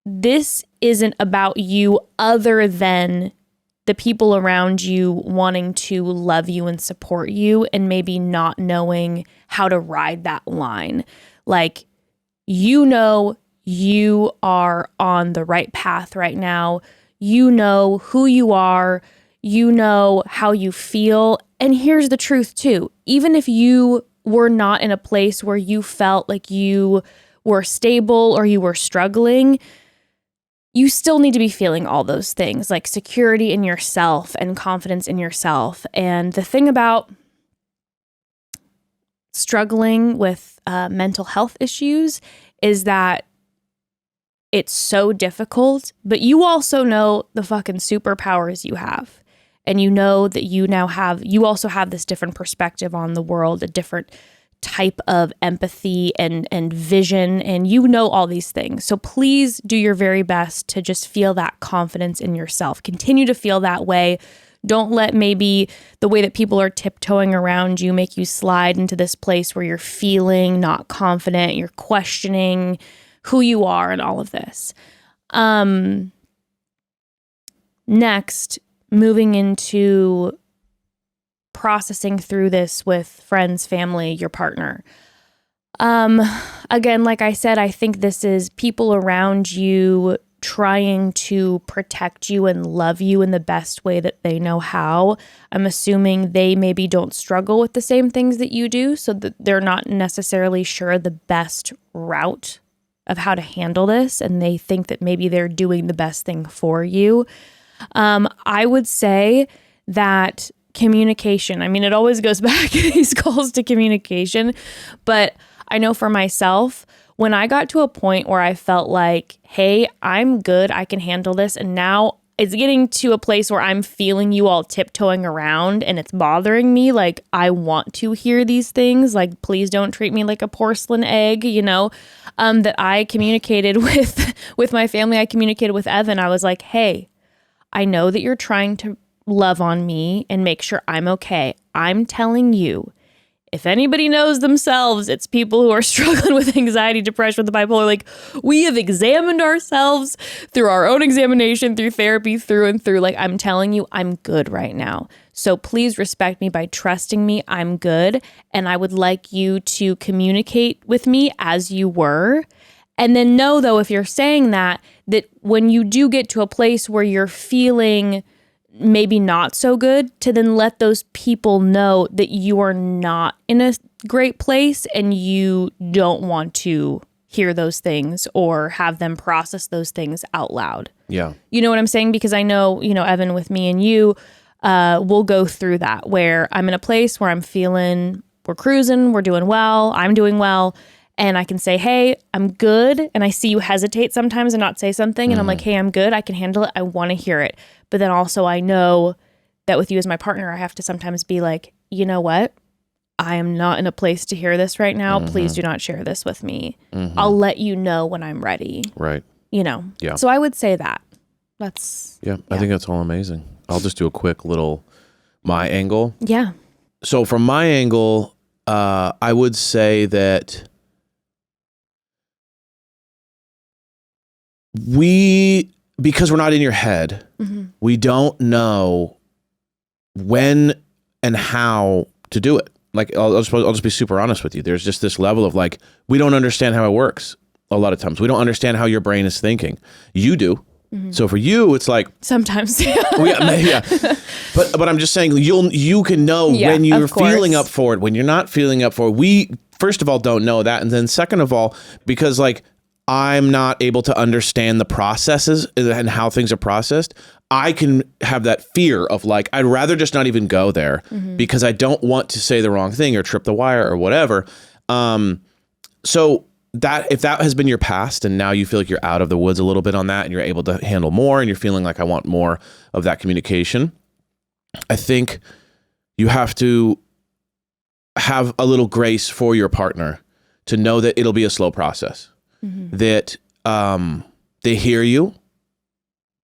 this isn't about you other than the people around you wanting to love you and support you and maybe not knowing how to ride that line. Like, you are on the right path right now. You know who you are. You know how you feel. And here's the truth too. Even if you were not in a place where you felt like you were stable or you were struggling, you still need to be feeling all those things, like security in yourself and confidence in yourself. And the thing about struggling with mental health issues is that it's so difficult, but you also know the fucking superpowers you have. And you know that you also have this different perspective on the world, a different type of empathy and vision, and you know all these things. So please do your very best to just feel that confidence in yourself. Continue to feel that way. Don't let maybe the way that people are tiptoeing around you make you slide into this place where you're feeling not confident, you're questioning who you are and all of this. Next, moving into processing through this with friends, family, your partner. Again, like I said, I think this is people around you trying to protect you and love you in the best way that they know how. I'm assuming they maybe don't struggle with the same things that you do, so that they're not necessarily sure the best route of how to handle this, and they think that maybe they're doing the best thing for you. I would say that communication, I mean, it always goes back in these calls to communication, but I know for myself, when I got to a point where I felt like, hey, I'm good, I can handle this, and now it's getting to a place where I'm feeling you all tiptoeing around and it's bothering me, like I want to hear these things, like please don't treat me like a porcelain egg, that I communicated with my family, I communicated with Evan. I was like, hey, I know that you're trying to love on me and make sure I'm okay. I'm telling you, if anybody knows themselves, it's people who are struggling with anxiety, depression, with the bipolar. Like, we have examined ourselves through our own examination, through therapy, through and through. Like, I'm telling you, I'm good right now. So please respect me by trusting me. I'm good. And I would like you to communicate with me as you were. And then know, though, if you're saying that when you do get to a place where you're feeling maybe not so good, to then let those people know that you are not in a great place and you don't want to hear those things or have them process those things out loud. Yeah. You know what I'm saying? Because I know, Evan, with me and you, we'll go through that where I'm in a place where I'm feeling we're cruising, we're doing well, I'm doing well. And I can say, hey, I'm good. And I see you hesitate sometimes and not say something. And I'm like, hey, I'm good. I can handle it. I want to hear it. But then also I know that with you as my partner, I have to sometimes be like, you know what? I am not in a place to hear this right now. Please do not share this with me. I'll let you know when I'm ready. Right. Yeah. So I would say that. That's. Yeah, I think that's all amazing. I'll just do a quick little my angle. Yeah. So from my angle, I would say that because we're not in your head, we don't know when and how to do it. Like, I'll just be super honest with you. There's just this level of like, we don't understand how it works a lot of times. We don't understand how your brain is thinking. You do. So for you, it's like sometimes. yeah. But I'm just saying, you can know when you're feeling up for it, when you're not feeling up for it. We first of all don't know that, and then second of all, because like I'm not able to understand the processes and how things are processed, I can have that fear of like, I'd rather just not even go there because I don't want to say the wrong thing or trip the wire or whatever. So that if that has been your past and now you feel like you're out of the woods a little bit on that and you're able to handle more and you're feeling like I want more of that communication, I think you have to have a little grace for your partner to know that it'll be a slow process. That they hear you,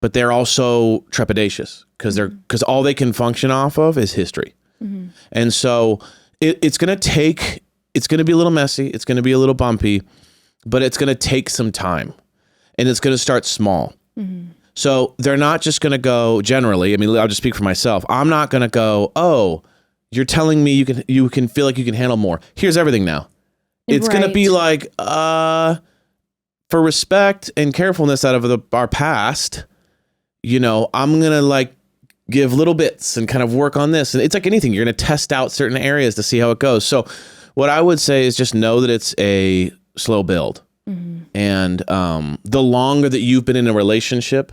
but they're also trepidatious because all they can function off of is history. And so it's going to be a little messy. It's going to be a little bumpy, but it's going to take some time and it's going to start small. So they're not just going to go generally. I mean, I'll just speak for myself. I'm not going to go, oh, you're telling me you can feel like you can handle more. Here's everything now. It's going to be like, for respect and carefulness out of our past, I'm going to like give little bits and kind of work on this. And it's like anything, you're going to test out certain areas to see how it goes. So what I would say is just know that it's a slow build. And the longer that you've been in a relationship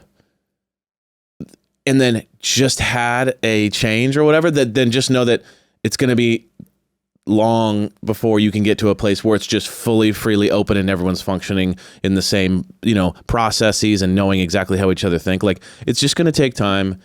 and then just had a change or whatever, then just know that it's going to be long before you can get to a place where it's just fully freely open and everyone's functioning in the same processes and knowing exactly how each other think. Like, it's just going to take time.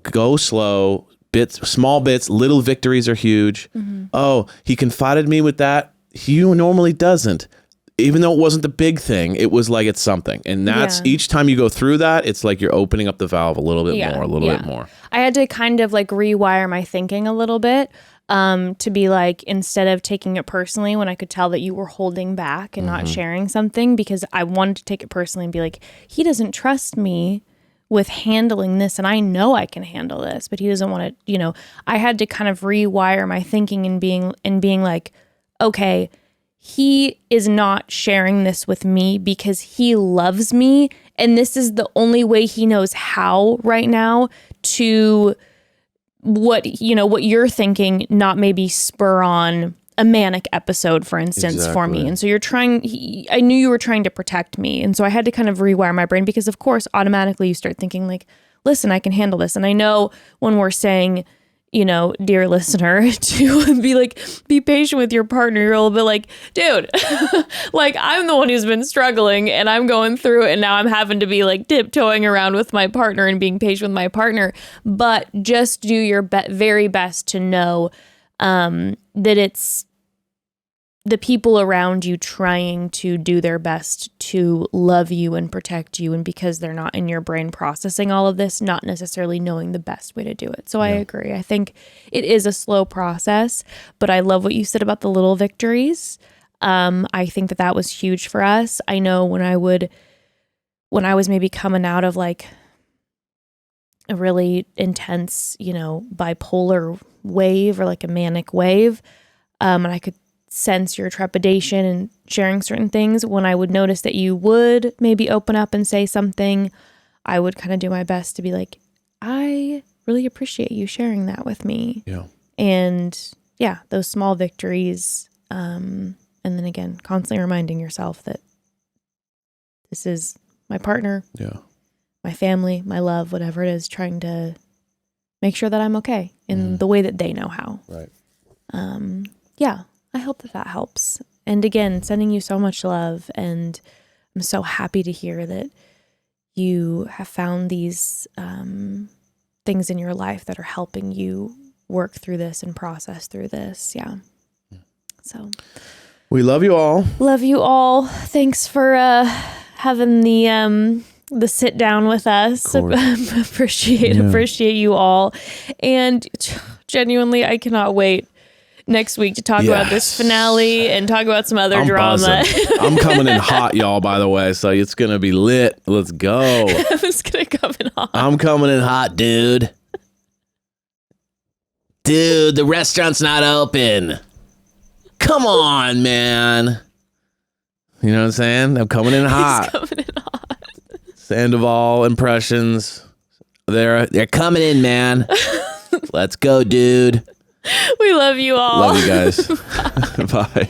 Go slow, small bits. Little victories are huge. Oh, he confided me with that. He normally doesn't, even though it wasn't the big thing. It was like it's something, and that's each time you go through that, it's like you're opening up the valve a little bit more, a little bit more. I had to kind of like rewire my thinking a little bit. To be like, instead of taking it personally when I could tell that you were holding back and not sharing something, because I wanted to take it personally and be like, he doesn't trust me with handling this and I know I can handle this, but he doesn't want to, I had to kind of rewire my thinking and being like, okay, he is not sharing this with me because he loves me and this is the only way he knows how right now to what you're thinking, not maybe spur on a manic episode, for instance, for me. And so I knew you were trying to protect me. And so I had to kind of rewire my brain because, of course, automatically you start thinking like, listen, I can handle this. And I know when we're saying, dear listener, to be like, be patient with your partner, you're a little bit like, dude, like I'm the one who's been struggling and I'm going through it. And now I'm having to be like tiptoeing around with my partner and being patient with my partner. But just do your very best to know that the people around you trying to do their best to love you and protect you, and because they're not in your brain processing all of this, not necessarily knowing the best way to do it. So I agree. I think it is a slow process, but I love what you said about the little victories. I think that was huge for us. I know when I was maybe coming out of like a really intense, bipolar wave or like a manic wave, and I could sense your trepidation and sharing certain things. When I would notice that you would maybe open up and say something, I would kind of do my best to be like, I really appreciate you sharing that with me. Yeah. And yeah, those small victories. And then again, constantly reminding yourself that this is my partner, my family, my love, whatever it is, trying to make sure that I'm okay in the way that they know how. Right. Yeah, I hope that helps. And again, sending you so much love. And I'm so happy to hear that you have found these things in your life that are helping you work through this and process through this. Yeah. So We love you all. love you all. Thanks for having the sit down with us. Appreciate you all. And genuinely, I cannot wait next week to talk about this finale and talk about some other drama. I'm coming in hot, y'all, by the way, so it's going to be lit. Let's go. It's going to come in hot. I'm coming in hot, dude. Dude, the restaurant's not open. Come on, man. You know what I'm saying? I'm coming in hot. He's coming in hot. Scandoval impressions. They're coming in, man. Let's go, dude. We love you all. Love you guys. Bye.